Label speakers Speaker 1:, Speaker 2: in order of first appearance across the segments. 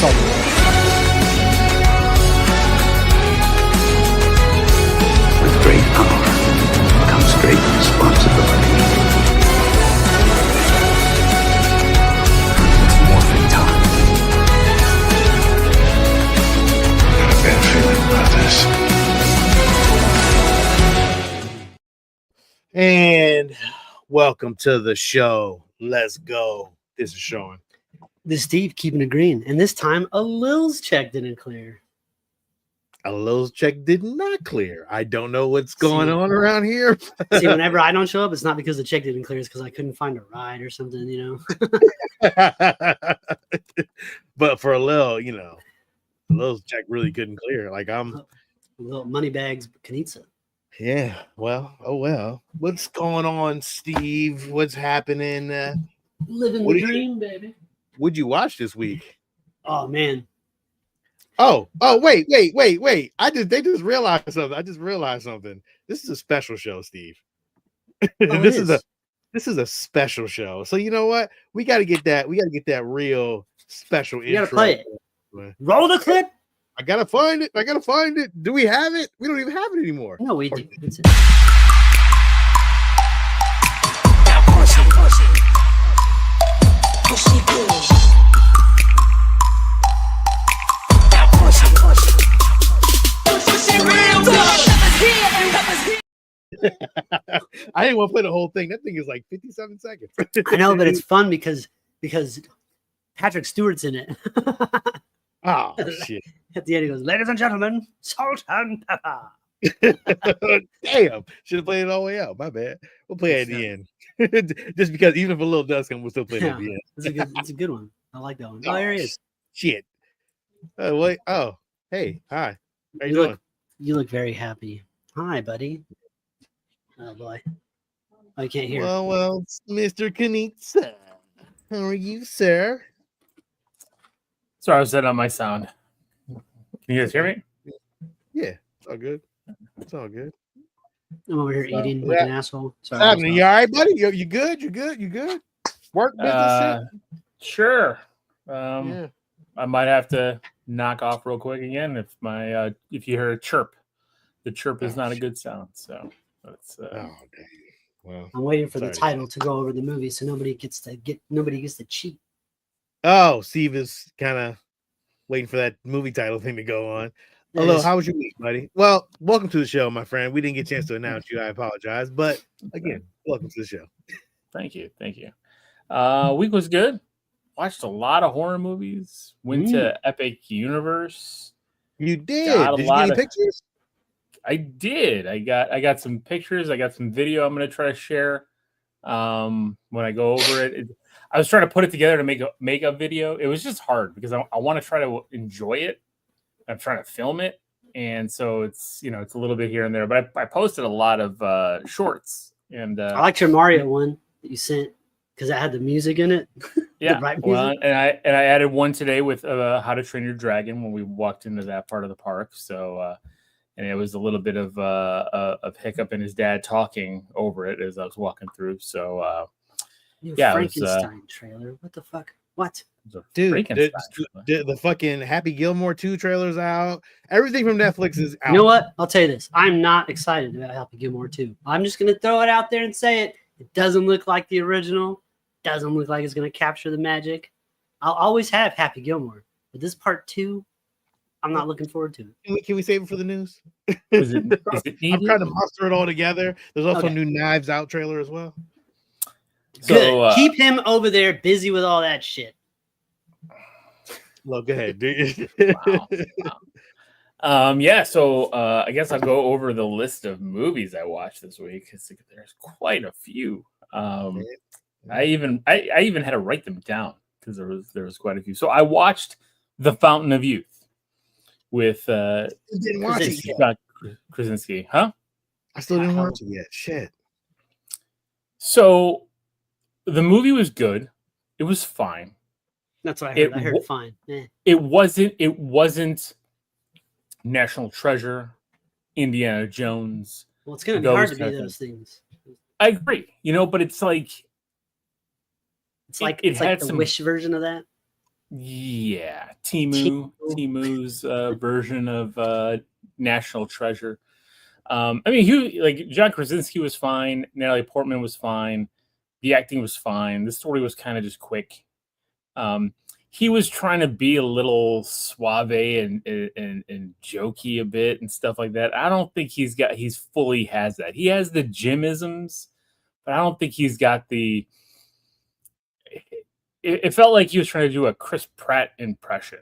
Speaker 1: That's all.
Speaker 2: With great power comes great responsibility. Morphing time. Got a bad feeling about this.
Speaker 1: And welcome to the show. Let's go. This is Sean.
Speaker 3: This Steve keeping it green. And this time, a Lil's check didn't clear.
Speaker 1: A little check did not clear. I don't know what's going on around here.
Speaker 3: See, whenever I don't show up, it's not because the check didn't clear. It's because I couldn't find a ride or something,
Speaker 1: But for a little, a little check really couldn't clear. Like
Speaker 3: A little money bags, Kanitsa.
Speaker 1: Yeah. Well. Oh well. What's going on, Steve? What's happening?
Speaker 3: Living the dream, baby.
Speaker 1: What'd you watch this week?
Speaker 3: Oh man.
Speaker 1: Oh, wait. They just realized something. I just realized something. This is a special show, Steve. This is a special show. So you know what? We got to get that real special
Speaker 3: You
Speaker 1: intro.
Speaker 3: gotta play it. Roll the clip.
Speaker 1: I gotta find it. Do we have it? We don't even have it anymore.
Speaker 3: No, we do. That's it.
Speaker 1: I didn't want to play the whole thing. That thing is like 57 seconds.
Speaker 3: I know, but it's fun because Patrick Stewart's in it.
Speaker 1: Oh shit.
Speaker 3: At the end, he goes, "Ladies and gentlemen, salt and pepper."
Speaker 1: Damn, should have played it all the way out. My bad. We'll play it at the end. Just because even if a little does come, we'll still play it at the end.
Speaker 3: It's a good one. I like that one. Oh, there he is.
Speaker 1: Shit. Oh wait. Oh, hey, hi. How you doing?
Speaker 3: You look very happy. Hi, buddy. Oh boy. I can't hear.
Speaker 1: Well, Mr. Kanitsa. How are you, sir?
Speaker 4: Sorry, I was setting on my sound. Can you guys hear me?
Speaker 1: Yeah, it's all good. It's all good.
Speaker 3: I'm over here eating like an asshole. Sorry.
Speaker 1: What's happening? You all right, buddy? You good? You good? Work business?
Speaker 4: Sure.
Speaker 1: Yeah.
Speaker 4: I might have to knock off real quick again if if you hear a chirp. The chirp is not a good sound. So that's
Speaker 1: Oh, dang. Well,
Speaker 3: I'm waiting for the
Speaker 1: sorry.
Speaker 3: title to go over the movie, so nobody gets to cheat.
Speaker 1: Oh, Steve is kind of waiting for that movie title thing to go on. Hello, how was your week, buddy? Well, welcome to the show, my friend. We didn't get a chance to announce you. I apologize. But again, welcome to the show.
Speaker 4: Thank you. Week was good. Watched a lot of horror movies. Went to Epic Universe.
Speaker 1: You did.
Speaker 4: Got
Speaker 1: Did you get any pictures?
Speaker 4: I did. I got some pictures. I got some video I'm going to try to share when I go over it. I was trying to put it together to make a video. It was just hard because I want to try to enjoy it. I'm trying to film it, and so it's a little bit here and there. But I posted a lot of shorts, and
Speaker 3: I liked your Mario one that you sent because it had the music in it.
Speaker 4: Yeah,
Speaker 3: right
Speaker 4: well,
Speaker 3: music.
Speaker 4: and I added one today with How to Train Your Dragon when we walked into that part of the park. So and it was a little bit of hiccup and his dad talking over it as I was walking through. So
Speaker 3: New
Speaker 4: yeah, it was,
Speaker 3: Frankenstein trailer. What the fuck? What?
Speaker 1: Dude, the fucking Happy Gilmore 2 trailer's out. Everything from Netflix is out.
Speaker 3: You know what? I'll tell you this. I'm not excited about Happy Gilmore 2. I'm just going to throw it out there and say it. It doesn't look like the original. Doesn't look like it's going to capture the magic. I'll always have Happy Gilmore. But this part 2, I'm not looking forward to it.
Speaker 1: Can we save it for the news?
Speaker 4: is it
Speaker 1: I'm trying to muster it all together. There's also a new Knives Out trailer as well.
Speaker 3: Good. Keep him over there busy with all that shit.
Speaker 1: Well, go ahead, dude.
Speaker 4: Wow. Yeah, so I guess I'll go over the list of movies I watched this week. There's quite a few. I even had to write them down because there was quite a few. So I watched The Fountain of Youth with
Speaker 1: didn't watch it yet.
Speaker 4: Krasinski, huh?
Speaker 1: I still didn't watch it yet. Shit.
Speaker 4: So the movie was good. It was fine.
Speaker 3: That's what I heard. I heard fine.
Speaker 4: It wasn't National Treasure, Indiana Jones.
Speaker 3: Well, it's going to be hard to be those things.
Speaker 4: I agree. But it's like
Speaker 3: it's like the Wish version of that.
Speaker 4: Yeah, Timu's version of National Treasure. I mean, John Krasinski was fine. Natalie Portman was fine. The acting was fine. The story was kind of just quick. He was trying to be a little suave and jokey a bit and stuff like that. I don't think he's fully has that. He has the Jimisms, but I don't think he's got the. It felt like he was trying to do a Chris Pratt impression,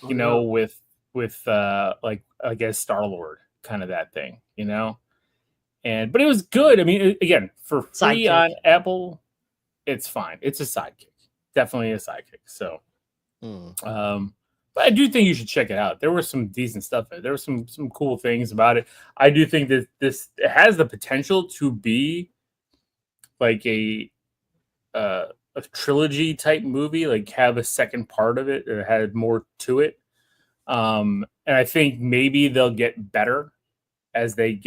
Speaker 4: with like I guess Star-Lord, kind of that thing, but it was good. I mean, again, for free
Speaker 3: Sidekick.
Speaker 4: on Apple, it's fine. It's a sidekick, definitely a sidekick. So, but I do think you should check it out. There was some decent stuff in it. There were some cool things about it. I do think that this has the potential to be like a trilogy type movie, like have a second part of it or had more to it. And I think maybe they'll get better as they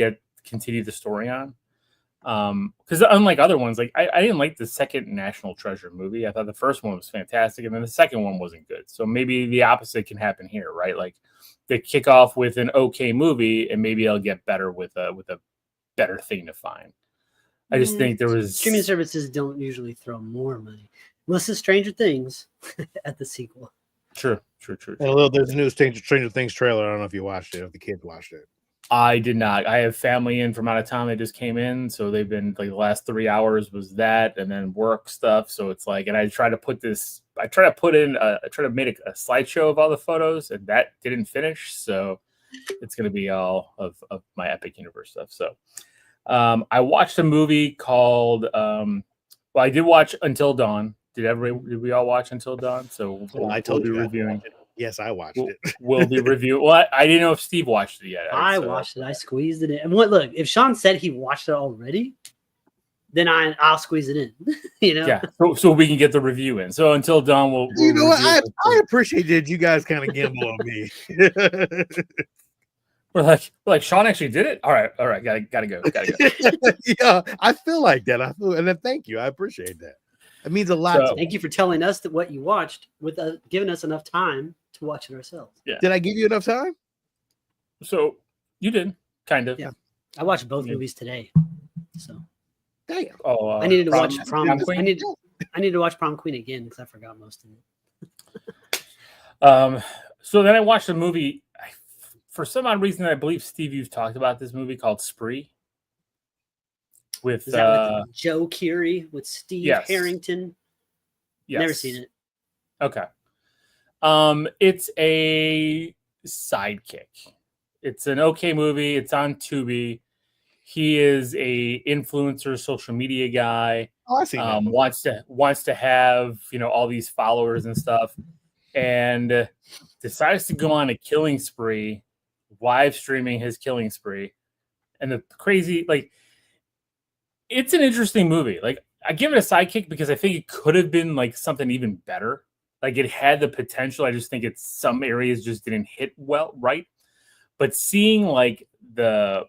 Speaker 4: continue the story on. Because unlike other ones, like I didn't like the second National Treasure movie. I thought the first one was fantastic, and then the second one wasn't good. So maybe the opposite can happen here, right? Like they kick off with an okay movie, and maybe they'll get better with a better thing to find. I just think there was
Speaker 3: streaming services don't usually throw more money, unless it's Stranger Things at the sequel.
Speaker 4: True.
Speaker 1: And there's a new Stranger Things trailer. I don't know if you watched it, if the kids watched it.
Speaker 4: I did not. I have family in from out of town. They just came in, so they've been like the last 3 hours was that, and then work stuff. So it's like, and I try to make a slideshow of all the photos, and that didn't finish. So it's going to be all of my Epic Universe stuff. So I watched a movie called. I did watch Until Dawn. Did we all watch Until Dawn? So
Speaker 1: I told you
Speaker 4: reviewing.
Speaker 1: Yes, I watched it.
Speaker 4: We'll be reviewing. Well, I didn't know if Steve watched it yet.
Speaker 3: I watched it. I squeezed it in. And look, if Sean said he watched it already, then I'll squeeze it in.
Speaker 4: Yeah. So we can get the review in. So Until Dawn, we'll
Speaker 1: you know what? I appreciate that you guys kind of gamble on me.
Speaker 4: We're like Sean actually did it. All right, gotta go.
Speaker 1: Yeah, I feel like that. And then thank you. I appreciate that. It means a lot.
Speaker 3: So, thank you for telling us that what you watched, with giving us enough time to watch it ourselves.
Speaker 4: Yeah.
Speaker 1: Did I give you enough time?
Speaker 4: So you did, kind of.
Speaker 3: Yeah. I watched both movies today. So
Speaker 1: damn.
Speaker 4: Oh,
Speaker 3: I needed to watch Prom Queen. I need to watch Prom Queen again because I forgot most of
Speaker 4: it. So then I watched a movie. For some odd reason, I believe Steve, you've talked about this movie called Spree. With
Speaker 3: Joe Keery with Steve Harrington. Yes. Never seen it.
Speaker 4: Okay. It's a sidekick. It's an okay movie. It's on Tubi. He is a influencer, social media guy.
Speaker 1: Oh, I see.
Speaker 4: Wants to have all these followers and stuff, and decides to go on a killing spree, live streaming his killing spree, and the crazy it's an interesting movie. Like, I give it a sidekick because I think it could have been like something even better. Like, it had the potential. I just think some areas just didn't hit right. But seeing like the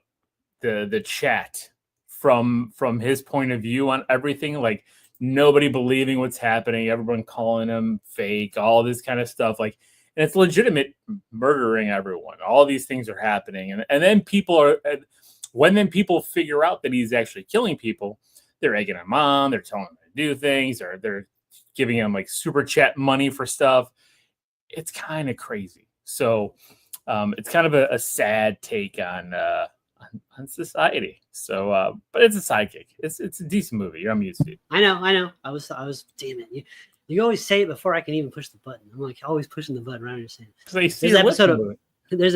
Speaker 4: chat from his point of view on everything, like nobody believing what's happening, everyone calling him fake, all this kind of stuff, like, and it's legitimate murdering everyone. All these things are happening, and then when people figure out that he's actually killing people, they're egging him on, they're telling him to do things, or they're giving him like super chat money for stuff. It's kind of crazy. So it's kind of a sad take on society. So, but it's a sidekick. It's a decent movie. I'm used to it.
Speaker 3: I know. I was. Damn it! You always say it before I can even push the button. I'm like always pushing the button. I understand. There's an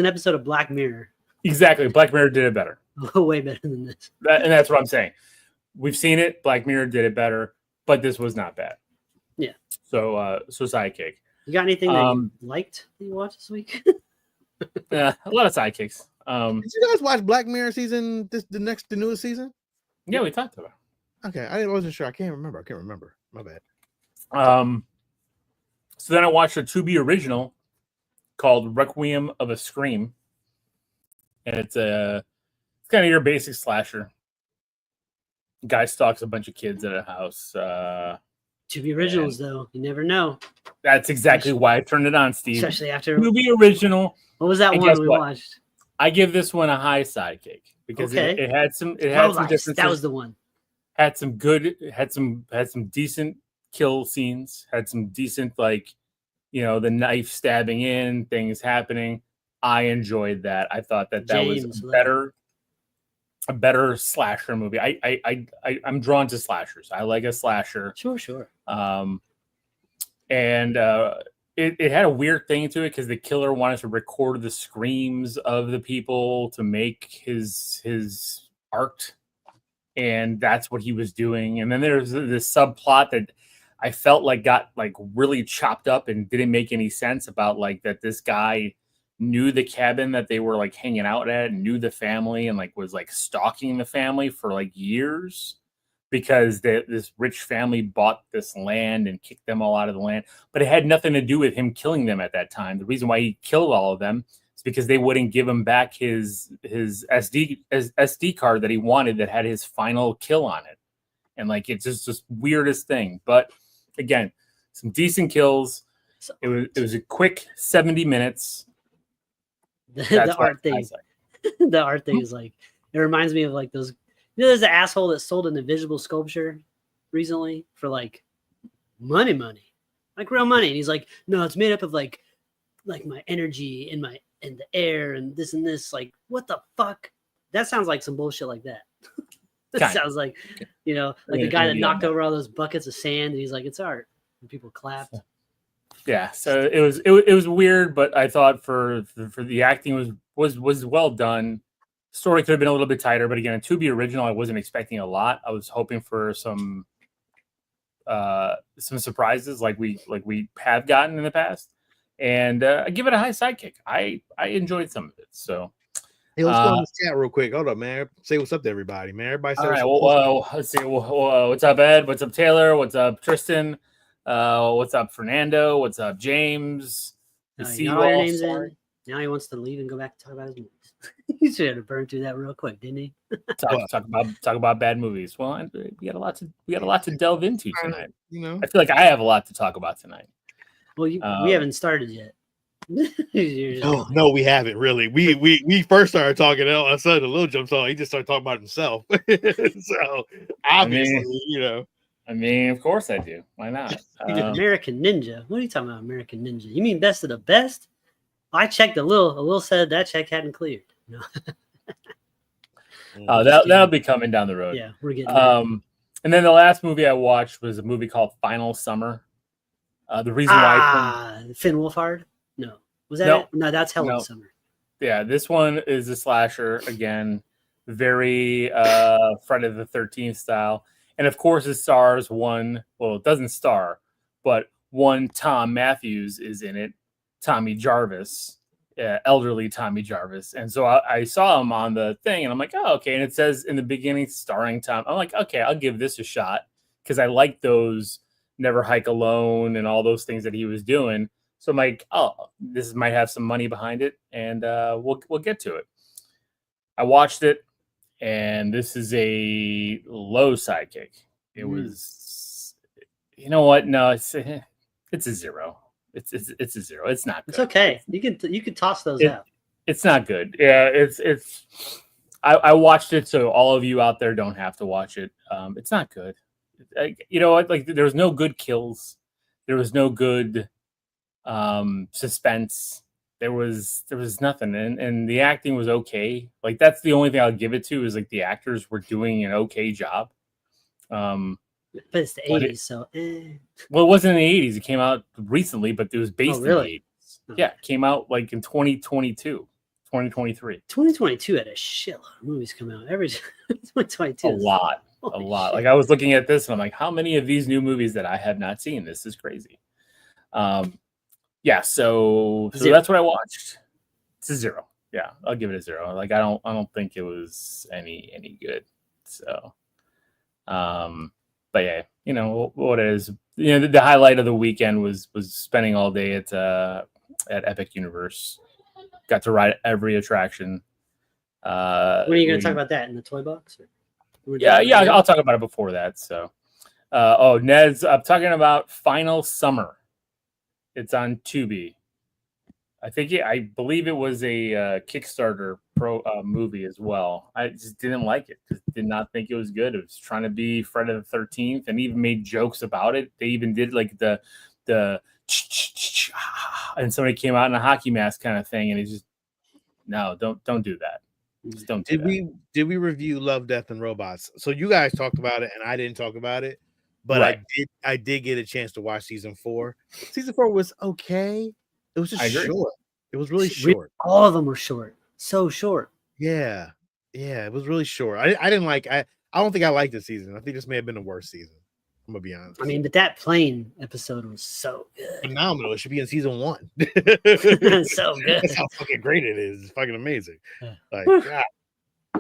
Speaker 3: episode of Black Mirror.
Speaker 4: Exactly. Black Mirror did it better.
Speaker 3: Way better than this.
Speaker 4: And that's what I'm saying. We've seen it. Black Mirror did it better, but this was not bad.
Speaker 3: Yeah.
Speaker 4: So sidekick.
Speaker 3: You got anything that you liked that you watched this week?
Speaker 4: Yeah, a lot of sidekicks.
Speaker 1: Did you guys watch Black Mirror season? The newest season?
Speaker 4: Yeah, we talked about it.
Speaker 1: Okay, I wasn't sure. I can't remember. My bad.
Speaker 4: So then I watched a Tubi original called Requiem of a Scream, and it's kind of your basic slasher. Guy stalks a bunch of kids at a house.
Speaker 3: Tubi originals, though. You never know.
Speaker 4: That's exactly why I turned it on, Steve.
Speaker 3: Especially after
Speaker 4: Tubi original.
Speaker 3: What was that
Speaker 4: And
Speaker 3: one
Speaker 4: guess
Speaker 3: we
Speaker 4: what?
Speaker 3: watched?
Speaker 4: I give this one a high sidekick because
Speaker 3: Okay.
Speaker 4: it had some
Speaker 3: Lice.
Speaker 4: differences.
Speaker 3: That was the one.
Speaker 4: Had some decent kill scenes. Had some decent, like, you know, the knife stabbing in, things happening. I enjoyed that. I thought that was a better slasher movie. I'm drawn to slashers. I like a slasher.
Speaker 3: Sure.
Speaker 4: And it had a weird thing to it because the killer wanted to record the screams of the people to make his art, and that's what he was doing. And then there's this subplot that I felt like got like really chopped up and didn't make any sense about, like, that this guy knew the cabin that they were like hanging out at, and knew the family, and like was like stalking the family for like years because this rich family bought this land and kicked them all out of the land. But it had nothing to do with him killing them at that time. The reason why he killed all of them is because they wouldn't give him back his SD card that he wanted that had his final kill on it. And like, it's just weirdest thing. But again, some decent kills. It was a quick 70 minutes.
Speaker 3: The art thing. The art thing is like, it reminds me of like those. You know, there's an asshole that sold an invisible sculpture recently for like money, like real money, and he's like, no, it's made up of like my energy in the air and this and this. Like, what the fuck? That sounds like some bullshit like that. That sounds like, you know, like a guy that knocked over all those buckets of sand, and he's like, it's art, and people clapped.
Speaker 4: Yeah, so it was weird, but I thought for the acting was well done. Story could have been a little bit tighter, but again, to be original, I wasn't expecting a lot. I was hoping for some surprises like we have gotten in the past, and I give it a high sidekick. I enjoyed some of it. So,
Speaker 1: hey, let's go on this chat real quick. Hold up, man. Say what's up to everybody, man. Everybody.
Speaker 4: All right. Well, let's see. What's up, Ed? What's up, Taylor? What's up, Tristan? What's up, Fernando? What's up, James?
Speaker 3: Now he wants to leave and go back and talk about his movies. He should have burned through that real quick, didn't he?
Speaker 4: talk about bad movies. Well, we got a lot to delve into tonight.
Speaker 1: You know,
Speaker 4: I feel like I have a lot to talk about tonight.
Speaker 3: Well, we haven't started yet.
Speaker 1: No, we haven't really. We first started talking. All of a sudden, the little jumps on. He just started talking about himself. So obviously, you know.
Speaker 4: I mean, of course I do. Why not?
Speaker 3: American Ninja. What are you talking about, American Ninja? You mean Best of the Best? I checked a little said that check hadn't cleared. No.
Speaker 4: That'll be coming down the road.
Speaker 3: Yeah, we're getting there.
Speaker 4: And then the last movie I watched was a movie called Final Summer. The reason why
Speaker 3: Finn Wolfhard? No. Was that it? No, that's Hell of Summer.
Speaker 4: Yeah, this one is a slasher again, very Friday the 13th style. And of course, it stars it doesn't star, but one Tom Matthews is in it, Tommy Jarvis, elderly Tommy Jarvis. And so I saw him on the thing, and I'm like, oh, okay. And it says in the beginning, starring Tom. I'm like, okay, I'll give this a shot because I like those Never Hike Alone and all those things that he was doing. So I'm like, oh, this might have some money behind it, and we'll get to it. I watched it. And this is a low sidekick. It was, you know what? No, it's a zero. It's a zero. It's not good.
Speaker 3: It's okay. You can toss those out.
Speaker 4: It's not good. Yeah, it's. I watched it, so all of you out there don't have to watch it. It's not good. You know what? Like, there was no good kills. There was no good suspense. There was nothing, and the acting was okay. Like, that's the only thing I'll give it to is like the actors were doing an okay job.
Speaker 3: But it's the 80s, so
Speaker 4: well, it wasn't in the 80s. It came out recently, but it was based in the 80s.
Speaker 3: Oh.
Speaker 4: Yeah, it came out like in 2022, 2023.
Speaker 3: 2022 had a shitload of movies come out. Every 2022.
Speaker 4: A lot. Like, I was looking at this and I'm like, how many of these new movies that I have not seen? This is crazy. Yeah, so that's what I watched. It's a zero. Yeah, I'll give it a zero. Like, I don't think it was any good. So, but yeah, you know what it is. You know, the highlight of the weekend was spending all day at Epic Universe. Got to ride every attraction.
Speaker 3: When are you going to talk about that in the toy box?
Speaker 4: Yeah, I'll talk about it before that. So, Ned's. I'm talking about Final Summer. It's on Tubi. I believe it was a Kickstarter movie as well. I just didn't like it. Just did not think it was good. It was trying to be Friday the 13th, and even made jokes about it. They even did like the and somebody came out in a hockey mask kind of thing, and it's just no, don't do that. Just don't do that.
Speaker 1: Did we review Love, Death, and Robots? So you guys talked about it, and I didn't talk about it, but
Speaker 4: Right.
Speaker 1: I did get a chance to watch season 4. Season 4 was okay. It was just short. It was really short.
Speaker 3: All of them were short. So short.
Speaker 1: Yeah. It was really short. I didn't like. I don't think I liked this season. I think this may have been the worst season. I'm gonna be honest.
Speaker 3: I mean, but that plane episode was so good.
Speaker 1: Phenomenal. It should be in season 1.
Speaker 3: So good.
Speaker 1: That's how fucking great it is. It's fucking amazing. Like, God.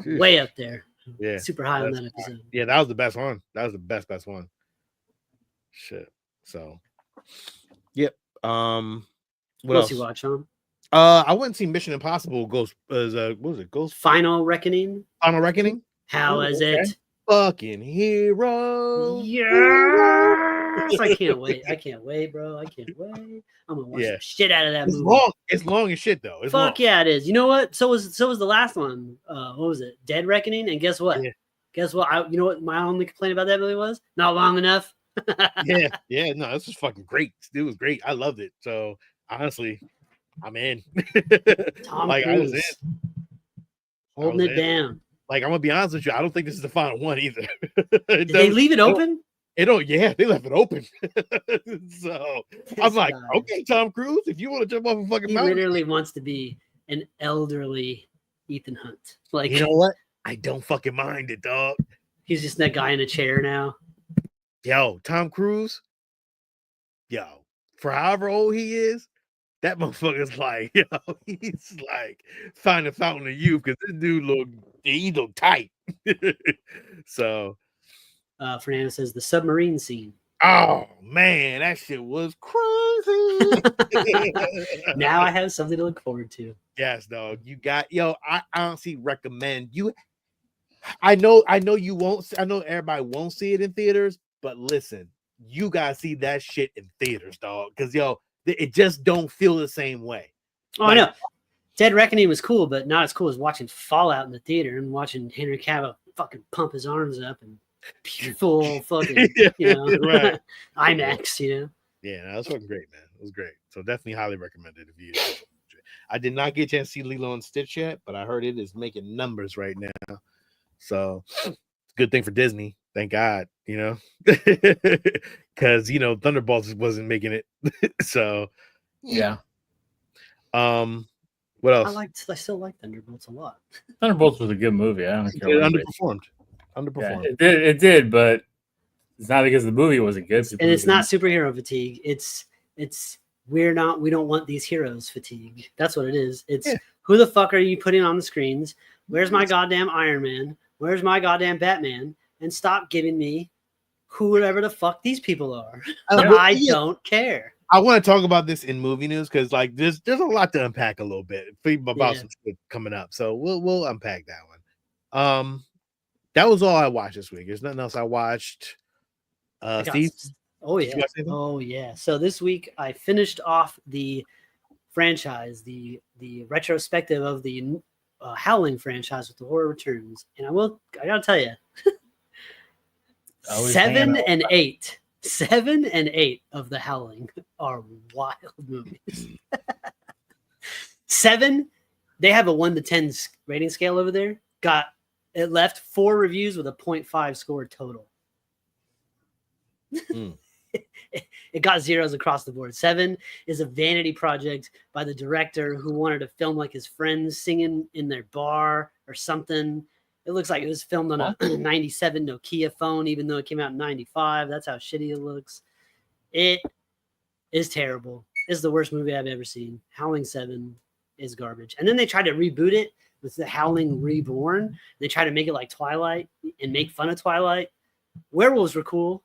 Speaker 3: Way up there.
Speaker 1: Yeah.
Speaker 3: Super high on that episode.
Speaker 1: Yeah, that was the best one. That was the best one. Shit. So, yep. What else
Speaker 3: you watch on?
Speaker 1: I went and see Mission Impossible Ghost. What was it? Ghost
Speaker 3: Final Reckoning.
Speaker 1: Final Reckoning.
Speaker 3: How is it?
Speaker 1: Fucking hero.
Speaker 3: Yes. I can't wait, bro. I can't wait. I'm gonna watch the shit out of that movie.
Speaker 1: It's long as shit though.
Speaker 3: Fuck yeah, it is. You know what? So was the last one. What was it? Dead Reckoning. And guess what?
Speaker 1: Yeah.
Speaker 3: Guess what? You know what my only complaint about that movie was? Not long enough.
Speaker 1: Yeah. No, this was fucking great. It was great. I loved it. So honestly, I'm in.
Speaker 3: Tom
Speaker 1: like
Speaker 3: Cruise.
Speaker 1: I was in.
Speaker 3: Holding it down.
Speaker 1: Like I'm gonna be honest with you, I don't think this is the final one either.
Speaker 3: Did they leave it open?
Speaker 1: They left it open. So I'm like, okay, Tom Cruise, if you want to jump off a fucking mountain,
Speaker 3: he literally wants to be an elderly Ethan Hunt. Like,
Speaker 1: you know what? I don't fucking mind it, dog.
Speaker 3: He's just that guy in a chair now.
Speaker 1: Yo, Tom Cruise. Yo, for however old he is, that motherfucker's like, he's like finding a fountain of youth because this dude look tight. So
Speaker 3: Fernando says the submarine scene.
Speaker 1: Oh man, that shit was crazy.
Speaker 3: Now I have something to look forward to.
Speaker 1: Yes, dog. You got I honestly recommend you. I know you won't. I know everybody won't see it in theaters, but listen, you gotta see that shit in theaters, dog. Because it just don't feel the same way.
Speaker 3: Oh, I know. Dead Reckoning was cool, but not as cool as watching Fallout in the theater and watching Henry Cavill fucking pump his arms up and full fucking,
Speaker 1: right.
Speaker 3: IMAX,
Speaker 1: Yeah, no, that's fucking great, man. It was great. So definitely highly recommended if you. I did not get a chance to see Lilo and Stitch yet, but I heard it is making numbers right now. So good thing for Disney. Thank God, because Thunderbolts wasn't making it. So
Speaker 4: yeah.
Speaker 1: What else?
Speaker 3: I still like Thunderbolts a lot.
Speaker 4: Thunderbolts was a good movie. I don't care.
Speaker 1: It underperformed.
Speaker 4: Yeah, it did, but it's not because the movie wasn't good.
Speaker 3: And it's not superhero fatigue. It's we don't want these heroes fatigue. That's what it is. It's who the fuck are you putting on the screens? Where's my goddamn Iron Man? Where's my goddamn Batman? And stop giving me whoever the fuck these people are. I don't care.
Speaker 1: I want to talk about this in movie news because there's a lot to unpack a little bit about some shit coming up. So we'll unpack that one. That was all I watched this week. There's nothing else I watched. Steve?
Speaker 3: Oh yeah. So this week I finished off the franchise, the retrospective of the Howling franchise with the Horror Returns, and I gotta tell you, 7 and 8 of the Howling are wild movies. 7, they have a 1 to 10 rating scale over there. It left 4 reviews with a 0.5 score total. It got zeros across the board. 7 is a vanity project by the director who wanted to film like his friends singing in their bar or something. It looks like it was filmed on a 97 Nokia phone, even though it came out in 95. That's how shitty it looks. It is terrible. It's the worst movie I've ever seen. Howling 7 is garbage. And then they tried to reboot it with the Howling Reborn. They tried to make it like Twilight and make fun of Twilight. Werewolves were cool.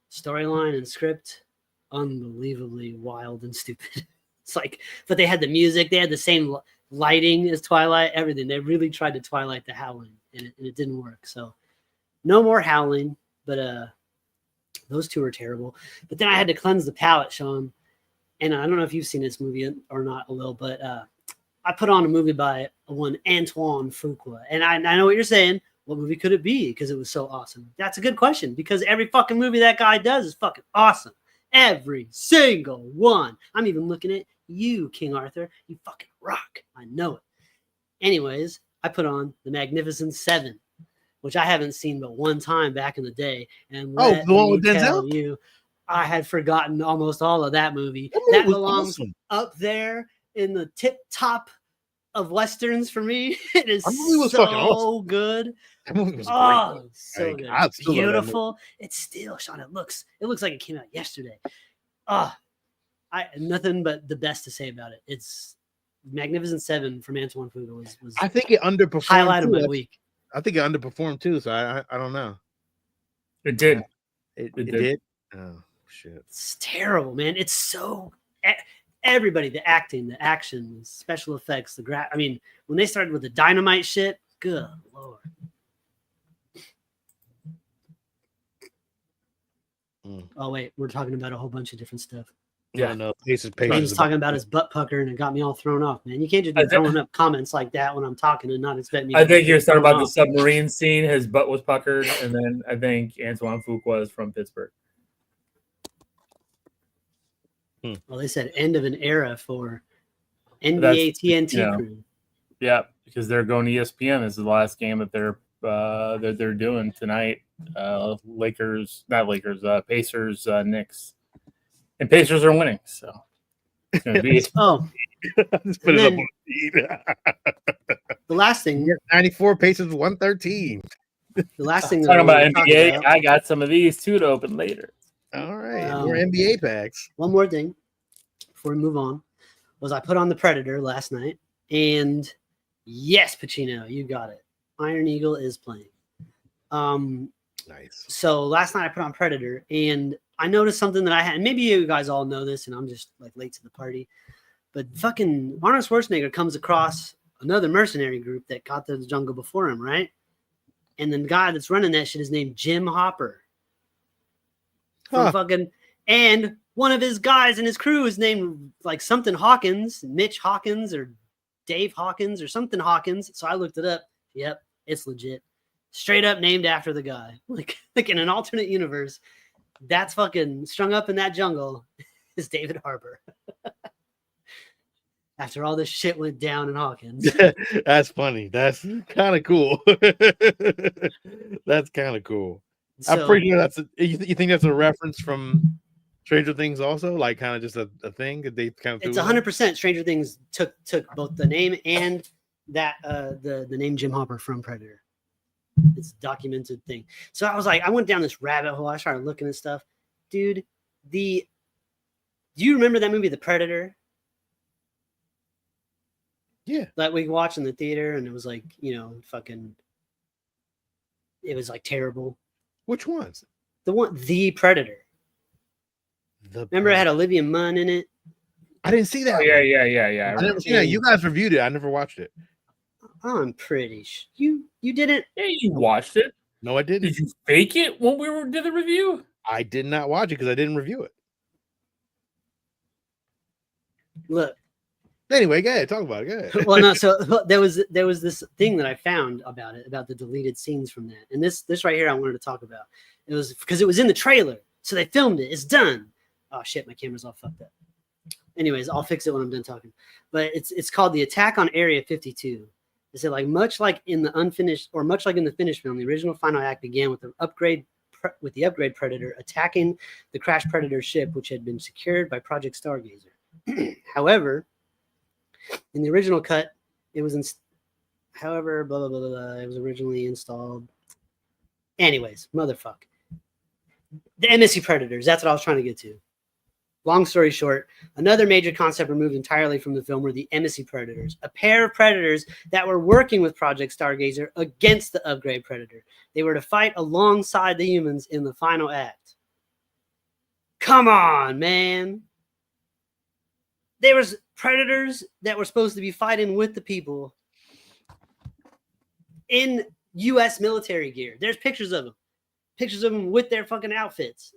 Speaker 3: Storyline and script, unbelievably wild and stupid. It's like, but they had the music, they had the same lighting as Twilight, everything. They really tried to Twilight the Howling, and it didn't work. So no more Howling, but Those two are terrible. But then I had to cleanse the palate, Sean. And I don't know if you've seen this movie or not, Lil, but I put on a movie by one Antoine Fuqua. And I know what you're saying. What movie could it be? Because it was so awesome. That's a good question. Because every fucking movie that guy does is fucking awesome. Every single one. I'm even looking at you, King Arthur. You fucking rock. I know it. Anyways, I put on The Magnificent Seven, which I haven't seen but one time back in the day. And
Speaker 1: the one with Denzel?
Speaker 3: You, I had forgotten almost all of that movie.
Speaker 1: That
Speaker 3: That belongs up there in the tip top of Westerns for me. It is so
Speaker 1: awesome.
Speaker 3: good.
Speaker 1: That movie was
Speaker 3: great. So
Speaker 1: like,
Speaker 3: good. Beautiful. It's still, Sean, it looks like it came out yesterday. I nothing but the best to say about it. It's Magnificent Seven from Antoine Fuqua was
Speaker 1: I think it underperformed.
Speaker 3: Highlight of my week.
Speaker 1: I think it underperformed too, so I don't know.
Speaker 4: It did.
Speaker 1: It did. Oh shit.
Speaker 3: It's terrible, man. It's so everybody, the acting, the action, the special effects, the I mean, when they started with the dynamite shit, good lord. Oh wait, we're talking about a whole bunch of different stuff.
Speaker 1: Yeah, no.
Speaker 3: He was talking about his butt pucker, and it got me all thrown off, man. You can't just be throwing up comments like that when I'm talking and not expect me.
Speaker 4: I think he was talking about the submarine scene. His butt was puckered, and then I think Antoine Fuqua is from Pittsburgh.
Speaker 3: Well, they said end of an era for NBA TNT crew.
Speaker 4: Yeah, because they're going to ESPN. This is the last game that they're doing tonight. Pacers, Knicks, and Pacers are winning. So it's going to be.
Speaker 1: Just put it up on the
Speaker 3: the last thing,
Speaker 1: 94 Pacers 113.
Speaker 3: The last thing
Speaker 4: talking about NBA, I got some of these too to open later.
Speaker 1: All right, more NBA packs.
Speaker 3: One more thing before we move on was I put on The Predator last night, and yes, Pacino, you got it. Iron Eagle is playing.
Speaker 1: Nice.
Speaker 3: So last night I put on Predator, and I noticed something that I had. Maybe you guys all know this, and I'm just like late to the party. But fucking Arnold Schwarzenegger comes across another mercenary group that got to the jungle before him, right? And the guy that's running that shit is named Jim Hopper. And one of his guys in his crew is named like something Hawkins, Mitch Hawkins or Dave Hawkins or something Hawkins. So I looked it up. Yep, it's legit. Straight up named after the guy. Like in an alternate universe, that's fucking strung up in that jungle is David Harbour. After all this shit went down in Hawkins.
Speaker 1: That's funny. That's kind of cool. That's kind of cool. So, I'm pretty sure you think that's a reference from Stranger Things also? Like kind of just a thing that they kind of
Speaker 3: It's 100% Stranger Things took both the name and that the name Jim Hopper from Predator. It's a documented thing. So I was like, I went down this rabbit hole. I started looking at stuff. Dude, do you remember that movie, The Predator?
Speaker 1: Yeah.
Speaker 3: That we watched in the theater, and it was like, it was like terrible.
Speaker 1: Which ones?
Speaker 3: The Predator. Remember it had Olivia Munn in it?
Speaker 1: I didn't see that.
Speaker 4: Oh, yeah.
Speaker 1: I never seen that. You guys reviewed it. I never watched it.
Speaker 3: I'm pretty sure. You didn't?
Speaker 4: Yeah, you watched it.
Speaker 1: No, I didn't.
Speaker 4: Did you fake it when we did the review?
Speaker 1: I did not watch it because I didn't review it.
Speaker 3: Look.
Speaker 1: Anyway, go ahead. Talk about it. Go ahead.
Speaker 3: Well, no. So there was this thing that I found about it, about the deleted scenes from that, and this right here I wanted to talk about. It was because it was in the trailer, so they filmed it. It's done. Oh shit, my camera's all fucked up. Anyways, I'll fix it when I'm done talking. But it's called The Attack on Area 52. They said much like in the finished film, the original final act began with the upgrade Predator attacking the Crash Predator ship, which had been secured by Project Stargazer. However, in the original cut, it was it was originally installed. Anyways, motherfuck. The emissary predators. That's what I was trying to get to. Long story short, another major concept removed entirely from the film were the emissary predators, a pair of predators that were working with Project Stargazer against the upgrade Predator. They were to fight alongside the humans in the final act. Come on, man. There was predators that were supposed to be fighting with the people in U.S. military gear. There's pictures of them with their fucking outfits.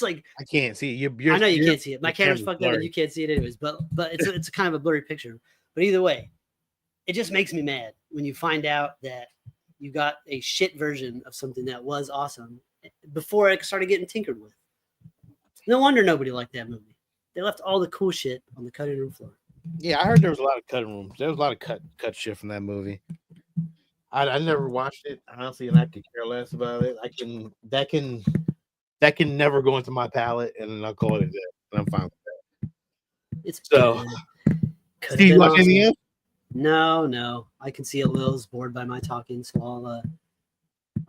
Speaker 3: It's like
Speaker 1: I can't see it.
Speaker 3: I know you can't see it. My
Speaker 1: your
Speaker 3: camera's fucked up and
Speaker 1: blurry.
Speaker 3: you can't see it anyways. But it's a kind of a blurry picture. But either way, it just makes me mad when you find out that you got a shit version of something that was awesome before it started getting tinkered with. No wonder nobody liked that movie. They left all the cool shit on the cutting room floor.
Speaker 1: Yeah, I heard there was a lot of cutting rooms. There was a lot of cut shit from that movie. I never watched it honestly, and I could care less about it. That can never go into my palate, and I'll call it a day. And I'm fine with that.
Speaker 3: It's
Speaker 1: So,
Speaker 3: good.
Speaker 1: Steve, you watch anything else?
Speaker 3: No. I can see Lil's bored by my talking, so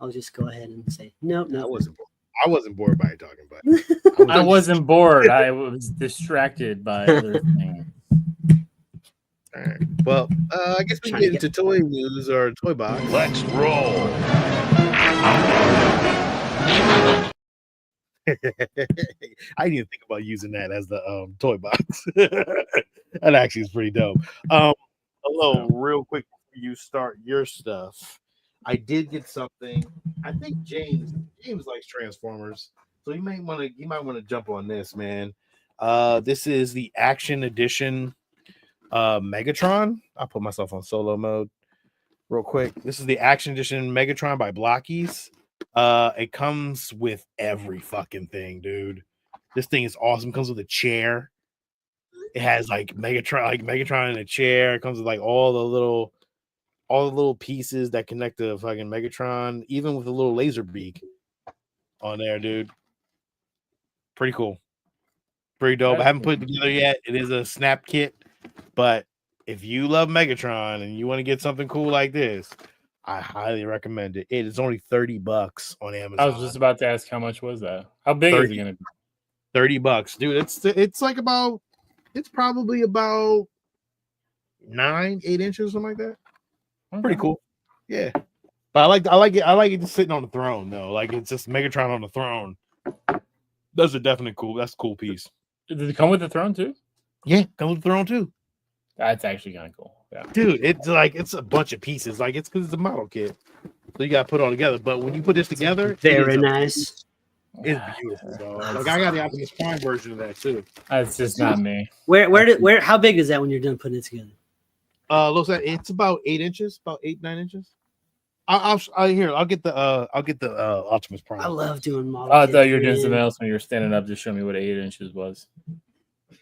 Speaker 3: I'll just go ahead and say no.
Speaker 1: I wasn't bored by you talking, but
Speaker 4: I wasn't bored. I was distracted by other things.
Speaker 1: all right. Well, I guess we can get into toy news or toy box.
Speaker 2: Let's roll.
Speaker 1: I didn't even think about using that as the toy box. That actually is pretty dope. Hello, real quick before you start your stuff. I did get something. I think James likes Transformers, so you might want to jump on this, man. This is the Action Edition Megatron. I'll put myself on solo mode real quick. This is the Action Edition Megatron by Blockies. It comes with every fucking thing, dude. This thing is awesome. It comes with a chair. It has like Megatron in a chair. It comes with like all the little pieces that connect to fucking Megatron, even with a little laser beak on there, dude. Pretty cool. Pretty dope. I haven't put it together yet. It is a snap kit, but if you love Megatron and you want to get something cool like this, I highly recommend it. It is only $30 on Amazon.
Speaker 4: I was just about to ask how much was that? How big is it gonna be?
Speaker 1: $30, dude. It's probably about 8 inches, something like that.
Speaker 4: Okay.
Speaker 1: Pretty cool. Yeah. But I like it just sitting on the throne though. Like it's just Megatron on the throne. Those are definitely cool. That's a cool piece.
Speaker 4: Did it come with the throne too?
Speaker 1: Yeah, comes with the throne too.
Speaker 4: That's actually kind of cool. Yeah.
Speaker 1: Dude, it's a bunch of pieces. Like it's because it's a model kit. So you gotta put it all together. But when you put this together,
Speaker 3: Very nice.
Speaker 1: It's beautiful, dog. Like I got the Optimus Prime version of that too.
Speaker 4: That's just not me.
Speaker 3: How big is that when you're done putting it together?
Speaker 1: Looks like it's about 8 inches, about 8-9 inches. I'll get the Optimus Prime.
Speaker 3: I love doing model.
Speaker 4: I thought you were doing something else when you were standing up to show me what 8 inches was.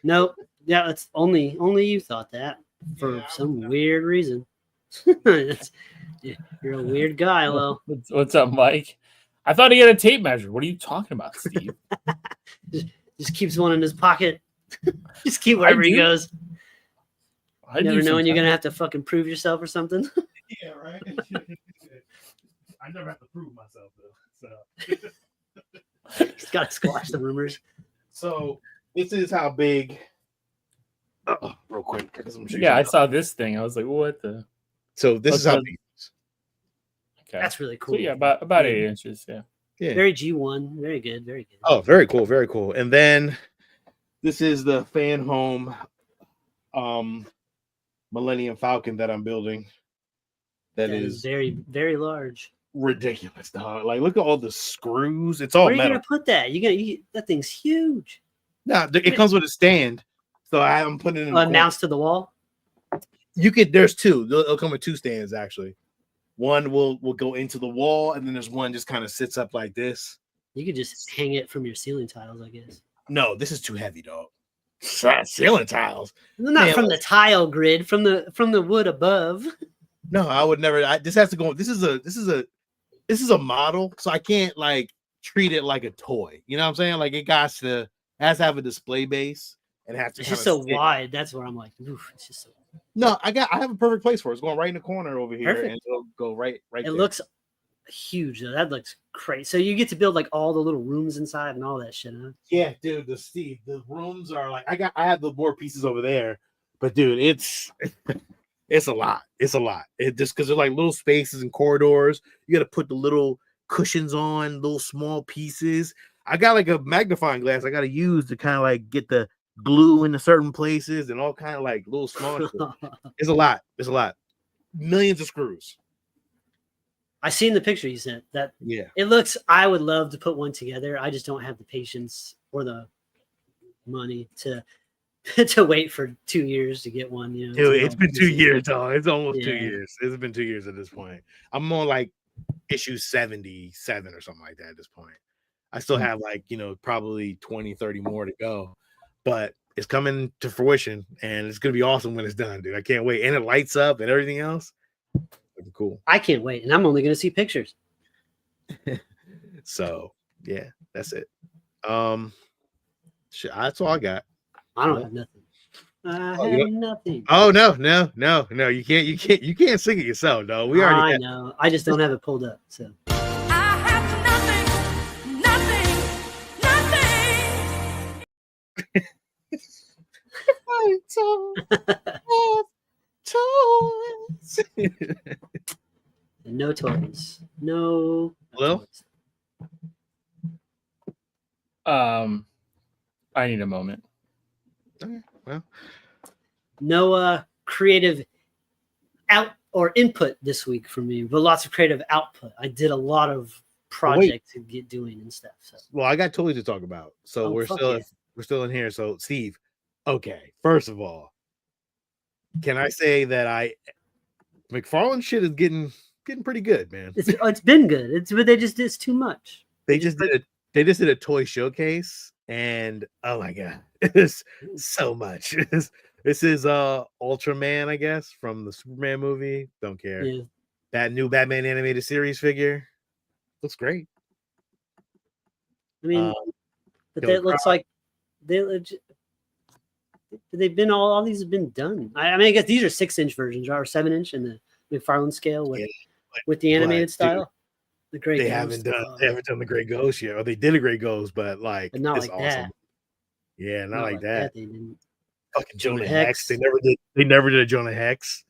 Speaker 3: Nope. Yeah, it's only you thought that for some weird reason. You're a weird guy, Lo.
Speaker 4: What's up, Mike? I thought he had a tape measure. What are you talking about, Steve?
Speaker 3: just keeps one in his pocket. Just keep wherever he goes.
Speaker 4: I
Speaker 3: never know when you're gonna have to fucking prove yourself or something.
Speaker 1: Yeah, right. I never have to prove myself though. So
Speaker 3: He's got to squash the rumors.
Speaker 1: So this is how big. Real quick.
Speaker 4: Yeah, I saw this thing. I was like, what the?
Speaker 1: So this is how big.
Speaker 4: Okay.
Speaker 3: That's really cool.
Speaker 4: So yeah, about 8 inches. Yeah.
Speaker 1: Yeah.
Speaker 3: Very G1. Very good. Very good.
Speaker 1: Oh, very cool. Very cool. And then this is the fan home Millennium Falcon that I'm building. That is
Speaker 3: very, very large.
Speaker 1: Ridiculous, dog. Like, look at all the screws. It's all
Speaker 3: Where are you
Speaker 1: metal.
Speaker 3: gonna put that? That thing's huge.
Speaker 1: No, it comes with a stand. So I'm putting it in
Speaker 3: mounts to the wall.
Speaker 1: There's two. It'll come with two stands actually. One will go into the wall, and then there's one just kind of sits up like this.
Speaker 3: You could just hang it from your ceiling tiles, I guess.
Speaker 1: No, this is too heavy, dog. Ceiling tiles.
Speaker 3: Not from the tile grid, from the wood above.
Speaker 1: No, I would never. This has to go. This is a model, so I can't like treat it like a toy. You know what I'm saying? Like it has to have a display base and have to.
Speaker 3: It's just so wide. That's where I'm like, oof. It's just so.
Speaker 1: No, I have a perfect place for it. It's going right in the corner over here,
Speaker 3: Perfect.
Speaker 1: and it'll go right.
Speaker 3: It
Speaker 1: there.
Speaker 3: looks huge though. That looks crazy. So you get to build like all the little rooms inside and all that shit, huh?
Speaker 1: Yeah, dude. The rooms are like I have the more pieces over there, but dude, it's a lot. It's a lot. It just because there's like little spaces and corridors. You got to put the little cushions on, little small pieces. I got like a magnifying glass I got to use to kind of like get the glue into certain places and all kind of like little small stuff. It's a lot. It's a lot. Millions of screws.
Speaker 3: I seen the picture you sent. That
Speaker 1: Yeah.
Speaker 3: it looks. I would love to put one together. I just don't have the patience or the money to to wait for 2 years to get one. You know,
Speaker 1: Dude,
Speaker 3: to
Speaker 1: it's been 2 years, dog. It's almost 2
Speaker 3: Yeah.
Speaker 1: years. It's been 2 years at this point. I'm on like issue 77 or something like that at this point. I still have like, probably 20, 30 more to go, but it's coming to fruition and it's going to be awesome when it's done, dude. I can't wait. And it lights up and everything else. It'll be cool.
Speaker 3: I can't wait. And I'm only going to see pictures.
Speaker 1: So, yeah, that's it. That's all I got.
Speaker 3: I don't have nothing. I have nothing.
Speaker 1: Oh no. You can't sing it yourself, though. We already
Speaker 3: know. I just don't have it pulled up. So
Speaker 5: I have nothing.
Speaker 3: no toys. No.
Speaker 1: Well,
Speaker 4: I need a moment.
Speaker 1: Okay, well,
Speaker 3: no creative out or input this week for me, but lots of creative output. I did a lot of projects to get doing and stuff. So.
Speaker 1: Well, I got toys to talk about, so we're still in here. So, Steve, okay. First of all, can I say that McFarlane shit is getting pretty good, man.
Speaker 3: It's been good. But it's too much.
Speaker 1: They just did a toy showcase, and oh my god, it's so much. This is Ultraman, I guess, from the Superman movie. Don't care.
Speaker 3: Yeah.
Speaker 1: That new Batman animated series figure looks great.
Speaker 3: I mean, but that looks like they've been all these have been done. I mean, I guess these are 6-inch versions, or 7-inch in the McFarlane scale with the animated style. The Grey Ghost.
Speaker 1: They haven't done the Grey Ghost yet. Or they did a Grey Ghost, but like
Speaker 3: not
Speaker 1: it's
Speaker 3: like
Speaker 1: awesome.
Speaker 3: that.
Speaker 1: Yeah, not like that.
Speaker 3: They didn't.
Speaker 1: Fucking Jonah Hex. They never did a Jonah Hex.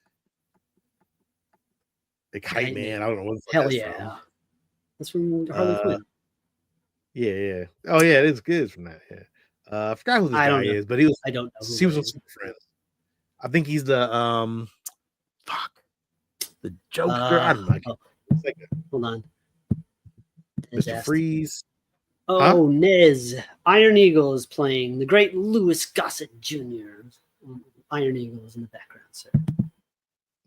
Speaker 1: The Kite Man. I don't know what the fuck that's from.
Speaker 3: That's from Harley Quinn.
Speaker 1: Yeah. Oh yeah, it is good from that. Yeah. I forgot who this guy is, but
Speaker 3: I don't know.
Speaker 1: He was on Super Friends. I think he's the the Joker. I don't know.
Speaker 3: Hold on.
Speaker 1: Mr. Freeze.
Speaker 3: Oh, Nez. Iron Eagle is playing the great Louis Gossett Jr. Iron Eagle is in the background, sir.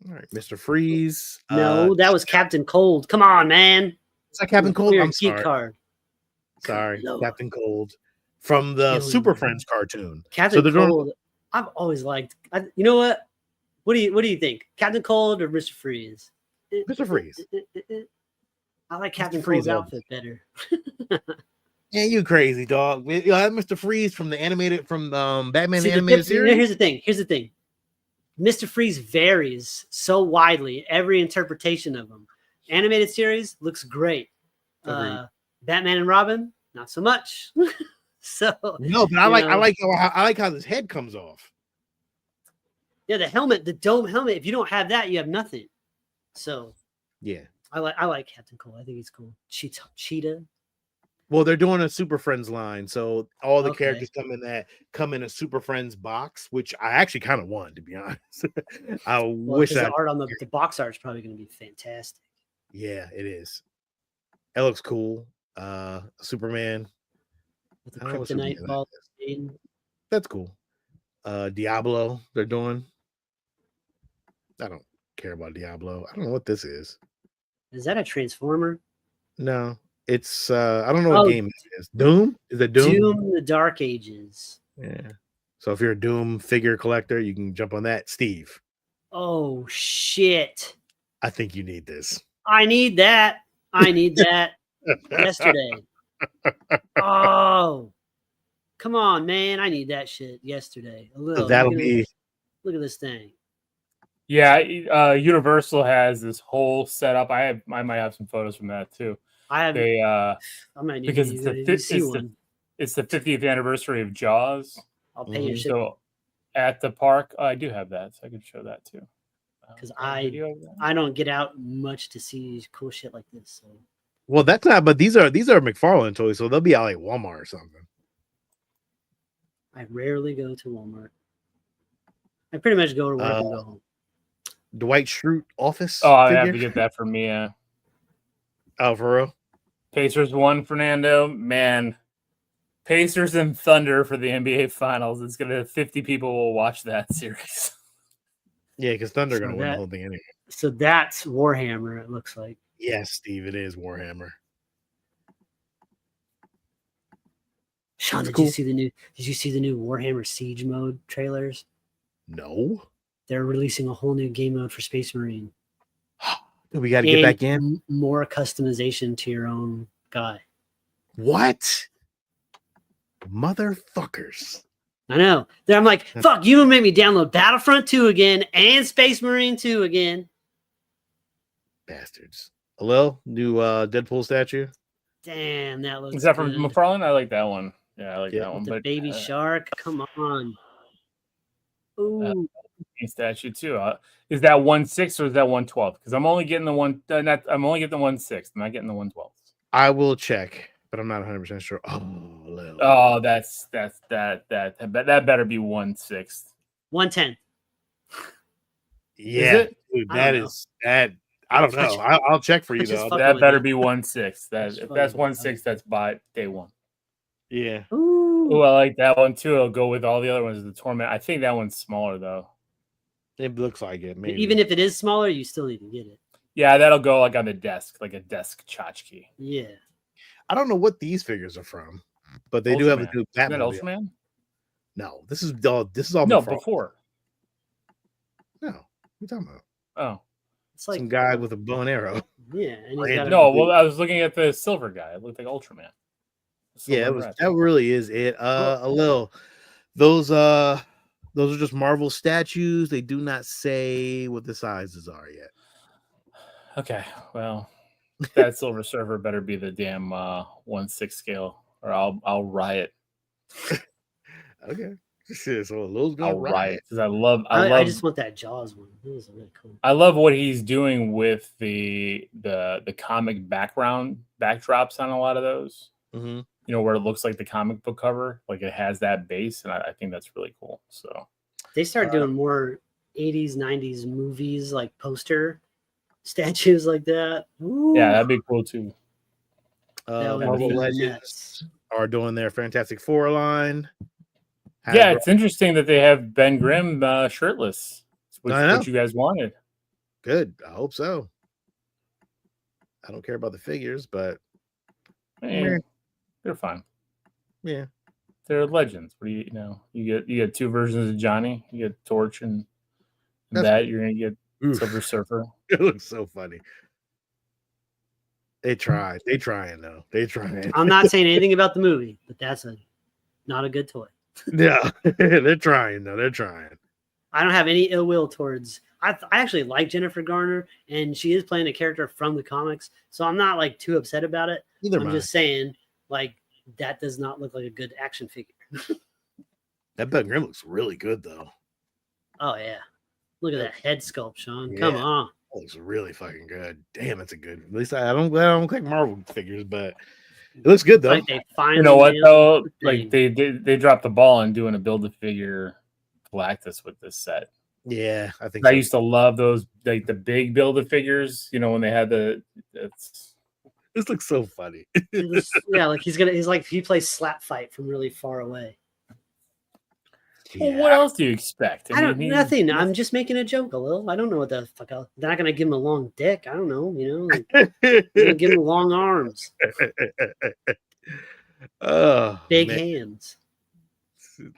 Speaker 1: All right, Mr. Freeze.
Speaker 3: No, that was Captain Cold. Come on, man.
Speaker 1: Is that Captain Cold? I'm sorry.
Speaker 3: Card.
Speaker 1: Sorry, Captain Cold from the Super Friends cartoon.
Speaker 3: Captain Cold. I've always liked. You know what? What do you think? Captain Cold or Mr. Freeze?
Speaker 1: Mr. Freeze.
Speaker 3: I like Captain Cold's outfit better.
Speaker 1: Yeah, you crazy dog. Mr. Freeze from the Batman animated series.
Speaker 3: Here's the thing. Mr. Freeze varies so widely. Every interpretation of him. Animated series looks great. Batman and Robin, not so much. So
Speaker 1: no, but I like how his head comes off.
Speaker 3: Yeah, the helmet, the dome helmet. If you don't have that, you have nothing. So
Speaker 1: yeah,
Speaker 3: I like Captain Cold. I think he's cool. Cheetah.
Speaker 1: Well, they're doing a Super Friends line, so all the characters come in a Super Friends box, which I actually kind of want, to be honest. I wish
Speaker 3: the art on the box art is probably going to be fantastic.
Speaker 1: Yeah, it is. It looks cool. Superman
Speaker 3: with the kryptonite ball.
Speaker 1: That's cool. Diablo, they're doing. I don't care about Diablo. I don't know what this is.
Speaker 3: Is that a Transformer?
Speaker 1: No. It's I don't know what game it is. Doom? Is it Doom?
Speaker 3: Doom the Dark Ages.
Speaker 1: Yeah. So if you're a Doom figure collector, you can jump on that. Steve.
Speaker 3: Oh shit.
Speaker 1: I think you need this.
Speaker 3: I need that. Yesterday. Oh. Come on, man. I need that shit yesterday. A little. Look at this thing.
Speaker 4: Yeah, Universal has this whole setup. I might have some photos from that too.
Speaker 3: I might need
Speaker 4: because
Speaker 3: to
Speaker 4: it's the 50th anniversary of Jaws.
Speaker 3: I'll pay you.
Speaker 4: So at the park, I do have that, so I can show that too.
Speaker 3: Because I don't get out much to see cool shit like this. So.
Speaker 1: Well, that's not. But these are McFarlane toys, so they'll be out like Walmart or something.
Speaker 3: I rarely go to Walmart. I pretty much go to work and go home.
Speaker 1: Dwight Schrute office.
Speaker 4: Oh, I have to get that for me.
Speaker 1: Oh, for real?
Speaker 4: Pacers won, Fernando. Man, Pacers and Thunder for the NBA Finals. It's gonna 50 people will watch that series.
Speaker 1: Yeah, because Thunder are
Speaker 3: So
Speaker 1: gonna win the whole thing anyway.
Speaker 3: So that's Warhammer. It looks like.
Speaker 1: Yes, Steve, it is Warhammer.
Speaker 3: Sean,
Speaker 1: That's
Speaker 3: did you see the new? Did you see the new Warhammer Siege mode trailers?
Speaker 1: No.
Speaker 3: They're releasing a whole new game mode for Space Marine.
Speaker 1: We got to get back in.
Speaker 3: More customization to your own guy.
Speaker 1: What? Motherfuckers.
Speaker 3: I know. Then I'm like, fuck, you made me download Battlefront 2 again and Space Marine 2 again.
Speaker 1: Bastards. Hello? New Deadpool statue?
Speaker 3: Damn, that looks
Speaker 4: Is that
Speaker 3: good.
Speaker 4: from McFarlane? I like that one. Yeah, I like that one.
Speaker 3: The
Speaker 4: But
Speaker 3: baby shark, come on. Ooh.
Speaker 4: Statue too. Is that 1/6 or is that 1/12? Because I'm only getting the one. I'm only getting the 1/6. I'm not getting the 1/12.
Speaker 1: I will check, but I'm not 100% sure.
Speaker 4: Oh, that better be 1/6.
Speaker 3: 110.
Speaker 1: Yeah,
Speaker 4: it?
Speaker 1: dude,
Speaker 3: I
Speaker 1: that
Speaker 3: don't know.
Speaker 1: is that. I don't know. I'll check for you
Speaker 3: Just
Speaker 1: though.
Speaker 3: fucking
Speaker 4: That
Speaker 3: with
Speaker 4: better
Speaker 3: you.
Speaker 4: be 1/6. If that's 1/6, that's by day one.
Speaker 1: Yeah.
Speaker 3: Ooh.
Speaker 4: Oh, I like that one too. It'll go with all the other ones. The Torment. I think that one's smaller though.
Speaker 1: It looks like it. Maybe.
Speaker 3: Even if it is smaller, you still need to get it.
Speaker 4: Yeah, that'll go like on the desk, like a desk tchotchke.
Speaker 3: Yeah.
Speaker 1: I don't know what these figures are from, but they do have a new
Speaker 4: Is that
Speaker 1: Batman.
Speaker 4: Ultraman?
Speaker 1: No, this is all. This is all.
Speaker 4: No,
Speaker 1: McFarlane.
Speaker 4: before.
Speaker 1: No, what are you talking about?
Speaker 4: Oh,
Speaker 3: It's like
Speaker 1: Some guy with a bow and arrow.
Speaker 3: Yeah, and he's got
Speaker 4: no. Well, I was looking at the silver guy. It looked like Ultraman.
Speaker 1: Yeah, that really is it. A little. Those are just Marvel statues. They do not say what the sizes are yet.
Speaker 4: Okay, well, that silver surfer better be the damn 1/6 scale, or I'll riot.
Speaker 1: Okay, shit. So Lil's gonna
Speaker 4: I'll riot because I love.
Speaker 3: I just want that Jaws one. That was really cool.
Speaker 4: I love what he's doing with the comic backdrops on a lot of those.
Speaker 1: Mm-hmm.
Speaker 4: You know, where it looks like the comic book cover, like it has that base, and I think that's really cool. So
Speaker 3: They start doing more 80s, 90s movies, like poster statues like that. Ooh.
Speaker 4: yeah, that'd be cool too.
Speaker 3: That would
Speaker 1: Marvel
Speaker 3: be
Speaker 1: Legends
Speaker 3: nuts.
Speaker 1: are doing their Fantastic Four line.
Speaker 4: Yeah, it's interesting that they have Ben Grimm shirtless, which
Speaker 1: I know.
Speaker 4: what you guys wanted.
Speaker 1: Good. I hope so. I don't care about the figures, but
Speaker 4: They're fine.
Speaker 1: yeah,
Speaker 4: They're legends. What do you know? You get two versions of Johnny. You get Torch and that. You're gonna get Silver Surfer.
Speaker 1: It looks so funny. They tried. They trying though. They trying.
Speaker 3: I'm not saying anything about the movie, but that's not a good toy.
Speaker 1: Yeah, they're trying though. They're trying.
Speaker 3: I don't have any ill will towards. I actually like Jennifer Garner, and she is playing a character from the comics, so I'm not like too upset about it. I'm just saying, like, that does not look like a good action figure.
Speaker 1: That Ben Grimm looks really good though.
Speaker 3: Oh yeah, look at that head sculpt, Sean. Come on,
Speaker 1: that looks really fucking good. Damn, it's a good. At least I don't like Marvel figures, but it looks good though.
Speaker 3: Like they finally,
Speaker 4: you know what though? Like they dropped the ball on doing a Build-A-Figure Galactus with this set.
Speaker 1: Yeah, I think
Speaker 4: I used to love those, like the big Build-A-Figures. You know, when they had
Speaker 1: this looks so funny.
Speaker 3: Yeah, like he's like he plays slap fight from really far away.
Speaker 4: Well, what else do you expect?
Speaker 3: Nothing. I'm just making a joke a little. I don't know what the fuck else. They're not gonna give him a long dick. I don't know. You know, like, they're gonna give him long arms, big hands,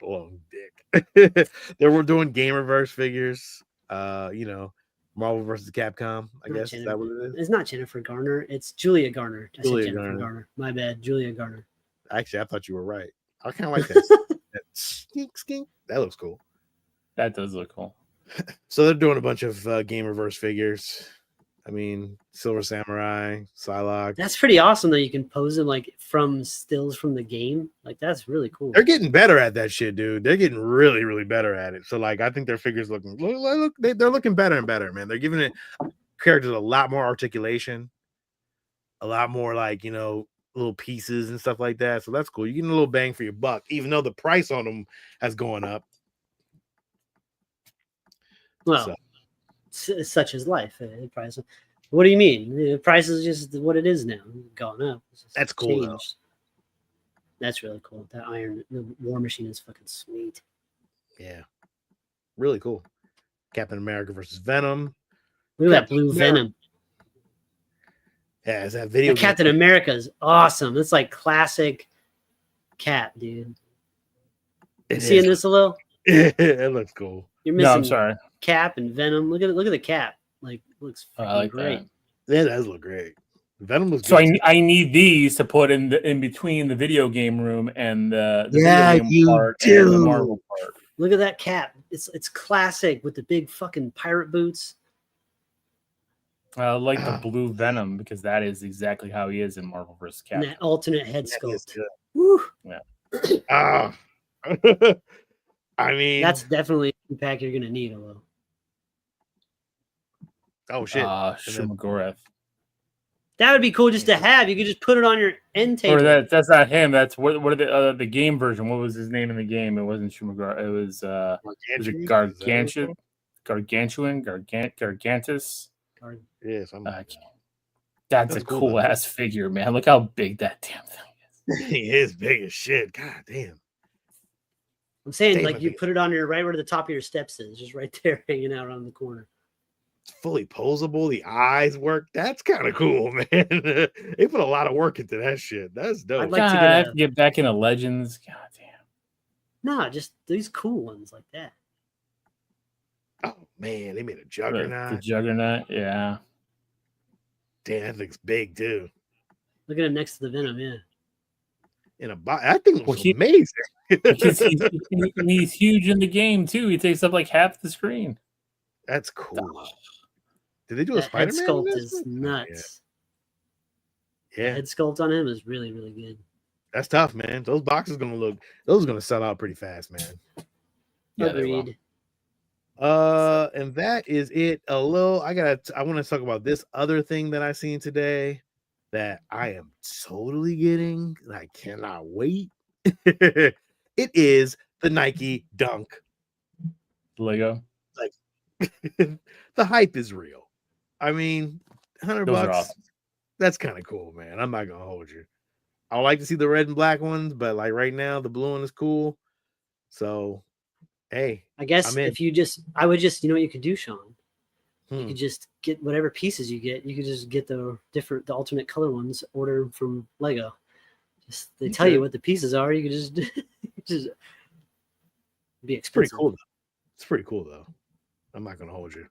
Speaker 1: long dick. They were doing Game Reverse figures. You know, Marvel versus Capcom. I guess is that what it is?
Speaker 3: It's not Jennifer Garner. It's Julia Garner. I said
Speaker 1: Julia
Speaker 3: Jennifer Garner. My bad, Julia Garner.
Speaker 1: Actually, I thought you were right. I kind of like that. Skink. That looks cool.
Speaker 4: That does look cool.
Speaker 1: So they're doing a bunch of Game Reverse figures. I mean, Silver Samurai, Psylocke.
Speaker 3: That's pretty awesome that you can pose them like from stills from the game. Like that's really cool.
Speaker 1: They're getting better at that shit, dude. They're getting really, really better at it. So like, I think their figures they're looking better and better, man. They're giving it characters a lot more articulation, a lot more like, you know, little pieces and stuff like that. So that's cool. You're getting a little bang for your buck, even though the price on them has gone up.
Speaker 3: Well, such is life. What do you mean? The price is just what it is now. It's gone up. It's just
Speaker 1: That's cool, though.
Speaker 3: That's really cool. That the War Machine is fucking sweet.
Speaker 1: Yeah, really cool. Captain America versus Venom.
Speaker 3: Look at that blue Venom.
Speaker 1: Yeah, is that video?
Speaker 3: That Captain America is awesome. It's like classic Cap, dude. You seeing this a little?
Speaker 1: It looks cool.
Speaker 3: You're missing
Speaker 4: I'm sorry.
Speaker 3: Cap and Venom. Look at it. Look at the Cap. Like looks
Speaker 4: like
Speaker 3: great.
Speaker 1: That. Yeah, it does look great. Venom looks
Speaker 4: So
Speaker 1: good.
Speaker 4: I need these to put in between the video game room and the
Speaker 1: Yeah,
Speaker 4: video game
Speaker 1: you
Speaker 4: part
Speaker 1: do.
Speaker 4: and the Marvel part.
Speaker 3: Look at that Cap. It's classic with the big fucking pirate boots.
Speaker 4: I like the blue Venom because that is exactly how he is in Marvel vs.
Speaker 3: And
Speaker 4: Capcom.
Speaker 3: that alternate head
Speaker 1: That is
Speaker 3: sculpt.
Speaker 1: good.
Speaker 3: Woo.
Speaker 1: Ah. I mean,
Speaker 3: That's definitely a pack you're gonna need, although.
Speaker 1: oh shit.
Speaker 4: Shumagorath.
Speaker 3: That would be cool just to have. You could just put it on your end table.
Speaker 4: Or that's not him. That's what are the game version? What was his name in the game? It wasn't Shumagorath. It was it Gargantuan? Gargantus?
Speaker 1: Yes,
Speaker 4: That's a cool ass figure, man. Look how big that damn thing is.
Speaker 1: He is big as shit. God damn.
Speaker 3: I'm saying,
Speaker 1: Damn,
Speaker 3: like, you put it on your right where the top of your steps is, just right there, hanging out around the corner.
Speaker 1: It's fully posable. The eyes work. That's kind of cool, man. They put a lot of work into that shit. That's dope.
Speaker 3: I'd like
Speaker 4: God,
Speaker 3: to
Speaker 4: I have to get back into Legends. God damn.
Speaker 3: No, just these cool ones like that.
Speaker 1: Oh man, they made a Juggernaut.
Speaker 4: The Juggernaut, yeah.
Speaker 1: Damn, that thing's big too.
Speaker 3: Look at him next to the Venom, yeah.
Speaker 1: In a box, that thing was
Speaker 4: Well,
Speaker 1: amazing.
Speaker 4: Because he's huge in the game too. He takes up like half the screen.
Speaker 1: That's cool. Did they do a
Speaker 3: That head
Speaker 1: Spider-Man?
Speaker 3: sculpt is nuts.
Speaker 1: Yeah.
Speaker 3: The head sculpt on him is really, really good.
Speaker 1: That's tough, man. Those boxes those are gonna sell out pretty fast, man.
Speaker 4: Yeah, they will.
Speaker 3: Agreed.
Speaker 1: And that is it. I want to talk about this other thing that I seen today that I am totally getting, and I cannot wait. It is the Nike Dunk.
Speaker 4: Lego.
Speaker 1: The hype is real. I mean, $100
Speaker 4: Those are awesome.
Speaker 1: That's kind of cool, man. I'm not gonna hold you. I would like to see the red and black ones, but like right now, the blue one is cool. So, hey,
Speaker 3: I guess I would just, you know what you could do, Sean? You could just get whatever pieces you get. You could just get the alternate color ones, order from Lego. They tell you what the pieces are. You could just be expensive.
Speaker 1: pretty cool. It's pretty cool though. I'm not gonna hold you.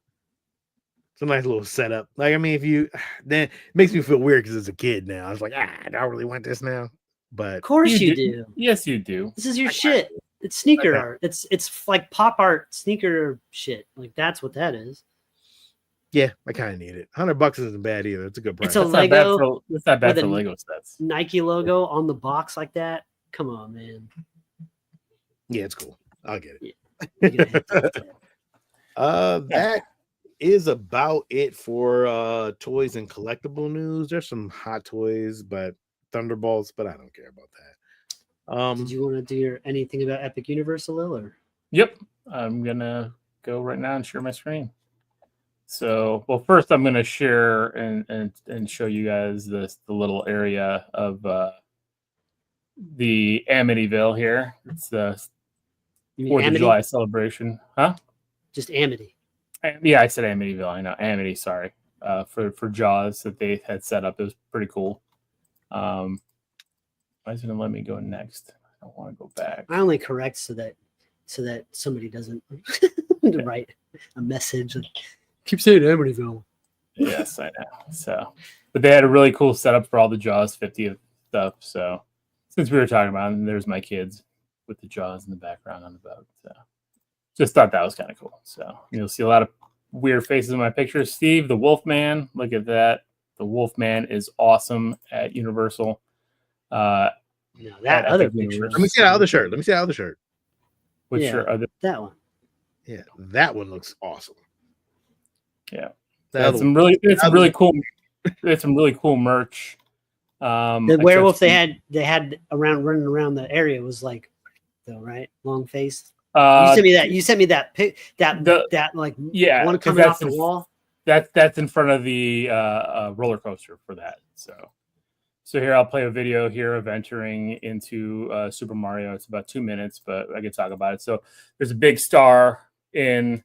Speaker 1: It's a nice little setup. Like, I mean, then it makes me feel weird because as a kid now, I was like, do I really want this now? But
Speaker 3: Of course you do.
Speaker 4: Yes, you do.
Speaker 3: This is your shit. It's sneaker art. It's like pop art sneaker shit. Like that's what that is.
Speaker 1: yeah, I kind of need it. $100 isn't bad either. It's a good price.
Speaker 3: It's a
Speaker 4: That's not bad
Speaker 3: Lego
Speaker 4: It's not bad
Speaker 3: with
Speaker 4: for
Speaker 3: a-
Speaker 4: Lego sets.
Speaker 3: Nike logo on the box like that. Come on, man.
Speaker 1: Yeah, it's cool. I'll get it.
Speaker 3: You're gonna have to get that.
Speaker 1: That is about it for toys and collectible news. There's some Hot Toys, but Thunderbolts, but I don't care about that.
Speaker 3: Did you want to do anything about Epic Universe, Lil, or?
Speaker 4: Yep. I'm gonna go right now and share my screen. So, well, first I'm gonna share and show you guys the little area of the Amityville here. It's the
Speaker 3: You mean
Speaker 4: 4th of
Speaker 3: Amity?
Speaker 4: July celebration, huh?
Speaker 3: Just Amity.
Speaker 4: Yeah, I said Amityville. I know Amity. Sorry, for Jaws that they had set up. It was pretty cool. Why is it gonna let me go next? I don't want to go back.
Speaker 3: I only correct so that somebody doesn't write a message like, keep saying Amityville.
Speaker 4: Yes, I know. So, but they had a really cool setup for all the Jaws 50th stuff. So, since we were talking about it, and there's my kids with the Jaws in the background on the boat. So, just thought that was kind of cool. So, you'll see a lot of weird faces in my pictures. Steve, the Wolfman, look at that. The Wolfman is awesome at Universal.
Speaker 3: No, that other
Speaker 4: Epic
Speaker 3: picture.
Speaker 4: Universe.
Speaker 1: Let me see that other shirt.
Speaker 4: Which
Speaker 3: Yeah.
Speaker 4: are other?
Speaker 3: That one.
Speaker 1: Yeah, that one looks awesome.
Speaker 4: Yeah,
Speaker 1: That
Speaker 4: it's
Speaker 1: other
Speaker 4: some
Speaker 1: one.
Speaker 4: really cool. It's some really cool merch.
Speaker 3: The werewolf they had around running around the area was like, though, right? Long face. You sent me that. You sent me that pic. That like
Speaker 4: yeah,
Speaker 3: one
Speaker 4: 'cause
Speaker 3: coming off
Speaker 4: that's
Speaker 3: the wall.
Speaker 4: That's in front of the roller coaster for that. So here I'll play a video here of entering into Super Mario. It's about 2 minutes, but I can talk about it. So there's a big star in.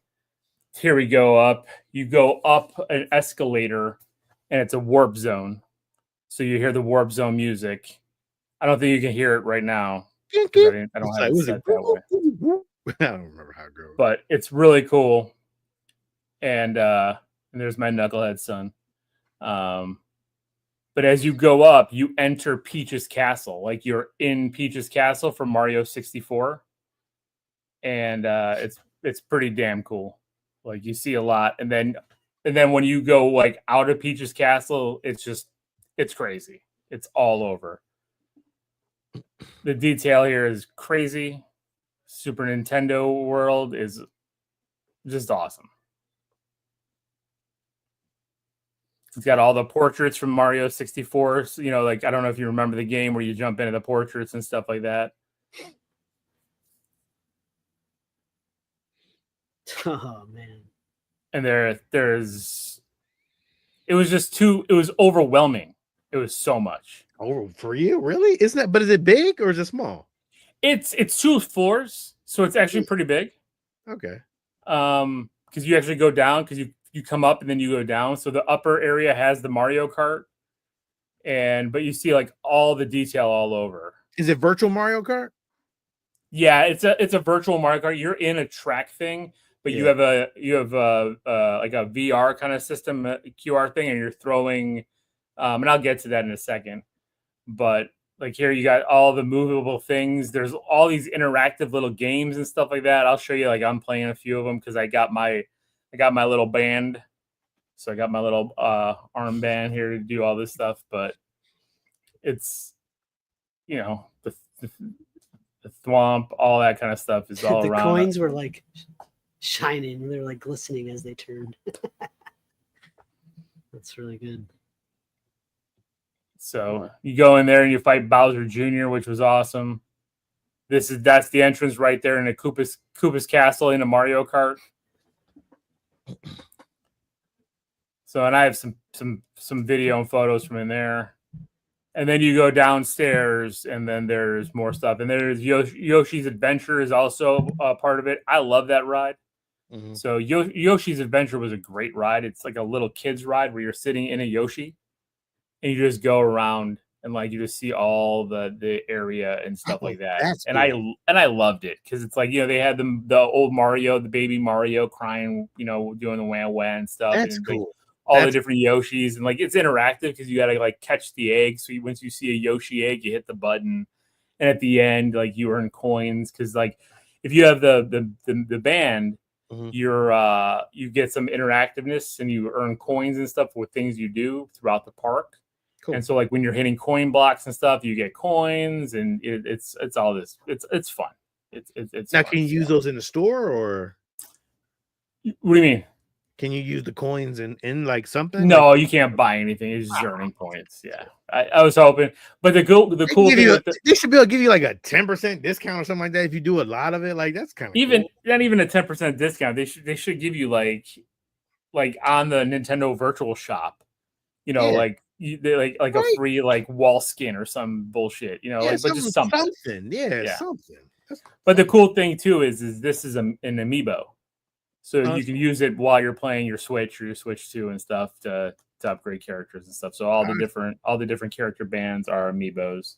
Speaker 4: Here we go up. You go up an escalator, and it's a warp zone. So you hear the warp zone music. I don't think you can hear it right now. I don't have it set that way.
Speaker 1: I don't remember how it goes.
Speaker 4: But it's really cool. And there's my knucklehead son. But as you go up, you enter Peach's castle. Like you're in Peach's castle from Mario 64. And it's pretty damn cool. Like you see a lot. And then when you go like out of Peach's castle, it's crazy. It's all over. The detail here is crazy. Super Nintendo world is just awesome. It's got all the portraits from Mario 64. So, you know, like I don't know if you remember the game where you jump into the portraits and stuff like that.
Speaker 3: Oh man.
Speaker 4: And there's it was overwhelming. It was so much.
Speaker 1: Oh, for you? Really? Isn't that, but is it big or is it small?
Speaker 4: It's 2 floors, so it's actually pretty big.
Speaker 1: Okay.
Speaker 4: Because you actually go down, because you come up and then you go down. So the upper area has the Mario Kart, but you see like all the detail all over.
Speaker 1: Is it virtual Mario Kart?
Speaker 4: Yeah, it's a virtual Mario Kart. You're in a track thing, but you have a like a VR kind of system, a QR thing, and you're throwing. And I'll get to that in a second. But like here, you got all the movable things. There's all these interactive little games and stuff like that. I'll show you. Like I'm playing a few of them because I got my little band. So I got my little armband here to do all this stuff. But it's, you know, the thwomp, all that kind of stuff is all
Speaker 3: the
Speaker 4: around.
Speaker 3: coins were like shining. They were like glistening as they turned. That's really good.
Speaker 4: So you go in there and you fight Bowser Jr., which was awesome. That's the entrance right there in a Koopa's castle in a Mario Kart. So, and I have some video and photos from in there. And then you go downstairs, and then there's more stuff. And there's Yoshi's Adventure is also a part of it. I love that ride.
Speaker 1: Mm-hmm.
Speaker 4: So Yoshi's Adventure was a great ride. It's like a little kid's ride where you're sitting in a Yoshi, and you just go around and like you just see all the area and stuff like that. And cool. I loved it because it's like, you know, they had the old Mario, the baby Mario crying, you know, doing the wah wah and stuff.
Speaker 1: That's
Speaker 4: and
Speaker 1: cool.
Speaker 4: Like, all the different Yoshis, and like it's interactive because you got to like catch the egg. So once you see a Yoshi egg, you hit the button, and at the end, like you earn coins because like if you have the band, mm-hmm. You get some interactiveness and you earn coins and stuff with things you do throughout the park. Cool. And so like when you're hitting coin blocks and stuff, you get coins, and it's all this. It's fun. It's
Speaker 1: now.
Speaker 4: Fun,
Speaker 1: can you use those in the store or?
Speaker 4: What do you mean?
Speaker 1: Can you use the coins in like something?
Speaker 4: No, you can't buy anything. It's just earning points. Yeah, I was hoping, but the cool thing
Speaker 1: they should be able to give you like a 10% discount or something like that if you do a lot of it. Like that's kind of
Speaker 4: even
Speaker 1: cool.
Speaker 4: Not even a 10% discount. They should give you like on the Nintendo Virtual Shop, you know, like they like a free like wall skin or some bullshit, you know, like but just something.
Speaker 1: Yeah, something.
Speaker 4: But the cool thing too is this is an amiibo. So you can use it while you're playing your Switch or your Switch 2 and stuff to upgrade characters and stuff. So all the different character bands are amiibos.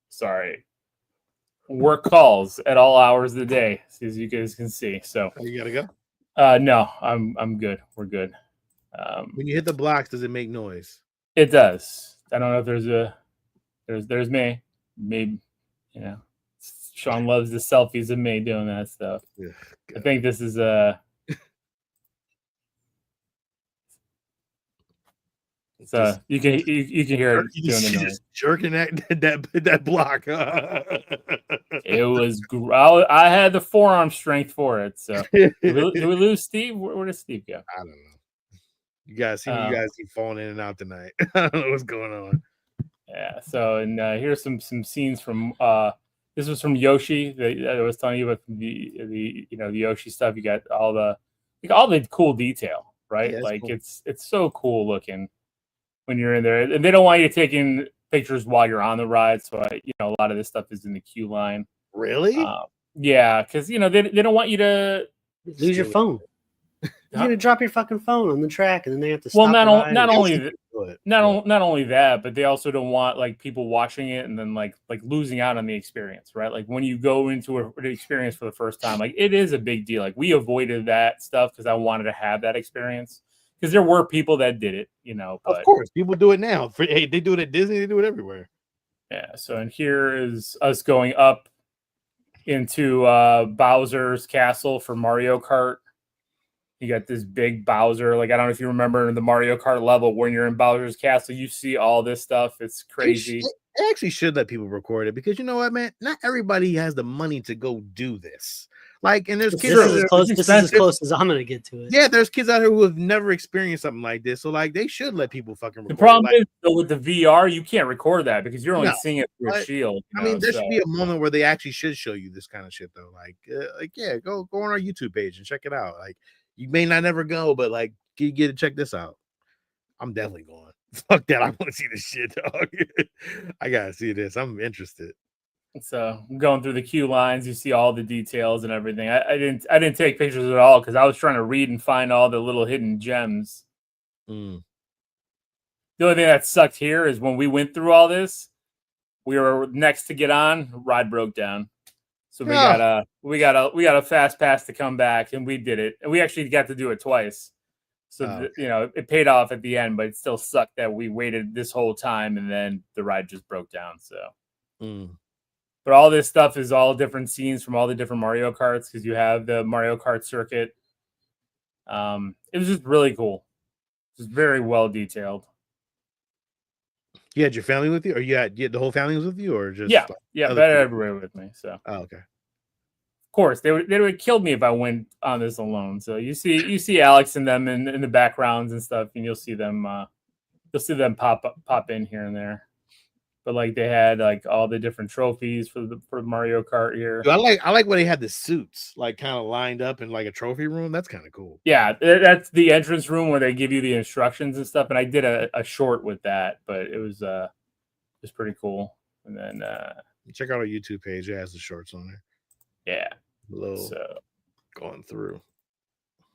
Speaker 4: Sorry. Work calls at all hours of the day, as you guys can see. So
Speaker 1: you gotta go?
Speaker 4: No, I'm good. We're good.
Speaker 1: When you hit the blocks, does it make noise?
Speaker 4: It does. I don't know if there's me. Maybe, you know. Sean loves the selfies of me doing that stuff. I think this is so you can hear it doing the noise.
Speaker 1: Jerking that block.
Speaker 4: It was I had the forearm strength for it. So did we lose Steve? Where did Steve go?
Speaker 1: I don't know. You guys keep falling in and out tonight. I don't know what's going on.
Speaker 4: Yeah. So and here's some scenes from This was from Yoshi. I was telling you about the the Yoshi stuff. You got all the cool detail, right?
Speaker 1: Yeah, that's
Speaker 4: Like
Speaker 1: cool.
Speaker 4: it's so cool looking when you're in there, and they don't want you taking pictures while you're on the ride. So a lot of this stuff is in the queue line.
Speaker 1: Really?
Speaker 4: Yeah, because they don't want you to
Speaker 3: Lose your phone. You're gonna drop your fucking phone on the track, and then they have to stop the ride.
Speaker 4: Not only that, but they also don't want like people watching it and then like losing out on the experience, right? Like when you go into an experience for the first time, like it is a big deal. Like we avoided that stuff because I wanted to have that experience because there were people that did it, But,
Speaker 1: of course, people do it now. Hey, they do it at Disney. They do it everywhere.
Speaker 4: Yeah. So and here is us going up into Bowser's castle for Mario Kart. You got this big Bowser. Like, I don't know if you remember the Mario Kart level when you're in Bowser's castle, you see all this stuff. It's crazy.
Speaker 1: They actually should let people record it because you know what, man? Not everybody has the money to go do this. Like, and there's kids.
Speaker 3: This is as close as I'm gonna get to it.
Speaker 1: Yeah, there's kids out here who have never experienced something like this. So, like, they should let people fucking record.
Speaker 4: The problem is, though, with the VR, you can't record that because you're only seeing it through a shield.
Speaker 1: I mean, there should be a moment where they actually should show you this kind of shit, though. Like, yeah, go on our YouTube page and check it out. Like, you may not never go, but like, you get to check this out. I'm definitely going. Fuck that! I want to see this shit, dog. I gotta see this. I'm interested.
Speaker 4: So I'm going through the queue lines. You see all the details and everything. I didn't take pictures at all because I was trying to read and find all the little hidden gems. The only thing that sucked here is when we went through all this, we were next to get on. Ride broke down, so we got a fast pass to come back, and we did it, and we actually got to do it twice. So it paid off at the end, but it still sucked that we waited this whole time and then the ride just broke down. So, but all this stuff is all different scenes from all the different Mario Karts because you have the Mario Kart circuit. It was just really cool. Just very well detailed.
Speaker 1: You had your family with you, or you had the whole family was with you, or just
Speaker 4: everywhere with me. So,
Speaker 1: okay.
Speaker 4: Of course, they would have killed me if I went on this alone. So you see Alex and them in the backgrounds and stuff, and you'll see them pop in here and there. But like they had like all the different trophies for Mario Kart here.
Speaker 1: Dude, I like when they had the suits like kind of lined up in like a trophy room. That's kind of cool.
Speaker 4: Yeah, that's the entrance room where they give you the instructions and stuff. And I did a short with that, but it was pretty cool. And then
Speaker 1: check out our YouTube page. It has the shorts on there.
Speaker 4: Yeah.
Speaker 1: So going through.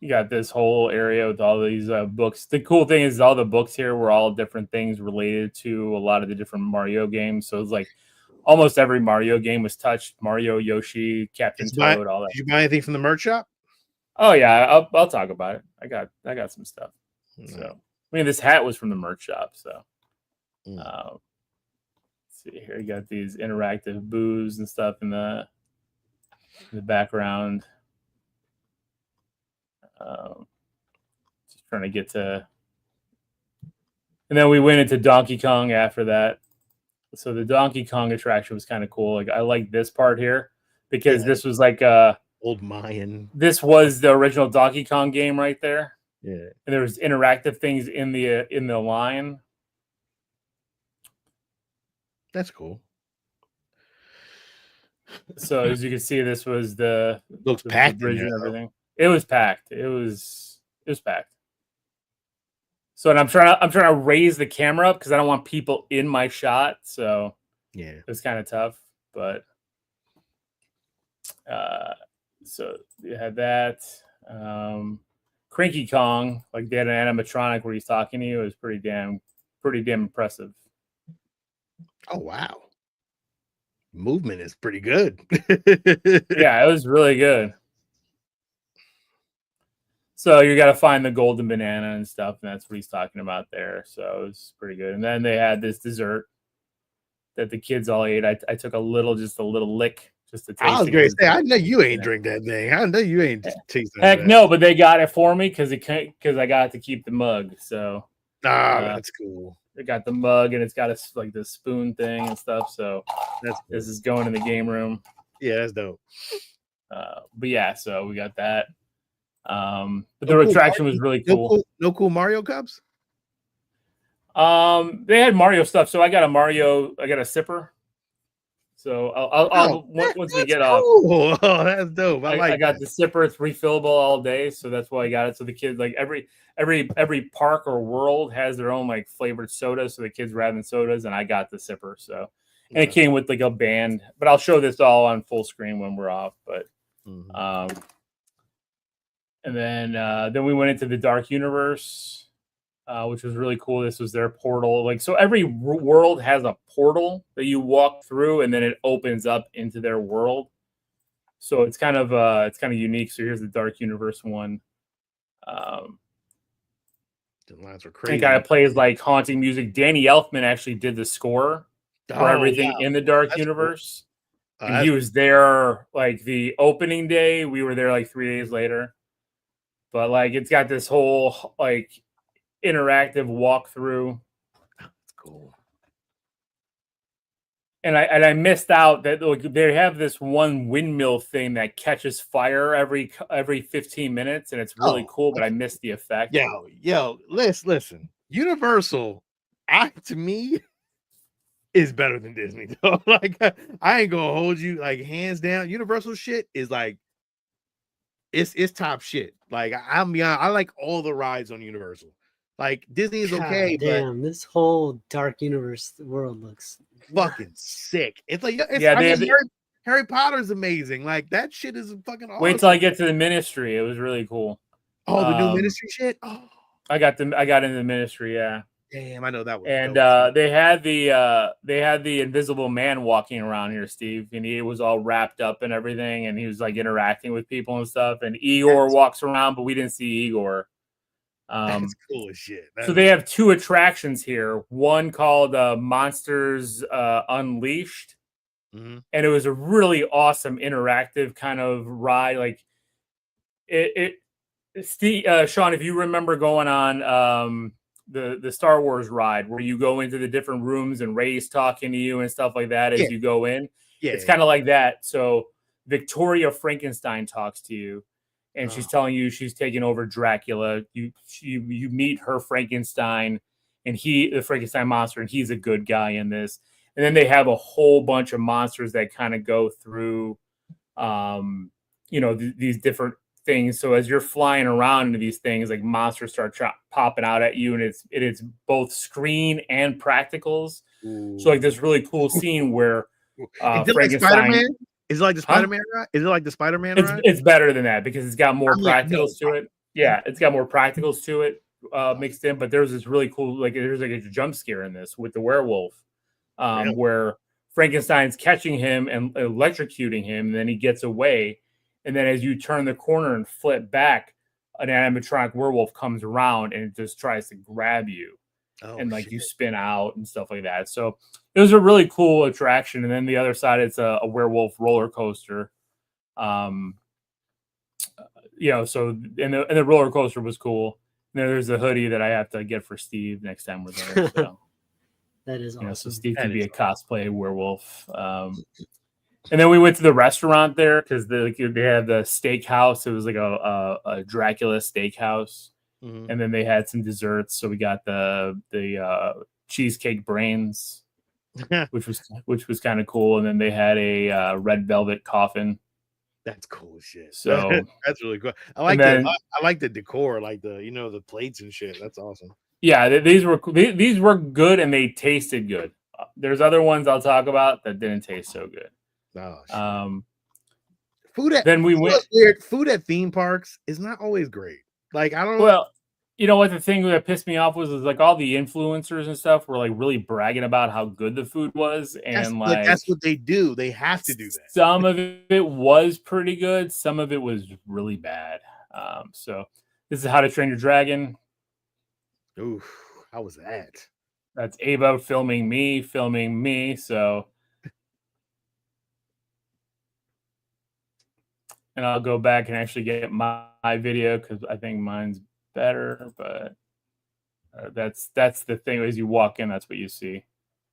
Speaker 4: You got this whole area with all these books. The cool thing is all the books here were all different things related to a lot of the different Mario games. So it's like almost every Mario game was touched. Mario, Yoshi, Captain Toad, all that.
Speaker 1: Did you buy anything from the merch shop?
Speaker 4: Oh yeah, I'll talk about it. I got some stuff. So I mean, this hat was from the merch shop. So let's see here. You got these interactive booths and stuff in the background. Just trying to get to, and then we went into Donkey Kong after that. So the Donkey Kong attraction was kind of cool. Like I like this part here because this was like
Speaker 1: old Mayan.
Speaker 4: This was the original Donkey Kong game right there.
Speaker 1: Yeah,
Speaker 4: and there was interactive things in the line.
Speaker 1: That's cool.
Speaker 4: So as you can see, this was the
Speaker 1: packed
Speaker 4: bridge and everything. It was packed. It was packed. So and I'm trying to raise the camera up because I don't want people in my shot. So
Speaker 1: yeah,
Speaker 4: it's kind of tough. But so you had that. Cranky Kong, like they had an animatronic where he's talking to you. It was pretty damn impressive.
Speaker 1: Oh wow. Movement is pretty good.
Speaker 4: Yeah, it was really good. So you got to find the golden banana and stuff, and that's what he's talking about there. So it was pretty good. And then they had this dessert that the kids all ate. I took just a little lick just to taste.
Speaker 1: I was going to say, I know you ain't drink that thing. I know you ain't tasting.
Speaker 4: Heck no, but they got it for me because I got to keep the mug. So
Speaker 1: that's cool.
Speaker 4: They got the mug and it's got like the spoon thing and stuff. So this is going in the game room.
Speaker 1: Yeah, that's dope.
Speaker 4: But yeah, so we got that. But the attraction was really cool.
Speaker 1: No cool Mario cups.
Speaker 4: They had Mario stuff. So I got a sipper. So
Speaker 1: Oh,
Speaker 4: once we
Speaker 1: that's
Speaker 4: get off,
Speaker 1: cool. Oh, that's dope. I
Speaker 4: I
Speaker 1: like
Speaker 4: got
Speaker 1: that.
Speaker 4: the sipper. It's refillable all day, so that's why I got it. So the kids, like every park or world has their own like flavored soda. So the kids were having sodas, and I got the sipper. So and it
Speaker 1: That's
Speaker 4: came with like a band. But I'll show this all on full screen when we're off. But
Speaker 1: mhm.
Speaker 4: and then we went into the Dark Universe, which was really cool. This was their portal. Like so, every world has a portal that you walk through, and then it opens up into their world. So it's kind of unique. So here's the Dark Universe one.
Speaker 1: The lines were
Speaker 4: And
Speaker 1: crazy.
Speaker 4: guy plays like haunting music. Danny Elfman actually did the score for
Speaker 1: Oh,
Speaker 4: everything
Speaker 1: wow.
Speaker 4: in the Dark
Speaker 1: That's cool.
Speaker 4: Universe. And
Speaker 1: That's
Speaker 4: he was there like the opening day. We were there like 3 days later. But like it's got this whole like interactive walkthrough.
Speaker 1: cool.
Speaker 4: And I missed out that like they have this one windmill thing that catches fire every 15 minutes, and it's really
Speaker 1: Oh,
Speaker 4: cool. But I missed the effect.
Speaker 1: Yo, listen. Universal, to me, is better than Disney. Though. Like, I ain't gonna hold you. Like, hands down, Universal shit is like, it's top shit. Like, I'm beyond. I like all the rides on Universal. Like, Disney is okay,
Speaker 3: God damn, this whole Dark Universe world looks
Speaker 1: but fucking sick. It's like,
Speaker 4: Yeah,
Speaker 1: I
Speaker 4: they
Speaker 1: mean,
Speaker 4: have
Speaker 1: Harry Potter's amazing. Like, that shit is fucking awesome.
Speaker 4: Wait till I get to the Ministry. It was really cool.
Speaker 1: Oh, the new Ministry shit. Oh,
Speaker 4: I got into the Ministry. Yeah.
Speaker 1: damn, I know that was.
Speaker 4: And
Speaker 1: dope.
Speaker 4: they had the Invisible Man walking around here, Steve, and he was all wrapped up and everything, and he was like interacting with people and stuff. And Igor walks around, but we didn't see Igor.
Speaker 1: That's cool as shit.
Speaker 4: So they have 2 attractions here. One called Monsters Unleashed,
Speaker 1: and
Speaker 4: it was a really awesome interactive kind of ride. Like Steve, Sean, if you remember going on the Star Wars ride where you go into the different rooms and Rey's talking to you and stuff like that as you go in, it's kind of like that. So Victoria Frankenstein talks to you, and she's telling you she's taking over Dracula. You meet her Frankenstein, and the Frankenstein monster, and he's a good guy in this. And then they have a whole bunch of monsters that kind of go through, these different things. So as you're flying around into these things, like monsters start popping out at you, and it's both screen and practicals.
Speaker 1: Ooh.
Speaker 4: So like this really cool scene where
Speaker 1: is it like Spider-Man? Is it like the Spider-Man ride? Is it like the Spider-Man ride?
Speaker 4: It's better than that because it's got more practicals to it. Yeah, it's got more practicals to it mixed in. But there's this really cool, like there's like a jump scare in this with the werewolf, where Frankenstein's catching him and electrocuting him, and then he gets away. And then as you turn the corner and flip back, an animatronic werewolf comes around and it just tries to grab you. And like you spin out and stuff like that. So it was a really cool attraction. And then the other side, it's a werewolf roller coaster. So and the roller coaster was cool. And then there's a hoodie that I have to get for Steve next time we're there. So
Speaker 3: that is awesome.
Speaker 4: So Steve can be a cosplay werewolf. And then we went to the restaurant there because they had the steakhouse. It was like a Dracula steakhouse. Mm-hmm. And then they had some desserts. So we got the cheesecake brains, which was kind of cool. And then they had a red velvet coffin.
Speaker 1: That's cool shit.
Speaker 4: So
Speaker 1: that's really cool. I like the decor, like the plates and shit. That's awesome.
Speaker 4: Yeah, these were good and they tasted good. There's other ones I'll talk about that didn't taste so good.
Speaker 1: Oh, shit. Food at theme parks is not always great. Like I don't know.
Speaker 4: Well, you know what the thing that pissed me off was like all the influencers and stuff were like really bragging about how good the food was, and
Speaker 1: that's what they do. They have to do that.
Speaker 4: Some of it was pretty good. Some of it was really bad. So this is How to Train Your Dragon.
Speaker 1: Ooh, how was that?
Speaker 4: That's Ava filming me. So. And I'll go back and actually get my video because I think mine's better. But that's the thing. As you walk in, that's what you see.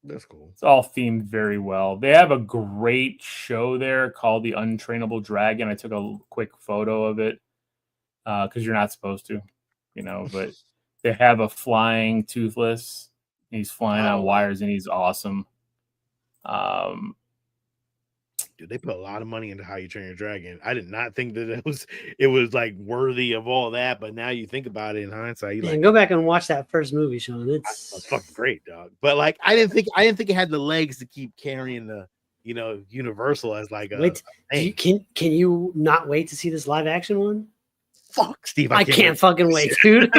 Speaker 1: That's cool.
Speaker 4: It's all themed very well. They have a great show there called The Untrainable Dragon. I took a quick photo of it because you're not supposed to, But they have a flying Toothless. He's flying on wires and he's awesome.
Speaker 1: Dude, they put a lot of money into How You Train Your Dragon. I did not think that it was like worthy of all that, but now you think about it in hindsight, you
Speaker 3: Man,
Speaker 1: like
Speaker 3: go back and watch that first movie, Sean.
Speaker 1: that's
Speaker 3: It's
Speaker 1: fucking great, dog. But like I didn't think it had the legs to keep carrying the Universal as like a
Speaker 3: wait. Can you not wait to see this live action one?
Speaker 1: fuck, Steve.
Speaker 3: I can't fucking wait, dude.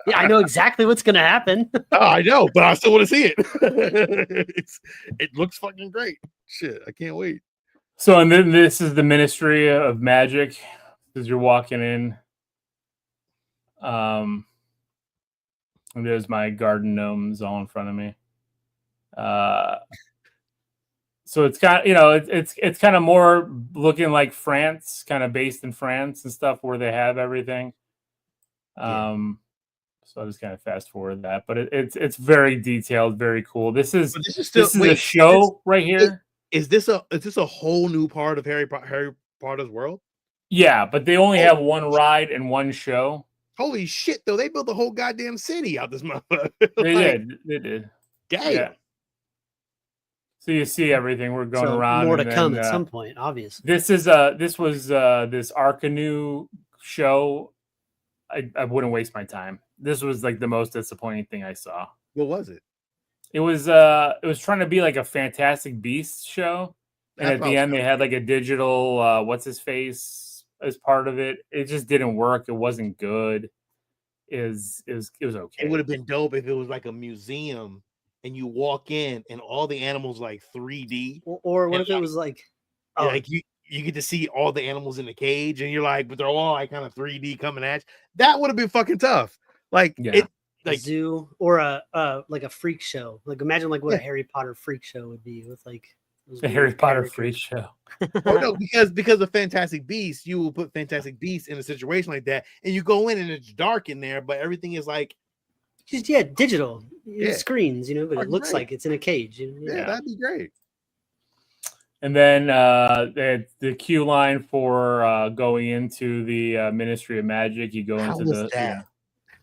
Speaker 3: Yeah, I know exactly what's gonna happen.
Speaker 1: Oh, I know, but I still want to see it. It looks fucking great. Shit, I can't wait.
Speaker 4: So, and then this is the Ministry of Magic as you're walking in. And there's my garden gnomes all in front of me. So it's kind of, it's kind of more looking like France, kind of based in France and stuff where they have everything. So I'll just kind of fast forward that, but it's very detailed, very cool. This is a show right here.
Speaker 1: Is this a whole new part of Harry Potter's world?
Speaker 4: Yeah, but they only have one ride and one show.
Speaker 1: Holy shit, though! They built the whole goddamn city out this motherfucker.
Speaker 4: They did.
Speaker 1: Damn.
Speaker 4: Yeah. So you see everything. We're going around.
Speaker 3: More to come at some point, obviously.
Speaker 4: This was this Arcanu show. I wouldn't waste my time. This was like the most disappointing thing I saw.
Speaker 1: What was it?
Speaker 4: It was trying to be like a Fantastic Beasts show, and at the end they had like a digital what's his face as part of it. It just didn't work. It wasn't good. It was okay.
Speaker 1: It would have been dope if it was like a museum and you walk in and all the animals like 3D.
Speaker 3: Or what if it was like
Speaker 1: like you get to see all the animals in the cage and you're like, but they're all like kind of 3D coming at you. That would have been fucking tough. Like it like
Speaker 3: zoo or a like a freak show. Like imagine like what a Harry Potter freak show would be with like
Speaker 4: the Harry Potter freak show.
Speaker 1: Oh no, because of Fantastic Beasts, you will put Fantastic Beasts in a situation like that, and you go in and it's dark in there, but everything is like
Speaker 3: just digital screens, but it looks like it's in a cage.
Speaker 1: Yeah, that'd be great.
Speaker 4: And then the queue line for going into the Ministry of Magic, you go into the.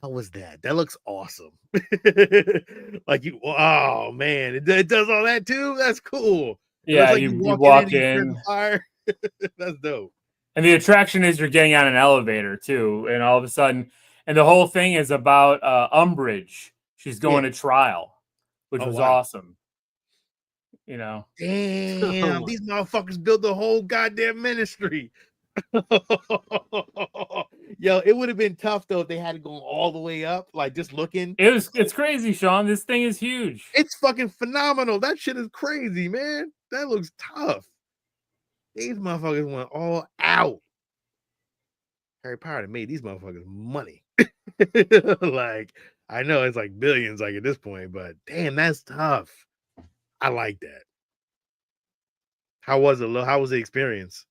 Speaker 1: How was that? That looks awesome. Like oh man, it does all that too. That's cool.
Speaker 4: Yeah,
Speaker 1: like
Speaker 4: you walk in.
Speaker 1: That's dope.
Speaker 4: And the attraction is you're getting on an elevator too, and all of a sudden, and the whole thing is about Umbridge. She's going to trial, which was awesome. Damn,
Speaker 1: these motherfuckers built the whole goddamn ministry. Yo, it would have been tough though if they had to go all the way up, like just looking.
Speaker 4: It's crazy, Sean. This thing is huge.
Speaker 1: It's fucking phenomenal. That shit is crazy, man. That looks tough. These motherfuckers went all out. Harry Potter made these motherfuckers money. Like I know it's like billions, like at this point, but damn, that's tough. I like that. How was it? How was the experience?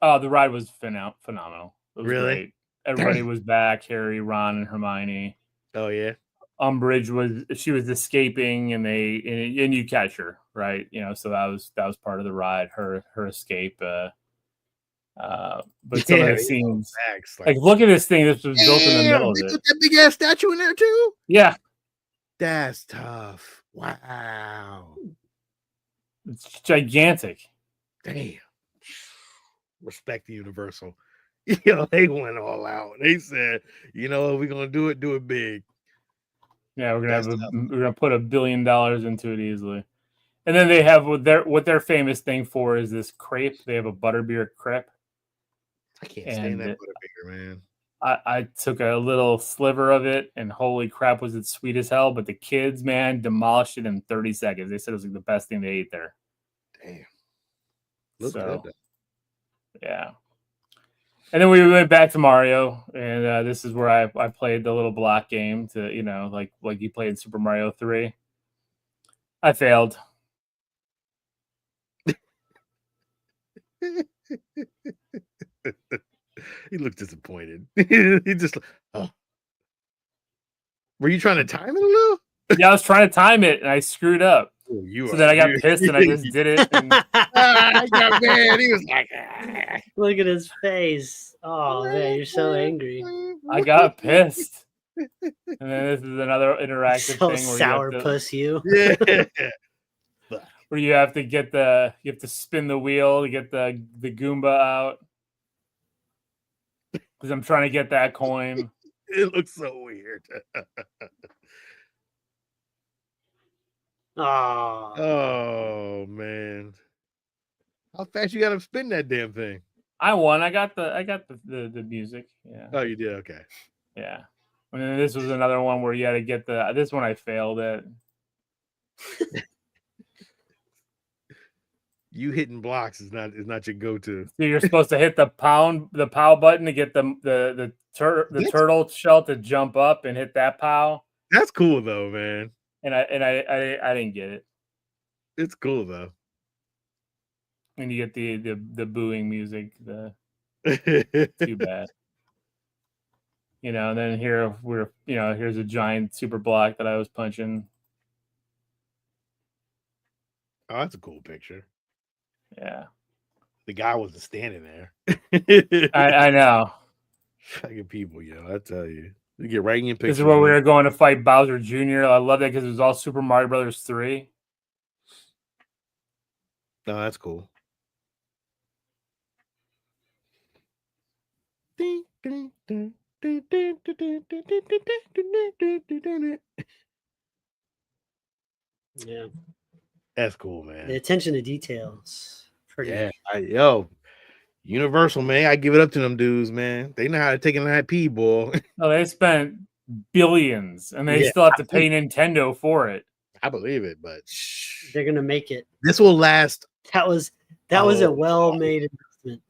Speaker 4: The ride was phenomenal. It was
Speaker 1: really
Speaker 4: great. Everybody was back. Harry, Ron, and Hermione.
Speaker 1: Oh yeah.
Speaker 4: Umbridge was escaping, and you catch her, right? So that was part of the ride. Her escape. But some of the scenes, like look at this thing. This was built in the middle of it.
Speaker 1: Put that big ass statue in there too.
Speaker 4: Yeah,
Speaker 1: that's tough. Wow,
Speaker 4: it's gigantic.
Speaker 1: Damn. Respect the Universal. They went all out. They said, we're gonna do it big.
Speaker 4: Yeah, we're gonna put $1 billion into it easily. And then they have what their famous thing for is this crepe. They have a butterbeer crepe.
Speaker 1: I can't stand that butterbeer, man.
Speaker 4: I took a little sliver of it, and holy crap, was it sweet as hell. But the kids, man, demolished it in 30 seconds. They said it was like the best thing they ate there.
Speaker 1: Damn. Looks good, though.
Speaker 4: Yeah. And then we went back to Mario, and this is where I played the little block game to, like you played Super Mario 3. I failed.
Speaker 1: He looked disappointed. He just, oh. Were you trying to time it a little?
Speaker 4: Yeah, I was trying to time it, and I screwed up. Then I got pissed, and I just did it. And...
Speaker 1: I got mad. He was like,
Speaker 3: Look at his face. Oh, man, you're so angry.
Speaker 4: I got pissed. And then this is another interactive thing.
Speaker 3: Where sourpuss you.
Speaker 1: Yeah.
Speaker 4: Where where you have to spin the wheel to get the Goomba out. Because I'm trying to get that coin.
Speaker 1: It looks so weird.
Speaker 3: Oh,
Speaker 1: Oh man. How fast you gotta spin that damn thing?
Speaker 4: I won. I got the music. Yeah.
Speaker 1: Oh, you did? Okay.
Speaker 4: Yeah. And then this was another one where you had to get this one I failed at.
Speaker 1: You hitting blocks is not your go-to.
Speaker 4: So you're supposed to hit the POW button to get the turtle shell to jump up and hit that POW.
Speaker 1: That's cool though, man.
Speaker 4: And I didn't get it.
Speaker 1: It's cool though.
Speaker 4: And you get the booing music. Too bad. And then here here's a giant super block that I was punching.
Speaker 1: Oh, that's a cool picture.
Speaker 4: Yeah.
Speaker 1: The guy wasn't standing there.
Speaker 4: I know.
Speaker 1: Fucking people, I tell you. You get right in your picture.
Speaker 4: This is where we were going to fight Bowser Jr. I love that because it was all Super Mario Brothers 3.
Speaker 1: No, that's cool.
Speaker 3: yeah.
Speaker 1: That's cool, man.
Speaker 3: The attention to details. Pretty.
Speaker 1: Yeah, Universal, man. I give it up to them dudes, man. They know how to take an IP, boy.
Speaker 4: No, they spent billions, and they still have to pay Nintendo for it.
Speaker 1: I believe it, but
Speaker 3: they're gonna make it.
Speaker 1: This will last.
Speaker 3: That was a well-made investment.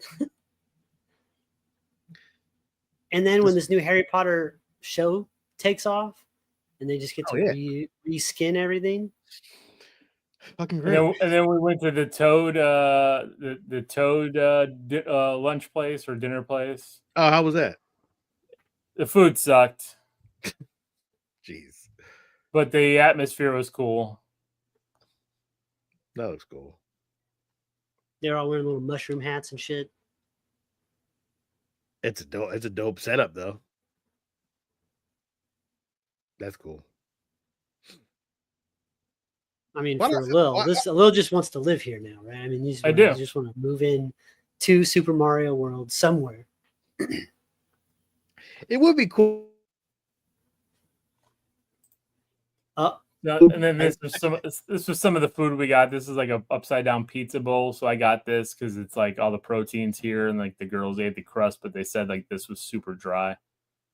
Speaker 3: And then when this new Harry Potter show takes off, and they just get to reskin everything.
Speaker 1: Fucking great.
Speaker 4: And then we went to the Toad, the Toad lunch place or dinner place.
Speaker 1: Oh, how was that?
Speaker 4: The food sucked.
Speaker 1: Jeez.
Speaker 4: But the atmosphere was cool.
Speaker 1: That looks cool.
Speaker 3: They're all wearing little mushroom hats and shit.
Speaker 1: It's a dope setup though. That's cool.
Speaker 3: I mean, for Lil just wants to live here now, right? I mean, you just want to move in to Super Mario World somewhere.
Speaker 1: It would be cool.
Speaker 4: And then this was some of the food we got. This is like a upside down pizza bowl. So I got this because it's like all the proteins here, and like the girls ate the crust, but they said like this was super dry.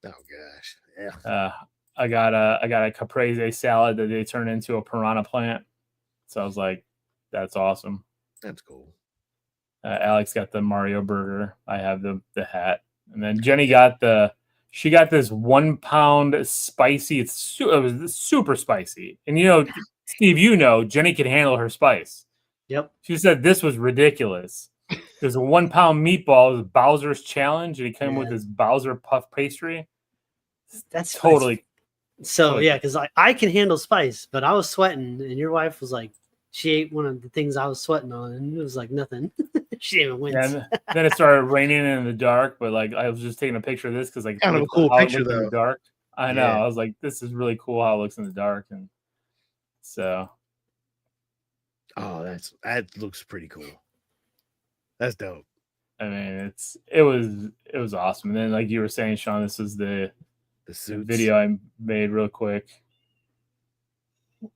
Speaker 1: Oh gosh,
Speaker 4: yeah. I got a caprese salad that they turned into a piranha plant. So I was like, that's awesome.
Speaker 1: That's cool.
Speaker 4: Alex got the Mario burger. I have the hat, and then Jenny got this 1 pound spicy. It was super spicy. And Steve, Jenny can handle her spice.
Speaker 3: Yep.
Speaker 4: She said this was ridiculous. There's a 1 pound meatball. It was Bowser's challenge, and it came with this Bowser puff pastry.
Speaker 3: That's
Speaker 4: totally.
Speaker 3: So yeah, because I can handle spice, but I was sweating, and your wife was like, she ate one of the things I was sweating on, and it was like nothing. She didn't even wince.
Speaker 4: And then it started raining in the dark, but like I was just taking a picture of this because like
Speaker 1: kind of a cool picture though.
Speaker 4: In the dark. I know. I was like, this is really cool how it looks in the dark, and so.
Speaker 1: Oh, that looks pretty cool. That's dope.
Speaker 4: I mean, it was awesome. And then, like you were saying, Sean, this is the video I made real quick,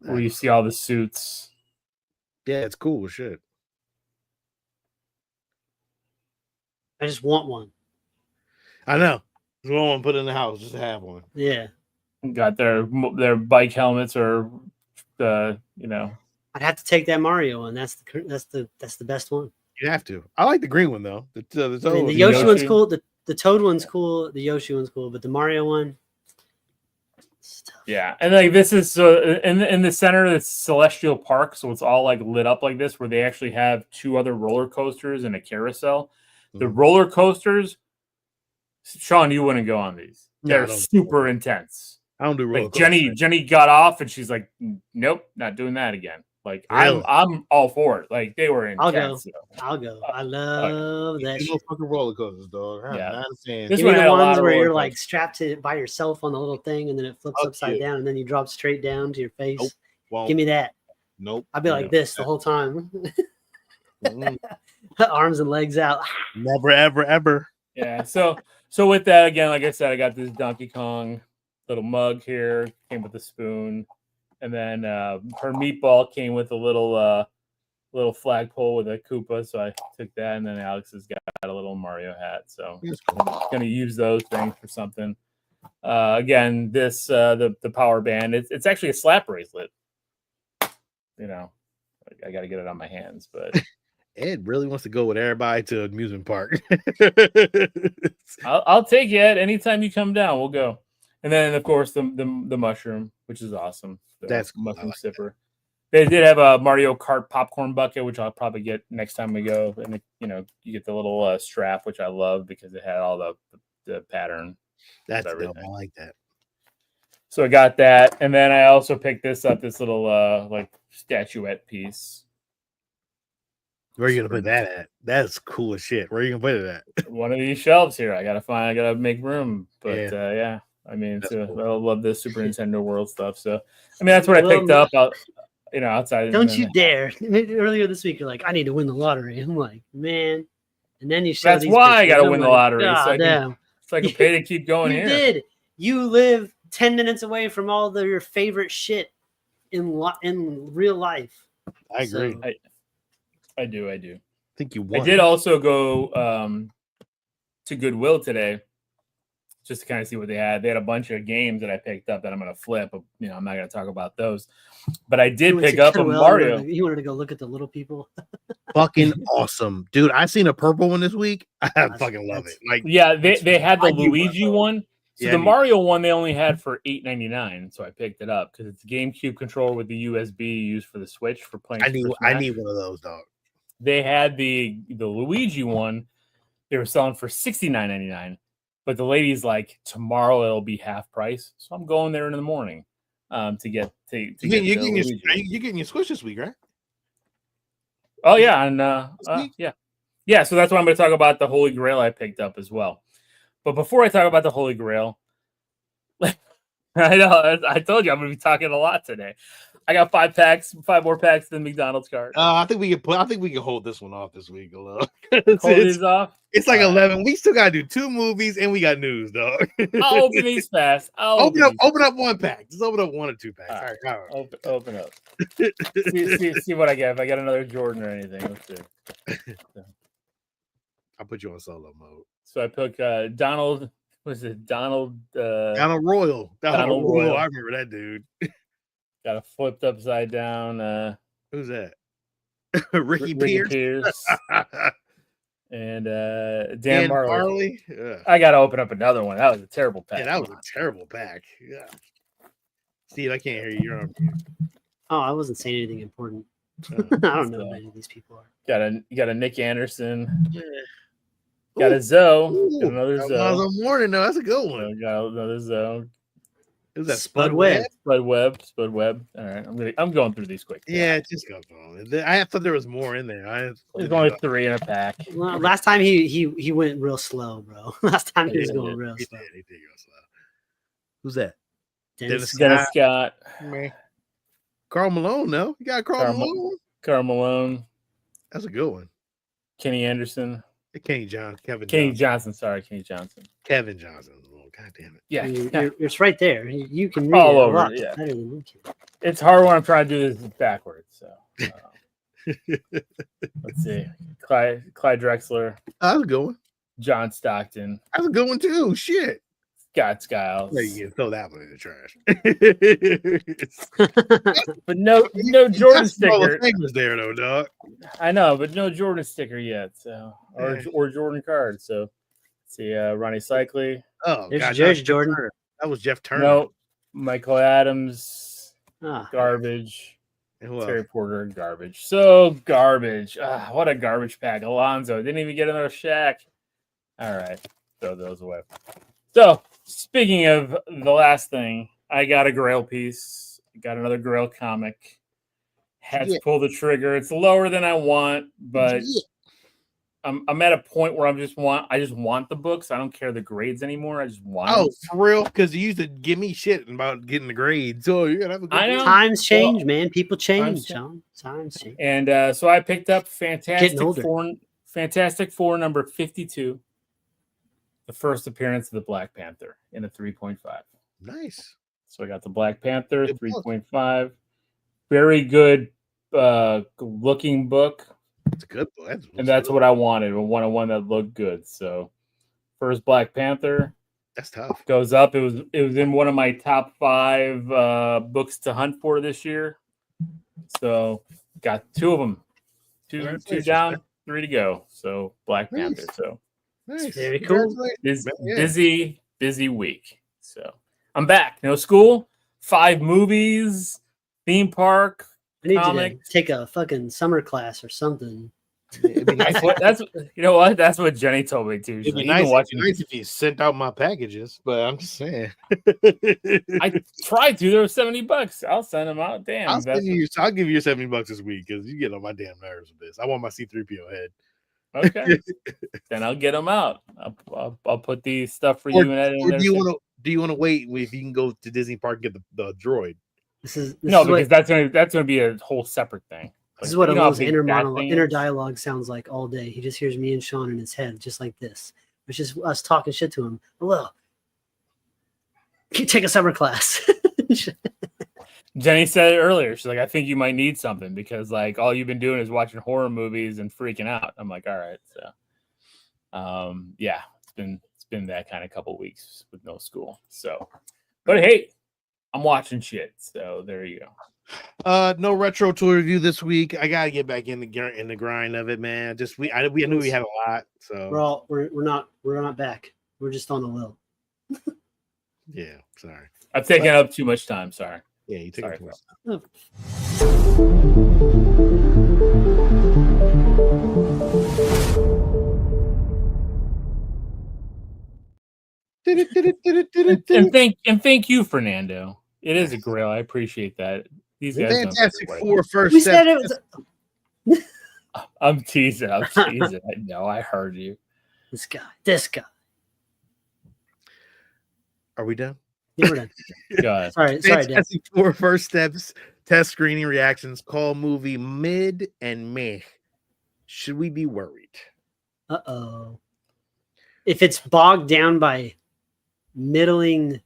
Speaker 4: where you see all the suits.
Speaker 1: Yeah, it's cool shit.
Speaker 3: I just want one.
Speaker 1: I know. Just want one put in the house, just to have one.
Speaker 3: Yeah.
Speaker 4: Got their bike helmets or I'd
Speaker 3: have to take that Mario one. That's the best one.
Speaker 1: You have to. I like the green one though.
Speaker 3: The Yoshi one's cool. The Toad one's cool. The Yoshi one's cool, but the Mario one.
Speaker 4: Yeah, and like this is so in the center, it's Celestial Park, so it's all like lit up like this, where they actually have 2 other roller coasters and a carousel. Mm-hmm. The roller coasters, Sean, you wouldn't go on these. They're super intense.
Speaker 1: I don't do roller coasters.
Speaker 4: Jenny got off and she's like, "Nope, not doing that again." Like really? I'm all for it. Like they were intense.
Speaker 3: I'll go. I love that.
Speaker 1: No fucking roller coasters, dog.
Speaker 4: Yeah.
Speaker 1: I understand.
Speaker 3: Give me the ones where you're like strapped to it by yourself on the little thing, and then it flips upside down, and then you drop straight down to your face. Nope. Give me that.
Speaker 1: Nope.
Speaker 3: I'd be like this the whole time.
Speaker 1: Mm.
Speaker 3: Arms and legs out.
Speaker 1: Never, ever, ever.
Speaker 4: Yeah. So with that, again, like I said, I got this Donkey Kong little mug here. Came with a spoon, and then her meatball came with a little flagpole with a Koopa. So I took that, and then Alex has got a little Mario hat. So I'm gonna use those things for something. Again, this the power band. It's actually a slap bracelet. You know, I got to get it on my hands, but
Speaker 1: Ed really wants to go with everybody to amusement park.
Speaker 4: I'll take you, Ed. Anytime you come down, we'll go. And then, of course, the mushroom, which is awesome.
Speaker 1: That's cool.
Speaker 4: mushroom sipper. They did have a Mario Kart popcorn bucket, which I'll probably get next time we go. And you get the little strap, which I love because it had all the pattern.
Speaker 1: That's dope. I like that.
Speaker 4: So I got that, and then I also picked this little like statuette piece.
Speaker 1: Where are you gonna put that at? That's cool as shit. Where are you gonna put it at?
Speaker 4: One of these shelves here. I gotta make room. But yeah. I mean,
Speaker 1: cool.
Speaker 4: I love this Super Nintendo World stuff. So I mean, that's what I picked up. Outside.
Speaker 3: Don't you dare! Earlier this week, you're like, I need to win the lottery. I'm like, man. And then you show
Speaker 4: that's
Speaker 3: these
Speaker 4: why I
Speaker 3: pictures,
Speaker 4: gotta
Speaker 3: I'm
Speaker 4: win the
Speaker 3: like,
Speaker 4: lottery.
Speaker 3: God,
Speaker 4: So I can pay to keep going
Speaker 3: you
Speaker 4: here.
Speaker 3: did. You live 10 minutes away from all your favorite shit in real life.
Speaker 1: I agree.
Speaker 3: So,
Speaker 4: I do.
Speaker 1: I think you won.
Speaker 4: I did also go to Goodwill today just to kind of see what they had. They had a bunch of games that I picked up that I'm going to flip. I'm not going to talk about those. But I did pick up a Mario.
Speaker 3: You wanted to go look at the little people.
Speaker 1: Fucking awesome, dude! I seen a purple one this week. I fucking love it. Like,
Speaker 4: yeah, they had the Luigi one. So the Mario one they only had for $8.99, so I picked it up because it's a GameCube controller with the USB used for the Switch for playing.
Speaker 1: I need one of those, dog.
Speaker 4: They had the Luigi one. They were selling for $69.99, but the lady's like, tomorrow it'll be half price. So I'm going there in the morning to get to.
Speaker 1: You're getting your Switch this week, right?
Speaker 4: Oh yeah, and yeah. So that's why I'm going to talk about the Holy Grail I picked up as well. But before I talk about the Holy Grail, I know I told you I'm going to be talking a lot today. I got 5 more packs than McDonald's card.
Speaker 1: I think we can hold this one off this week a little.
Speaker 4: Hold these off.
Speaker 1: It's like 11. We still got to do 2 movies and we got news, dog.
Speaker 4: I'll open these fast.
Speaker 1: Open up 1 pack. Just open up 1 or 2 packs. All right.
Speaker 4: Open up. see what I get. If I got another Jordan or anything. Let's see.
Speaker 1: I'll put you on solo mode.
Speaker 4: So I took Donald. Was it Donald?
Speaker 1: Donald Royal.
Speaker 4: Donald Royal.
Speaker 1: I remember that dude.
Speaker 4: Got it flipped upside down.
Speaker 1: Who's that? Ricky Pierce.
Speaker 4: And Dan Marley.
Speaker 1: Yeah.
Speaker 4: I got to open up another one. That was a terrible pack.
Speaker 1: Yeah, that was a terrible pack. Yeah. Steve, I can't hear you. You're on mute.
Speaker 3: Oh, I wasn't saying anything important. I don't know who many of these people are.
Speaker 4: You got a Nick Anderson.
Speaker 1: Yeah.
Speaker 4: Got a Zoe. Got another Zoe.
Speaker 1: Morning, though. That's a good one.
Speaker 4: Got another Zoe.
Speaker 1: Who's that?
Speaker 3: Spud Webb.
Speaker 4: Spud Webb. All right, I'm going through these quick.
Speaker 1: Yeah, just go on. I thought there was more in there.
Speaker 4: There's only 3 in a pack.
Speaker 3: Well, last time he went real slow, bro. Last time he was going real slow.
Speaker 1: He did go slow. Who's that?
Speaker 3: Dennis
Speaker 4: Scott.
Speaker 1: Karl Malone, no? You got Karl Malone?
Speaker 4: Karl Malone.
Speaker 1: That's a good one.
Speaker 4: Kenny Anderson.
Speaker 1: Kevin Johnson.
Speaker 4: Kenny Johnson.
Speaker 1: Kevin Johnson. Oh, God damn it.
Speaker 4: Yeah.
Speaker 3: It's right there. You can read
Speaker 4: all
Speaker 3: it
Speaker 4: over. Yeah.
Speaker 3: Better than we can.
Speaker 4: It's hard when I'm trying to do this backwards. So let's see. Clyde Drexler.
Speaker 1: That's a good one.
Speaker 4: John Stockton.
Speaker 1: That's a good one too. Shit.
Speaker 4: Scott Skiles.
Speaker 1: Well, you can throw that one in the trash.
Speaker 4: But no Jordan sticker.
Speaker 1: Fingers there though, dog.
Speaker 4: I know, but no Jordan sticker yet. So or Jordan card. So let's see, Ronnie Cycli.
Speaker 1: Oh,
Speaker 3: there's Jordan.
Speaker 1: That was Jeff Turner.
Speaker 4: No, Michael Adams.
Speaker 3: Ah.
Speaker 4: Garbage. Terry
Speaker 1: else?
Speaker 4: Porter, garbage. So garbage. What a garbage pack. Alonzo didn't even get another Shaq. All right, throw those away. So speaking of the last thing, I got a Grail piece. Got another Grail comic. Had to pull the trigger. It's lower than I want, but I'm at a point where I just want the books. I don't care the grades anymore. I just want them.
Speaker 1: Oh, for real? Because you used to give me shit about getting the grades. So you're gonna have a good
Speaker 4: I know.
Speaker 3: Times change, man. People change,
Speaker 4: Times
Speaker 3: Sean. Times change.
Speaker 4: And so I picked up
Speaker 3: Getting older.
Speaker 4: Fantastic Four number 52, the first appearance of the Black Panther in a 3.5.
Speaker 1: Nice.
Speaker 4: So I got the Black Panther
Speaker 1: Good book.
Speaker 4: 3.5. Very good looking book.
Speaker 1: It's a good book.
Speaker 4: That's what I wanted. I wanted one that looked good. So first Black Panther
Speaker 1: That's tough.
Speaker 4: goes up. It was in one of my top 5 books to hunt for this year. So got 2 of them. Two down, 3 to go. So Black Panther. So
Speaker 1: Nice.
Speaker 3: Very cool.
Speaker 4: busy week. So I'm back. No school, 5 movies, theme park.
Speaker 3: I need
Speaker 4: comics.
Speaker 3: to take a fucking summer class or something.
Speaker 1: It'd be nice.
Speaker 4: That's you know what? That's what Jenny told me too.
Speaker 1: It'd be nice if you sent out my packages, but I'm just saying.
Speaker 4: I tried to. There was $70. I'll send them out. Damn.
Speaker 1: I'll give you $70 this week because you get on my damn nerves with this. I want my C-3PO head.
Speaker 4: Okay. Then I'll get them out. I'll put the stuff for you and edit.
Speaker 1: Or do you want to wait if you can go to Disney Park and get the droid?
Speaker 3: Because
Speaker 4: that's gonna be a whole separate thing.
Speaker 3: This is what Alon's inner dialogue sounds like all day. He just hears me and Sean in his head, just like this. It's just us talking shit to him. Hello, can you take a summer class?
Speaker 4: Jenny said it earlier. She's like, I think you might need something because like all you've been doing is watching horror movies and freaking out. I'm like, all right. So, yeah, it's been that kind of couple weeks with no school. So, but hey, I'm watching shit. So there you go.
Speaker 1: No retro tour review this week. I gotta get back in the grind of it, man. I knew we had a lot. So
Speaker 3: we're not back. We're just on the low.
Speaker 1: Yeah, sorry.
Speaker 4: I've taken up too much time. Sorry.
Speaker 1: Yeah, you take it too much
Speaker 3: Oh.
Speaker 4: And thank you, Fernando. It is a grail. I appreciate that. These guys
Speaker 1: Fantastic Four first
Speaker 3: We
Speaker 1: step.
Speaker 3: said it was.
Speaker 4: I'm teasing. I know. I heard you.
Speaker 3: This guy.
Speaker 1: Are we done?
Speaker 3: Yeah, we're done.
Speaker 4: Go ahead.
Speaker 3: Sorry, Dan.
Speaker 1: Fantastic Four first steps, test screening reactions, call movie mid and meh. Should we be worried?
Speaker 3: Uh-oh. If it's bogged down by middling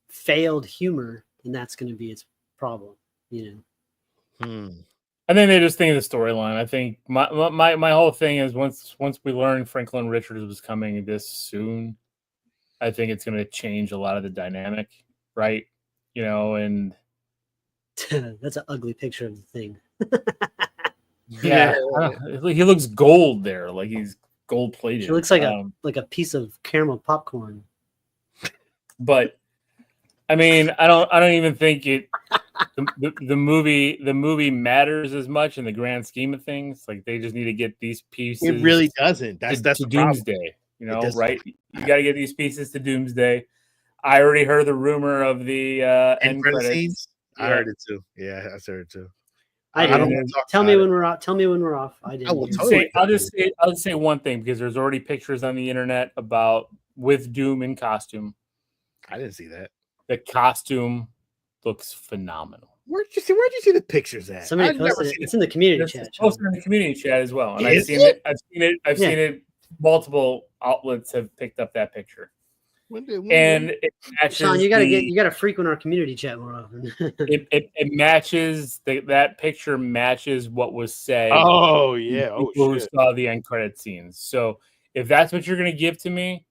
Speaker 3: failed humor, then that's going to be its problem, you know.
Speaker 4: I think they just think of the storyline. I think my whole thing is once we learn Franklin Richards was coming this soon, I think it's going to change a lot of the dynamic, right? You know, and
Speaker 3: that's an ugly picture of the thing.
Speaker 4: yeah, he looks gold there, like he's gold plated.
Speaker 3: It looks like a piece of caramel popcorn.
Speaker 4: But I mean, I don't even think the movie matters as much in the grand scheme of things. Like they just need to get these pieces.
Speaker 1: It really doesn't. That's
Speaker 4: to Doomsday. You know, right? You got to get these pieces to Doomsday. I already heard the rumor of the end credits.
Speaker 1: I heard it too. Yeah, I heard it too.
Speaker 3: I didn't. Tell me when we're off. Tell me when we're off. I didn't.
Speaker 4: I'll just say one thing because there's already pictures on the internet with Doom in costume.
Speaker 1: I didn't see that.
Speaker 4: The costume looks phenomenal.
Speaker 1: Where'd you see the pictures at?
Speaker 3: Somebody posted it. It's in the community chat.
Speaker 4: It's posted in the community chat as well. And I've seen it. Multiple outlets have picked up that picture. And it matches.
Speaker 3: Sean, you gotta frequent our community chat more often.
Speaker 4: it matches that picture matches what was said.
Speaker 1: Oh yeah.
Speaker 4: People who saw the end credit scenes. So if that's what you're gonna give to me,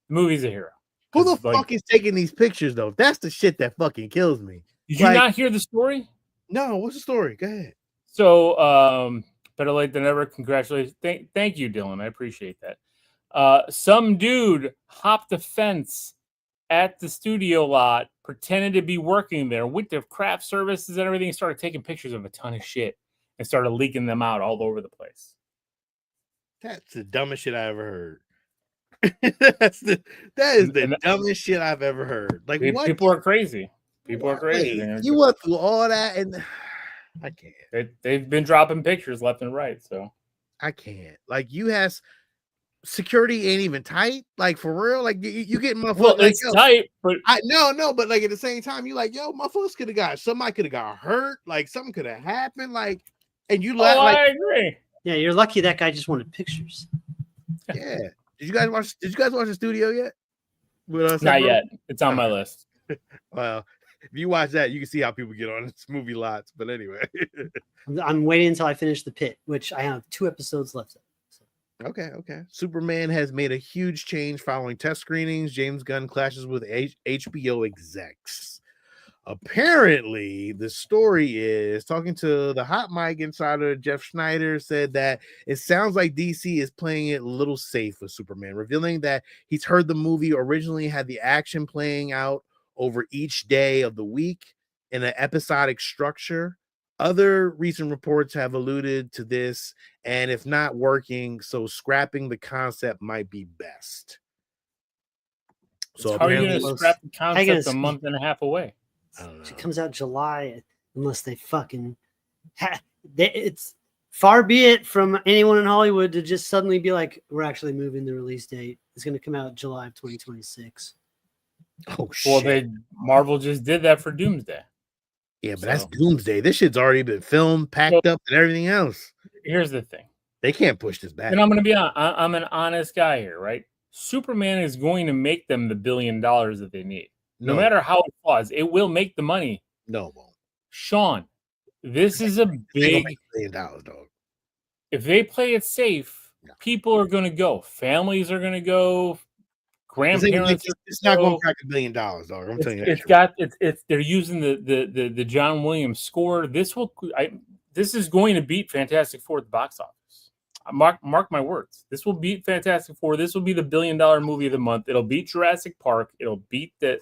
Speaker 4: the movie's a hero.
Speaker 1: Who the fuck is taking these pictures though? That's the shit that fucking kills me.
Speaker 4: Did you not hear the story?
Speaker 1: No, what's the story? Go ahead.
Speaker 4: So better late than never. Congratulations. Thank you, Dylan. I appreciate that. Some dude hopped the fence at the studio lot, pretended to be working there with their craft services and everything, started taking pictures of a ton of shit and started leaking them out all over the place.
Speaker 1: That's the dumbest shit I ever heard. That is the dumbest shit I've ever heard. Like what?
Speaker 4: People are crazy. People are crazy.
Speaker 1: You went through all that and I can't.
Speaker 4: They've been dropping pictures left and right. So
Speaker 1: I can't. Like you has security ain't even tight. Like for real. Like you get motherfuckers.
Speaker 4: Well,
Speaker 1: like,
Speaker 4: it's tight, but
Speaker 1: no, but like at the same time, you like, yo, motherfuckers could have got somebody could have got hurt, like something could have happened, like, and you like,
Speaker 4: I agree.
Speaker 3: Yeah, you're lucky that guy just wanted pictures.
Speaker 1: yeah. Did you guys watch the studio yet?
Speaker 4: Not yet. It's on my list.
Speaker 1: Well, if you watch that, you can see how people get on this movie lots. But anyway,
Speaker 3: I'm waiting until I finish The Pit, which I have 2 episodes left of. So.
Speaker 1: okay. Superman has made a huge change following test screenings. James Gunn clashes with HBO execs. Apparently, the story is talking to the hot mic insider Jeff Schneider said that it sounds like DC is playing it a little safe with Superman, revealing that he's heard the movie originally had the action playing out over each day of the week in an episodic structure. Other recent reports have alluded to this, and if not working, so scrapping the concept might be best. So
Speaker 4: how are you going to scrap the concept a month and a half away?
Speaker 3: It comes out July, unless they fucking. It's far be it from anyone in Hollywood to just suddenly be like, "We're actually moving the release date. It's going to come out July of 2026."
Speaker 1: Oh shit!
Speaker 4: Well, Marvel just did that for Doomsday.
Speaker 1: Yeah, but that's Doomsday. This shit's already been filmed, packed up, and everything else.
Speaker 4: Here's the thing:
Speaker 1: they can't push this back.
Speaker 4: And I'm going to be honest. I'm an honest guy here, right? Superman is going to make them the $1 billion that they need. No matter how it was, it will make the money.
Speaker 1: No, it won't.
Speaker 4: Sean, this is a big
Speaker 1: $1 billion, dog.
Speaker 4: If they play it safe, people are going to go. Families are going to go. Grandparents.
Speaker 1: It's not going to crack $1 billion, dog. I'm telling you.
Speaker 4: It's they're using the John Williams score. This is going to beat Fantastic Four at the box office. Mark my words. This will beat Fantastic Four. This will be the $1 billion movie of the month. It'll beat Jurassic Park. It'll beat that.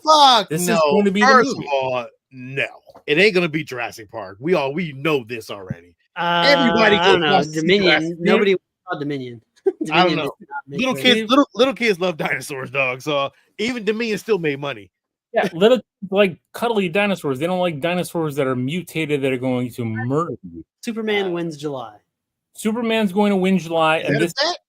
Speaker 1: This is going to be first of all, no, it ain't going to beat Jurassic Park. We know this already. Everybody
Speaker 3: I don't know. Dominion. Nobody saw Dominion.
Speaker 1: I don't know. Little kids love dinosaurs, dog. So even Dominion still made money.
Speaker 4: Yeah, little like cuddly dinosaurs. They don't like dinosaurs that are mutated that are going to murder you.
Speaker 3: Superman wins July.
Speaker 4: Superman's going to win July.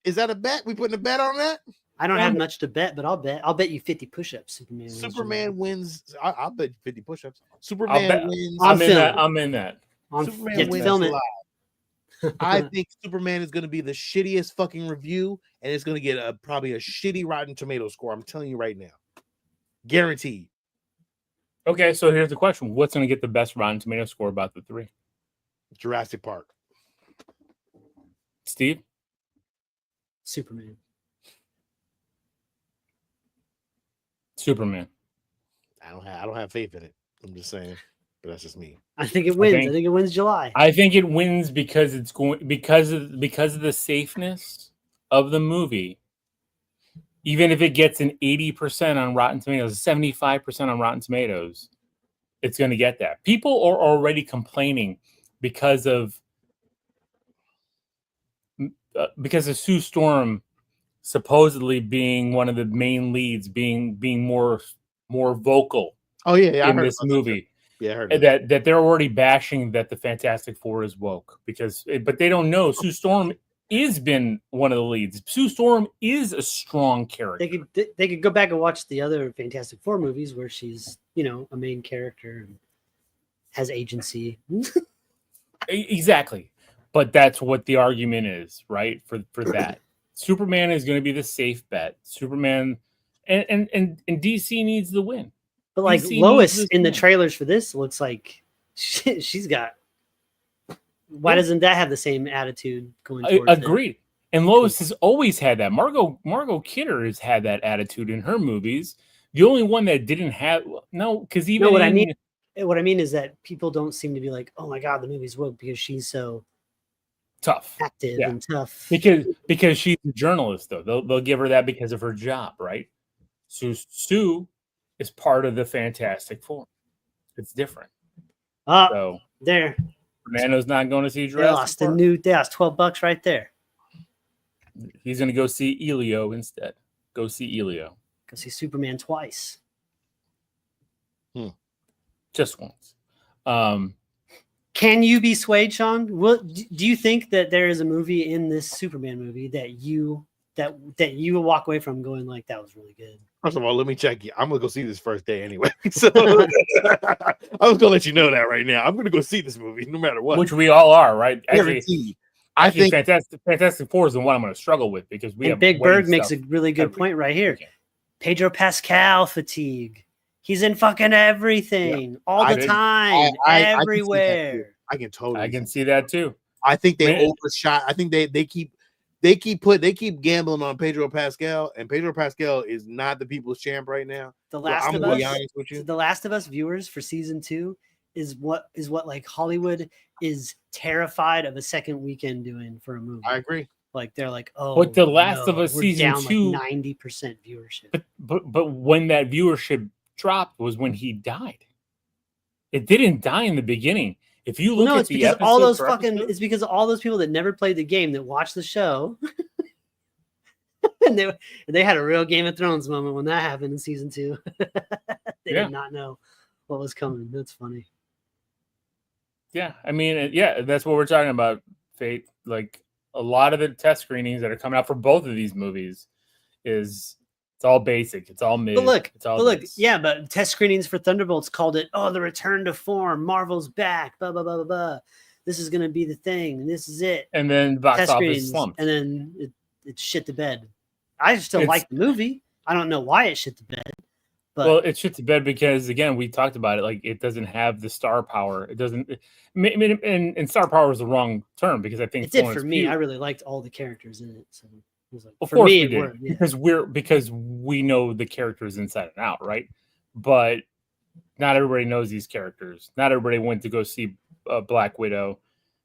Speaker 1: Is that a bet? We putting a bet on that?
Speaker 3: I don't have much to bet, but I'll bet. I'll bet you 50 push-ups.
Speaker 1: Superman wins. I'll bet 50 push-ups. Superman wins.
Speaker 4: I'm in that.
Speaker 1: Superman wins July. I think Superman is going to be the shittiest fucking review, and it's going to get probably a shitty Rotten Tomato score. I'm telling you right now, guaranteed.
Speaker 4: Okay, so here's the question: what's going to get the best Rotten Tomato score about the 3?
Speaker 1: Jurassic Park.
Speaker 4: Steve?
Speaker 3: Superman.
Speaker 1: I don't have faith in it. I'm just saying, but that's just me.
Speaker 3: I think it wins. I think it wins July.
Speaker 4: I think it wins because it's going because of the safeness of the movie. Even if it gets an 80% on Rotten Tomatoes, 75% on Rotten Tomatoes, it's going to get that. People are already complaining because of Sue Storm supposedly being one of the main leads, being more vocal.
Speaker 1: Oh yeah,
Speaker 4: in this movie.
Speaker 1: Yeah, I heard
Speaker 4: that they're already bashing that the Fantastic Four is woke but they don't know Sue Storm is been one of the leads. Sue Storm is a strong character.
Speaker 3: They could go back and watch the other Fantastic Four movies where she's a main character and has agency.
Speaker 4: Exactly. But that's what the argument is, right? For that. Superman is going to be the safe bet. Superman and DC needs the win.
Speaker 3: But like DC Lois in the trailers for this looks like she's got. Why doesn't that have the same attitude going towards
Speaker 4: Agreed. And Lois has always had that. Margot Kidder has had that attitude in her movies. The only one that didn't have because even
Speaker 3: what I mean is that people don't seem to be like, oh my god, the movie's woke because she's so
Speaker 4: tough,
Speaker 3: active and tough.
Speaker 4: Because she's a journalist, though. They'll give her that because of her job, right? Sue is part of the Fantastic Four. It's different. So
Speaker 3: there.
Speaker 4: Fernando's not going to see Jurassic Park.
Speaker 3: They lost $12 right there.
Speaker 4: He's going to go see Elio instead. Go see Elio.
Speaker 3: Go see Superman twice.
Speaker 4: Just once.
Speaker 3: Can you be swayed, Sean? Do you think that there is a movie in this Superman movie that you will walk away from going like that was really good?
Speaker 1: First of all, let me check you. I'm gonna go see this first day anyway. So I was gonna let you know that right now. I'm gonna go see this movie no matter what.
Speaker 4: Which we all are, right?
Speaker 1: Guaranteed. I think
Speaker 4: Fantastic Four is the one I'm going to struggle with because we have
Speaker 3: Big Bird makes a really good point right here.
Speaker 4: Okay.
Speaker 3: Pedro Pascal fatigue. He's in fucking everything all the time, everywhere.
Speaker 1: I can totally.
Speaker 4: I can see that too.
Speaker 1: I think they overshot. I think they keep gambling on Pedro Pascal, and Pedro Pascal is not the people's champ right now.
Speaker 3: The Last of Us viewers for season 2 is what like Hollywood is terrified of a second weekend doing for a movie.
Speaker 1: I agree.
Speaker 3: Like they're like, oh,
Speaker 4: but the Last of Us season 2,
Speaker 3: like 90% viewership.
Speaker 4: But when that viewership dropped was when he died. It didn't die in the beginning. If you look at the episode,
Speaker 3: it's because of all those people that never played the game that watched the show. And they had a real Game of Thrones moment when that happened in season 2. They did not know what was coming. That's funny.
Speaker 4: Yeah, I mean, that's what we're talking about, Fate. Like a lot of the test screenings that are coming out for both of these movies it's all basic, it's all mid.
Speaker 3: But test screenings for Thunderbolts called it, the return to form. Marvel's back. Blah blah blah blah blah. This is gonna be the thing, and this is it.
Speaker 4: And then box office slumped,
Speaker 3: and then it shit the bed. I still like the movie. I don't know why it shit the bed. But
Speaker 4: it shit the bed because again, we talked about it. Like it doesn't have the star power. It doesn't. And star power is the wrong term because I think
Speaker 3: it did for me. I really liked all the characters in it. So it was like,
Speaker 4: for me, it worked. Yeah. Because we know the characters inside and out, right? But not everybody knows these characters. Not everybody went to go see Black Widow.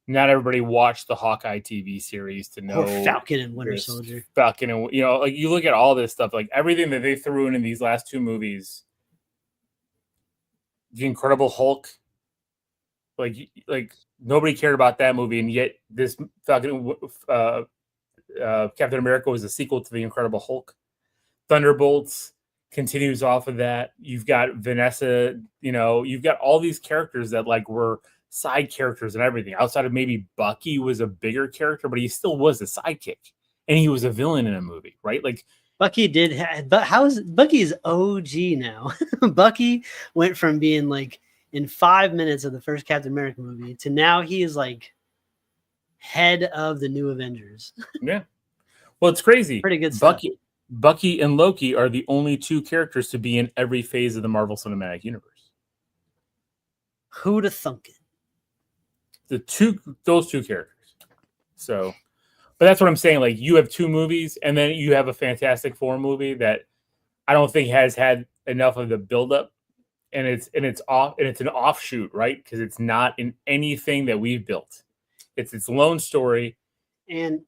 Speaker 4: Not everybody watched the Hawkeye TV series to know
Speaker 3: Falcon and Winter Soldier.
Speaker 4: Falcon and like you look at all this stuff, like everything that they threw in these last 2 movies. The Incredible Hulk, like nobody cared about that movie, and yet this Falcon, Captain America was a sequel to the Incredible Hulk. Thunderbolts continues off of that. You've got Vanessa, you've got all these characters that like were side characters and everything. Outside of maybe Bucky was a bigger character, but he still was a sidekick, and he was a villain in a movie, right? Like
Speaker 3: Bucky Bucky's OG now. Bucky went from being like in 5 minutes of the first Captain America movie to now he is like head of the new Avengers.
Speaker 4: Yeah. Well, it's crazy.
Speaker 3: Pretty good stuff.
Speaker 4: Bucky and Loki are the only 2 characters to be in every phase of the Marvel Cinematic Universe.
Speaker 3: Who'd have thunk it?
Speaker 4: Those 2 characters. So, but that's what I'm saying. Like you have 2 movies, and then you have a Fantastic Four movie that I don't think has had enough of the buildup, and it's an offshoot, right? Because it's not in anything that we've built. It's its lone story,
Speaker 3: and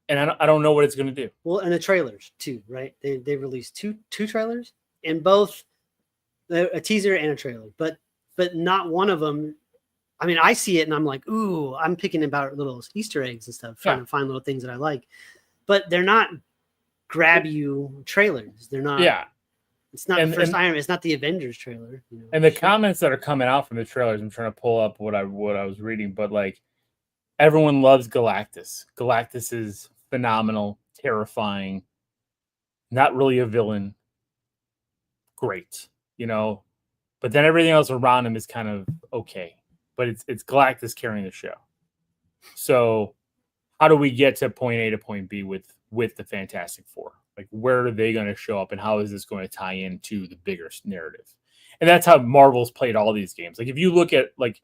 Speaker 4: I don't know what it's going to do.
Speaker 3: Well, and the trailers too, right? They released two trailers, and both a teaser and a trailer, but not one of them. I mean, I see it and I'm like, ooh, I'm picking about little Easter eggs and stuff, trying to find little things that I like. But they're not grab you trailers. They're not.
Speaker 4: Yeah.
Speaker 3: It's not the first Iron Man. It's not the Avengers trailer.
Speaker 4: And the comments that are coming out from the trailers, I'm trying to pull up what I was reading, but like everyone loves Galactus. Galactus is phenomenal, terrifying, not really a villain. Great, but then everything else around him is kind of okay. But it's Galactus carrying the show. So how do we get to point A to point B with the Fantastic Four? Like, where are they going to show up, and how is this going to tie into the bigger narrative? And that's how Marvel's played all these games. Like, if you look at like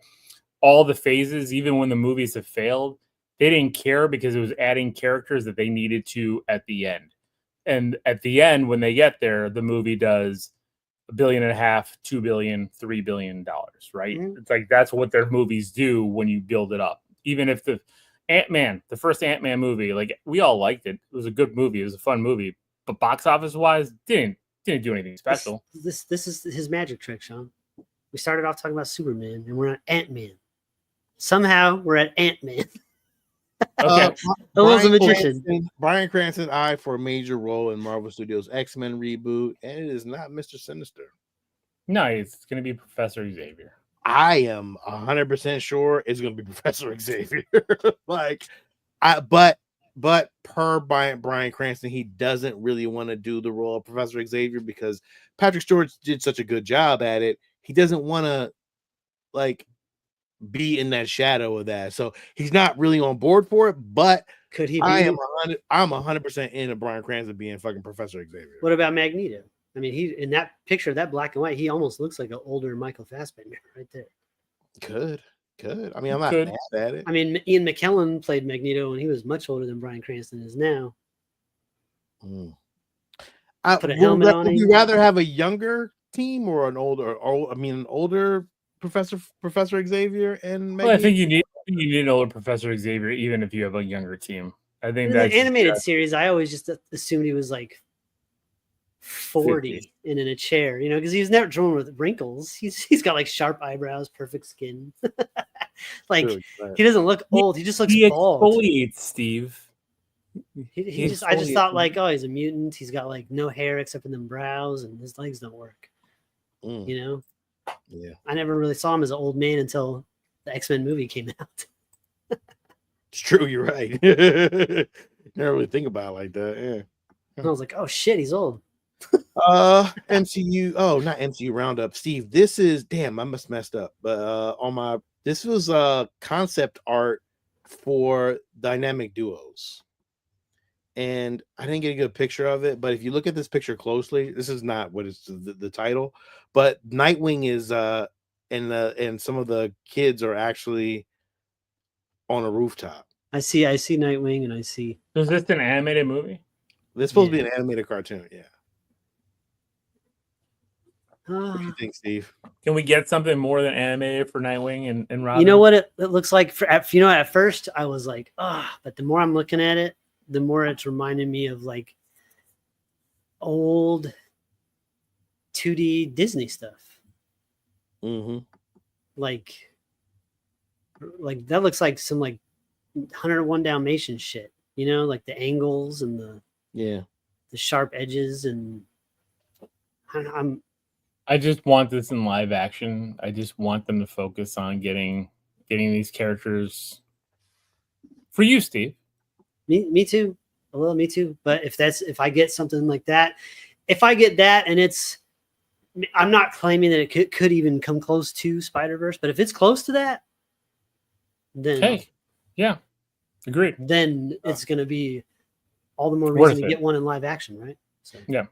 Speaker 4: all the phases, even when the movies have failed, they didn't care because it was adding characters that they needed to at the end. And at the end, when they get there, the movie does $1.5 billion, $2 billion, $3 billion, right? Mm-hmm. It's like that's what their movies do when you build it up. Even if the first Ant-Man movie, like we all liked it. It was a good movie. It was a fun movie, but box office wise, didn't do anything special.
Speaker 3: This is his magic trick, Sean. We started off talking about Superman, and we're at Ant-Man. Somehow we're at Ant-Man.
Speaker 4: Okay.
Speaker 1: Bryan Cranston eyed for a major role in Marvel Studios' X-Men reboot, and it is not Mr. Sinister.
Speaker 4: No, it's going to be Professor Xavier.
Speaker 1: I am 100% sure it's going to be Professor Xavier. Like, but per Bryan Cranston, he doesn't really want to do the role of Professor Xavier because Patrick Stewart did such a good job at it. He doesn't want to like be in that shadow of that, so he's not really on board for it. But
Speaker 3: Could he be?
Speaker 1: I'm 100% into Bryan Cranston being fucking Professor Xavier.
Speaker 3: What about Magneto? I mean, he in that picture, that black and white, he almost looks like an older Michael Fassbender right there.
Speaker 1: Could. I mean, I'm not mad at it.
Speaker 3: I mean, Ian McKellen played Magneto when he was much older than Bryan Cranston is now. Put a helmet on him.
Speaker 1: Would you rather have a younger team or an older Professor Xavier and Magneto?
Speaker 4: Well, I think you need an older Professor Xavier, even if you have a younger team. I think
Speaker 3: in
Speaker 4: that's
Speaker 3: the animated series. I always just assumed he was like 40
Speaker 4: 50.
Speaker 3: and in a chair, you know, because he's never drawn with wrinkles. He's got like sharp eyebrows, perfect skin. Like
Speaker 1: Really, right.
Speaker 3: he doesn't look old. He just looks
Speaker 4: He
Speaker 3: bald.
Speaker 4: exfoliates, Steve.
Speaker 3: He just I just thought like, oh, he's a mutant. He's got like no hair except for them brows, and his legs don't work. You know?
Speaker 1: Yeah.
Speaker 3: I never really saw him as an old man until the X-Men movie came out.
Speaker 1: It's true, you're right. Never really think about it like that. Yeah.
Speaker 3: And I was like, oh shit, he's old.
Speaker 1: MCU. Oh, not MCU Roundup. Steve, this is damn. I messed up. But this was concept art for dynamic duos, and I didn't get a good picture of it. But if you look at this picture closely, this is not what is the title. But Nightwing is and some of the kids are actually on a rooftop.
Speaker 3: I see Nightwing, and I see.
Speaker 4: Is this an animated movie?
Speaker 1: This supposed to be an animated cartoon. Yeah. What do you think, Steve?
Speaker 4: Can we get something more than animated for Nightwing and Robin?
Speaker 3: You know what it looks like? At first I was like, but the more I'm looking at it, the more it's reminding me of like old 2D Disney stuff.
Speaker 1: Mm-hmm.
Speaker 3: Like that looks like some like 101 Dalmatian shit, you know, like the angles and the sharp edges, and
Speaker 4: I just want this in live action. I just want them to focus on getting these characters for you, Steve.
Speaker 3: Me too. Me too. But if I get something like that, if I get that and I'm not claiming that it could even come close to Spider-Verse, but if it's close to that, then
Speaker 4: hey, yeah, agreed.
Speaker 3: Then it's going to be all the more reason to get one in live action, right? So.
Speaker 4: Yeah.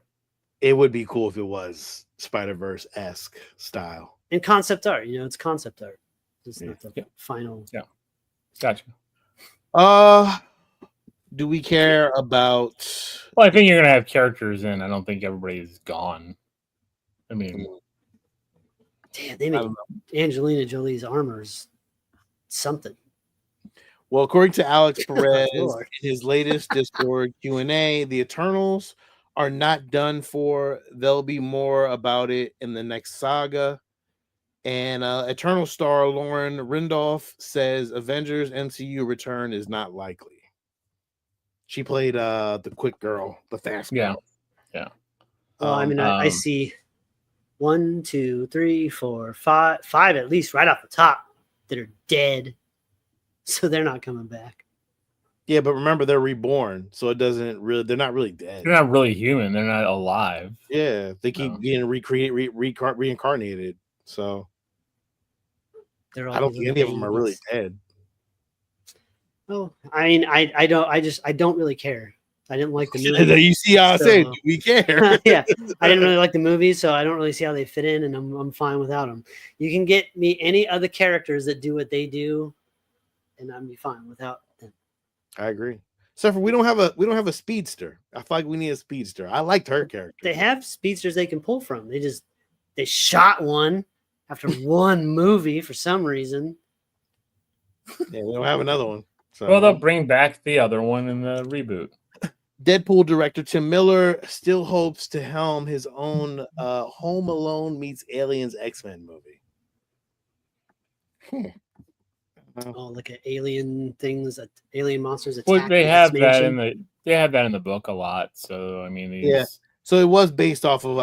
Speaker 1: It would be cool if it was Spider-Verse-esque style.
Speaker 3: And concept art, you know, it's concept art. It's not the final.
Speaker 4: Yeah. Gotcha.
Speaker 1: Do we care about...
Speaker 4: Well, I think you're going to have characters in. I don't think everybody's gone. I mean...
Speaker 3: Damn, they made Angelina Jolie's armors something.
Speaker 1: Well, according to Alex Perez in his latest Discord Q&A, the Eternals are not done for. There'll be more about it in the next saga. And Eternal star Lauren Randolph says Avengers MCU return is not likely. She played the quick girl, the fast girl.
Speaker 4: Yeah.
Speaker 3: Well, I mean, I see 1, 2, 3, 4, 5 at least right off the top that are dead. So they're not coming back.
Speaker 1: Yeah, but remember, they're reborn, so they're not really dead.
Speaker 4: They're not really human. They're not alive.
Speaker 1: Yeah, they keep getting reincarnated. So I don't think any of them are really dead.
Speaker 3: Oh, I mean, I don't really care. I didn't like the movie.
Speaker 1: You see how I say, do we care?
Speaker 3: Yeah, I didn't really like the movie, so I don't really see how they fit in, and I'm fine without them. You can get me any other characters that do what they do, and I'd be fine without them.
Speaker 1: I agree. Except for we don't have a speedster. I feel like we need a speedster. I liked her character.
Speaker 3: They have speedsters they can pull from. They shot one after one movie for some reason.
Speaker 1: Yeah, we don't have another one. So.
Speaker 4: Well, they'll bring back the other one in the reboot.
Speaker 1: Deadpool director Tim Miller still hopes to helm his own Home Alone meets Aliens X-Men movie.
Speaker 3: Oh, look at alien things, alien monsters.
Speaker 4: Well, they have that in the book a lot. So I mean,
Speaker 1: yeah. So it was based off of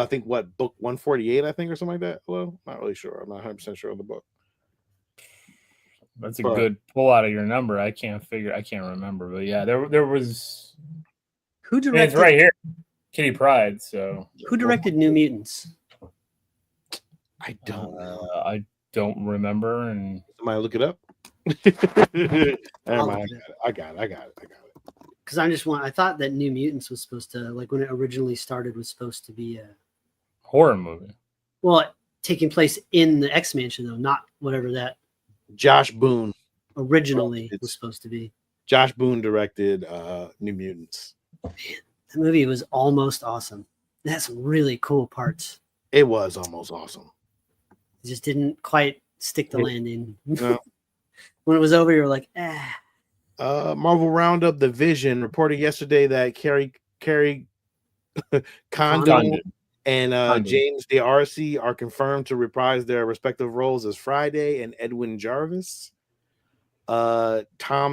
Speaker 1: book 148, I think, or something like that. Well, not really sure. I'm not 100% sure of the book.
Speaker 4: That's a good pull out of your number. I can't remember, but yeah, there was.
Speaker 3: Who
Speaker 4: I mean,
Speaker 3: directed?
Speaker 4: it's right here, Kitty Pryde. So
Speaker 3: who directed New Mutants?
Speaker 1: I don't know.
Speaker 4: I don't remember, and
Speaker 1: Somebody look it up. Never mind. I got it.
Speaker 3: Because I thought that New Mutants was supposed to, like, when it originally started, was supposed to be a
Speaker 4: horror movie.
Speaker 3: Well, taking place in the X Mansion, though, not whatever that
Speaker 1: Josh Boone
Speaker 3: originally was supposed to be.
Speaker 1: Josh Boone directed New Mutants.
Speaker 3: Man, that movie was almost awesome. It had some really cool parts.
Speaker 1: It was almost awesome.
Speaker 3: It just didn't quite stick the landing.
Speaker 1: No.
Speaker 3: When it was over, you were like,
Speaker 1: Marvel Roundup, The Vision reported yesterday that Carrie Condon and James D'Arcy are confirmed to reprise their respective roles as Friday and Edwin Jarvis. Tom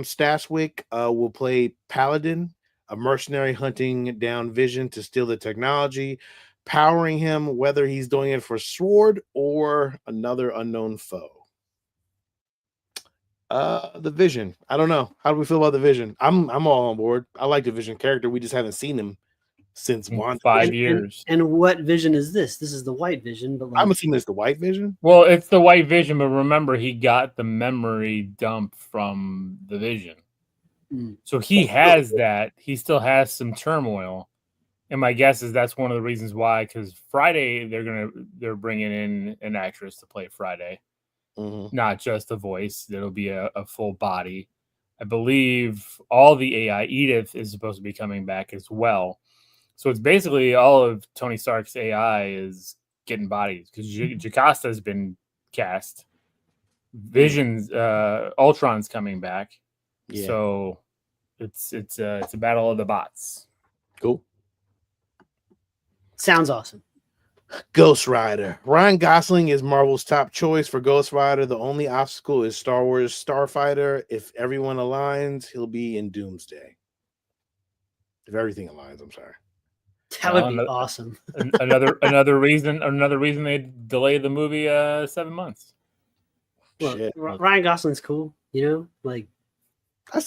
Speaker 1: Staswick will play Paladin, a mercenary hunting down Vision to steal the technology, powering him, whether he's doing it for Sword or another unknown foe. The Vision. I don't know. How do we feel about the Vision? I'm all on board. I like the Vision character. We just haven't seen him since
Speaker 4: 5 years.
Speaker 3: And what Vision is this? This is the White Vision, but
Speaker 1: I'm assuming it's the White Vision.
Speaker 4: Well, it's the White Vision, but remember, he got the memory dump from the Vision, so he has that. He still has some turmoil, and my guess is that's one of the reasons why. Because Friday, they're bringing in an actress to play Friday. Not just a voice, it'll be a full body. I believe all the AI, Edith is supposed to be coming back as well. So it's basically all of Tony Stark's AI is getting bodies because Jocasta has been cast. Vision's Ultron's coming back. Yeah. So it's a battle of the bots.
Speaker 1: Cool.
Speaker 3: Sounds awesome.
Speaker 1: Ghost Rider. Ryan Gosling is Marvel's top choice for Ghost Rider. The only obstacle is Star Wars Starfighter. If everyone aligns, he'll be in Doomsday. If everything aligns, I'm sorry.
Speaker 3: That would be awesome.
Speaker 4: another reason they delayed the movie 7 months.
Speaker 3: Look, Ryan Gosling's cool, you know, like
Speaker 1: I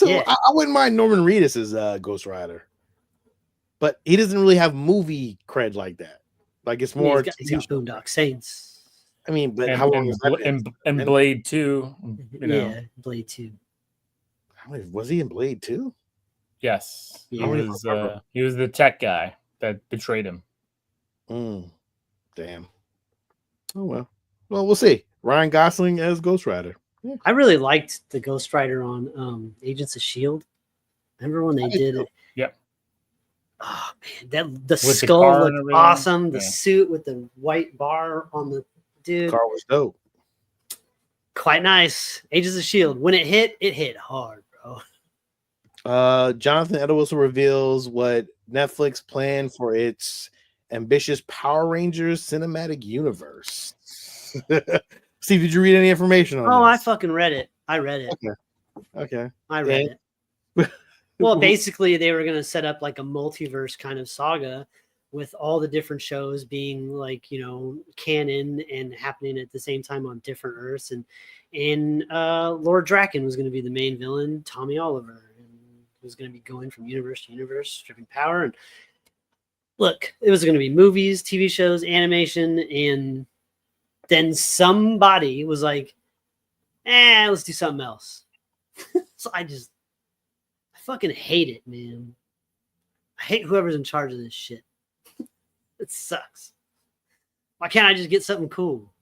Speaker 1: wouldn't mind Norman Reedus as Ghost Rider, but he doesn't really have movie cred like that. Like it's more.
Speaker 3: He's got Boondock Saints.
Speaker 1: I mean, but how long is that?
Speaker 4: And Blade 2.
Speaker 3: Yeah, Blade 2.
Speaker 1: Was he in Blade 2?
Speaker 4: Yes, he was the tech guy that betrayed him.
Speaker 1: Damn. Oh well. Well, we'll see. Ryan Gosling as Ghost Rider.
Speaker 3: Yeah. I really liked the Ghost Rider on Agents of S.H.I.E.L.D. Remember when they did it?
Speaker 4: Yeah.
Speaker 3: Oh man, the skull looked awesome. The suit with the white bar on the dude.
Speaker 1: Car was dope.
Speaker 3: Quite nice. Agents of S.H.I.E.L.D. When it hit hard, bro.
Speaker 1: Jonathan Edwards reveals what Netflix planned for its ambitious Power Rangers cinematic universe. Steve, did you read any information on this?
Speaker 3: I fucking read it. I read it.
Speaker 1: Okay.
Speaker 3: I read it. Well, basically, they were going to set up like a multiverse kind of saga with all the different shows being like, you know, canon and happening at the same time on different Earths. And Lord Draken was going to be the main villain, Tommy Oliver, and he was going to be going from universe to universe, stripping power. And look, it was going to be movies, TV shows, animation, and then somebody was like, let's do something else. So I fucking hate it, man. I hate whoever's in charge of this shit. It sucks. Why can't I just get something cool?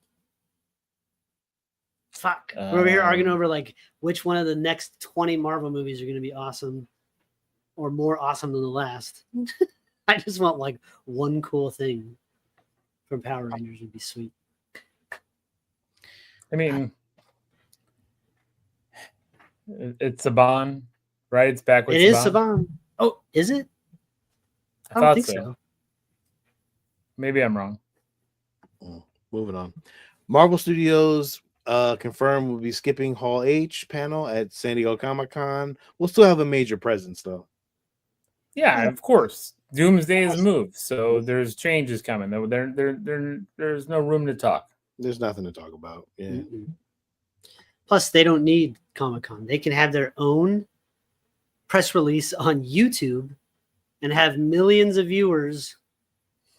Speaker 3: Fuck. We're over here arguing over like which one of the next 20 Marvel movies are going to be awesome or more awesome than the last. I just want like one cool thing from Power Rangers would be sweet.
Speaker 4: I mean, it's Saban, right? It's back with
Speaker 3: It is Saban. Oh, is it? I don't think so.
Speaker 4: Maybe I'm wrong.
Speaker 1: Moving on. Marvel Studios confirmed we'll be skipping Hall H panel at San Diego Comic-Con. We'll still have a major presence though.
Speaker 4: Yeah, of course. Doomsday is moved, so there's changes coming. There's no room to talk.
Speaker 1: There's nothing to talk about. Yeah.
Speaker 3: Plus, they don't need Comic-Con. They can have their own press release on YouTube and have millions of viewers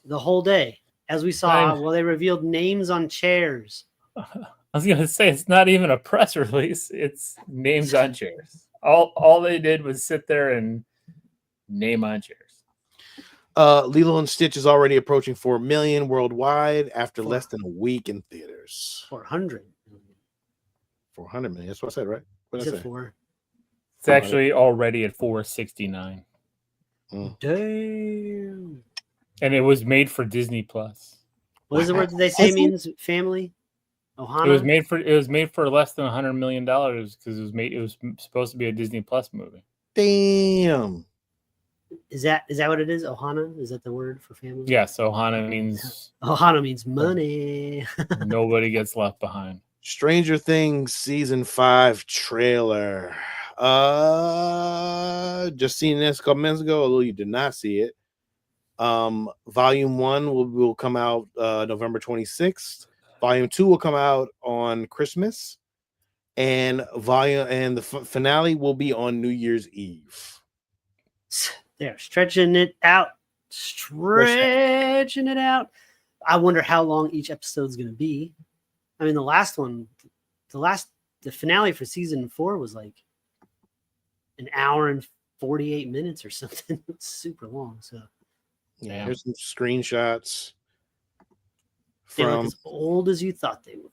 Speaker 3: the whole day. As we saw,
Speaker 4: Nice.
Speaker 3: well, they revealed names on chairs.
Speaker 4: I was gonna say it's not even a press release; it's names on chairs. All they did was sit there and name on chairs.
Speaker 1: Lilo and Stitch is already approaching 4 million worldwide after
Speaker 3: Four.
Speaker 1: less than a week in theaters.
Speaker 3: 400 million.
Speaker 1: 400 million. That's what I said, right? What
Speaker 3: Is
Speaker 1: did I
Speaker 3: it
Speaker 1: say?
Speaker 3: 4?
Speaker 4: It's actually already at 469,
Speaker 3: Damn.
Speaker 4: and it was made for Disney Plus.
Speaker 3: What is the word that they say
Speaker 1: Is it?
Speaker 3: means? Family? Ohana?
Speaker 4: It was made for less than $100 million because it was supposed to be a Disney Plus movie.
Speaker 1: Damn.
Speaker 3: Is that what it is? Ohana? Is that the word for family?
Speaker 4: Yes, Ohana means
Speaker 3: Ohana means money.
Speaker 4: nobody gets left behind.
Speaker 1: Stranger Things season 5 trailer. Just seen this a couple minutes ago, although you did not see it. Volume 1 will come out November 26th. Volume 2 will come out on Christmas, and the finale will be on New Year's Eve.
Speaker 3: They're stretching it out. Stretching it out. I wonder how long each episode is going to be. I mean, the finale for season 4 was like an hour and 48 minutes or something. It's super long. So
Speaker 1: Yeah, here's some screenshots
Speaker 3: they look
Speaker 1: from
Speaker 3: as old as you thought they would.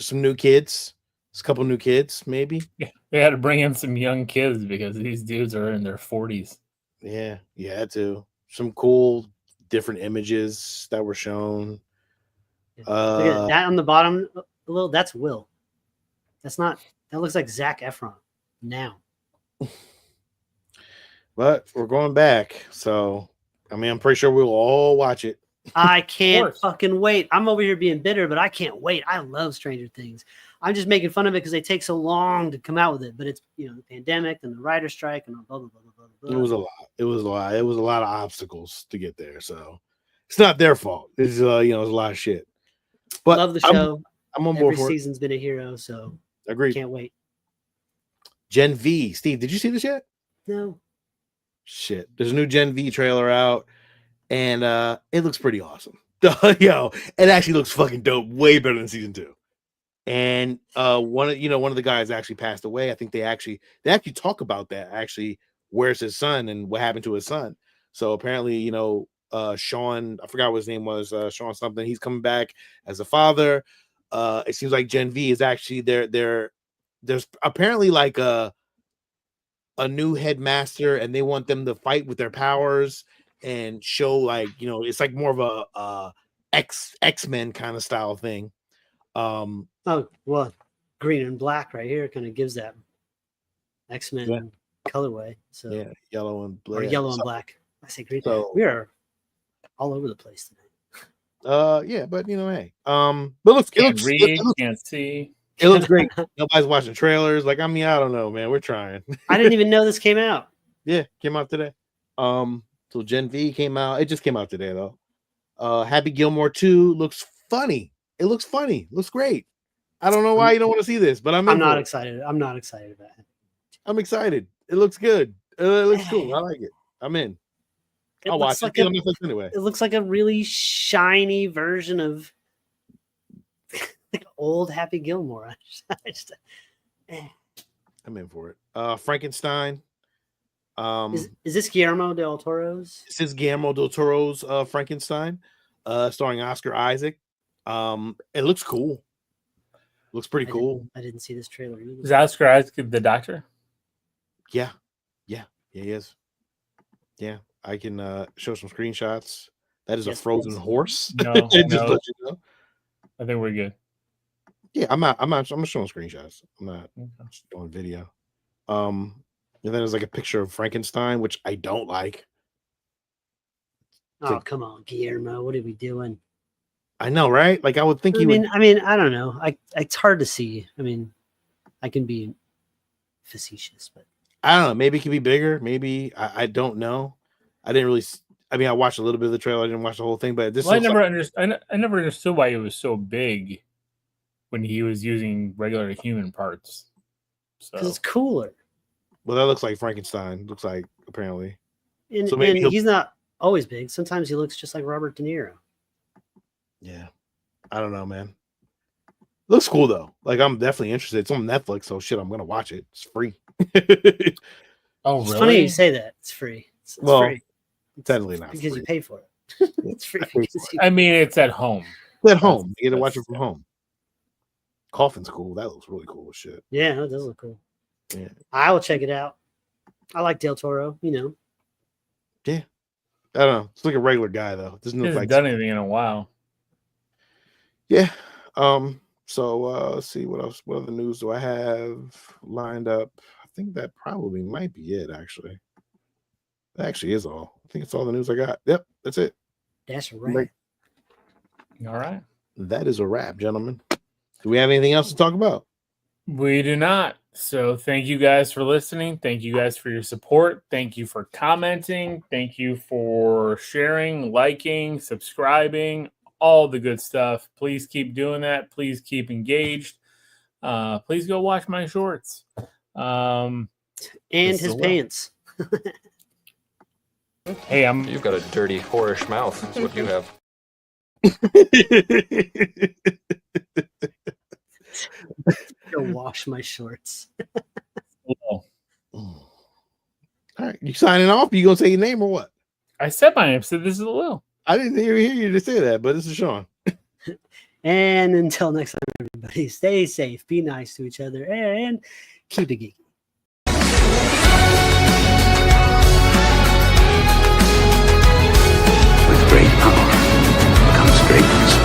Speaker 1: some new kids. There's a couple new kids, maybe.
Speaker 4: Yeah, they had to bring in some young kids because these dudes are in their 40s.
Speaker 1: Yeah, too. Some cool different images that were shown.
Speaker 3: Look at that on the bottom a little. That's Will. That looks like Zac Efron now.
Speaker 1: But we're going back, so I mean, I'm pretty sure we'll all watch it.
Speaker 3: I can't fucking wait. I'm over here being bitter, but I can't wait. I love Stranger Things. I'm just making fun of it because they take so long to come out with it. But it's the pandemic and the writer strike and blah blah blah blah blah.
Speaker 1: It was a lot. It was a lot of obstacles to get there. So it's not their fault. It's it's a lot of shit. But
Speaker 3: love the show.
Speaker 1: I'm on board
Speaker 3: Every
Speaker 1: for it.
Speaker 3: season's been a hero, so
Speaker 1: Agreed.
Speaker 3: can't wait.
Speaker 1: Gen V. Steve, did you see this yet?
Speaker 3: No.
Speaker 1: Shit. There's a new Gen V trailer out, and it looks pretty awesome. Yo, it actually looks fucking dope. Way better than season 2. And one of the guys actually passed away. I think they actually talk about that. Actually, where's his son and what happened to his son? So apparently, Sean, I forgot what his name was, Sean something. He's coming back as a father. It seems like Gen V is actually there's apparently like a new headmaster, and they want them to fight with their powers and show it's like more of a X-Men kind of style thing.
Speaker 3: Oh well, green and black right here kind of gives that X-Men colorway. So
Speaker 1: yeah, yellow and black.
Speaker 3: or yellow and black. I say green.
Speaker 1: So
Speaker 3: We are all over the place tonight.
Speaker 1: Yeah, but hey, but
Speaker 4: Can't see.
Speaker 1: it looks great. Nobody's watching trailers. Like, I mean, I don't know, man. We're trying.
Speaker 3: I didn't even know this came out.
Speaker 1: Yeah, came out today. So Gen V came out. It just came out today though. Happy Gilmore 2 looks funny. It looks funny. Looks great. I don't know why you don't want to see this, but I'm
Speaker 3: not excited. I'm not excited about it.
Speaker 1: I'm excited. It looks good. It looks cool. I like it. I'm in. I'll watch it. Anyway.
Speaker 3: It looks like a really shiny version of like old Happy Gilmore.
Speaker 1: I'm in for it. Frankenstein.
Speaker 3: Is this Guillermo del Toro's?
Speaker 1: This is Guillermo del Toro's Frankenstein, starring Oscar Isaac. It looks cool. Looks pretty cool.
Speaker 3: I didn't see this trailer either.
Speaker 4: Is Oscar Isaac the doctor?
Speaker 1: Yeah, he is. Yeah, I can show some screenshots. That is a frozen horse.
Speaker 4: No,
Speaker 1: Just
Speaker 4: no.
Speaker 1: let you know.
Speaker 4: I think we're good.
Speaker 1: Yeah, I'm showing screenshots. I'm not doing video. And then there's like a picture of Frankenstein, which I don't like.
Speaker 3: Oh, come on, Guillermo. What are we doing?
Speaker 1: I know, right? Like, I would think
Speaker 3: I mean, I don't know. It's hard to see. I mean, I can be facetious, but
Speaker 1: I don't know. Maybe it could be bigger. Maybe I don't know. I didn't really. I mean, I watched a little bit of the trailer. I didn't watch the whole thing, but this.
Speaker 4: Well, I never understood why it was so big. when he was using regular human parts.
Speaker 3: Because
Speaker 4: So
Speaker 3: it's cooler.
Speaker 1: Well, that looks like Frankenstein. Looks like apparently.
Speaker 3: And,
Speaker 1: So maybe
Speaker 3: and he's not always big. Sometimes he looks just like Robert De Niro.
Speaker 1: Yeah, I don't know, man. Looks cool though. Like I'm definitely interested. It's on Netflix, so shit, I'm gonna watch it. It's free.
Speaker 4: oh
Speaker 3: It's
Speaker 4: really?
Speaker 3: funny you say that. It's free. It's
Speaker 1: Well,
Speaker 3: free.
Speaker 1: technically not
Speaker 3: Because
Speaker 1: free.
Speaker 3: you pay for it. It's free.
Speaker 1: I pay
Speaker 3: because
Speaker 1: for
Speaker 3: you-
Speaker 4: I mean, it's at home.
Speaker 1: It's at home. You get to watch it
Speaker 4: that's-
Speaker 1: from home. Coffin's cool. That looks really cool as shit.
Speaker 3: Yeah, that does look cool.
Speaker 1: Yeah.
Speaker 3: I will check it out. I like Del Toro, you know.
Speaker 1: I don't know. It's like a regular guy though. It doesn't
Speaker 4: He
Speaker 1: look
Speaker 4: hasn't
Speaker 1: like
Speaker 4: done anything in a while.
Speaker 1: Yeah. So let's see what else. What other news do I have lined up? I think that probably might be it, actually. That actually is all. I think it's all the news I got. Yep, that's it.
Speaker 3: That's right.
Speaker 1: Like,
Speaker 4: All right.
Speaker 1: that is a wrap, gentlemen. Do we have anything else to talk about?
Speaker 4: We do not. So thank you guys for listening. Thank you guys for your support. Thank you for commenting. Thank you for sharing, liking, subscribing, all the good stuff. Please keep doing that. Please keep engaged. Please go watch my shorts.
Speaker 3: And
Speaker 4: It's
Speaker 3: his
Speaker 4: a lot.
Speaker 3: pants.
Speaker 4: Hey,
Speaker 6: You've got a dirty, whorish mouth. That's what you have.
Speaker 3: Go wash my shorts.
Speaker 4: well,
Speaker 1: All right, you signing off? You gonna say your name or what?
Speaker 4: I said my name. Said this is a Lil.
Speaker 1: I didn't hear you to say that, but this is Sean.
Speaker 3: And until next time, everybody, stay safe, be nice to each other, and keep it geeky.
Speaker 2: With great power comes great responsibility.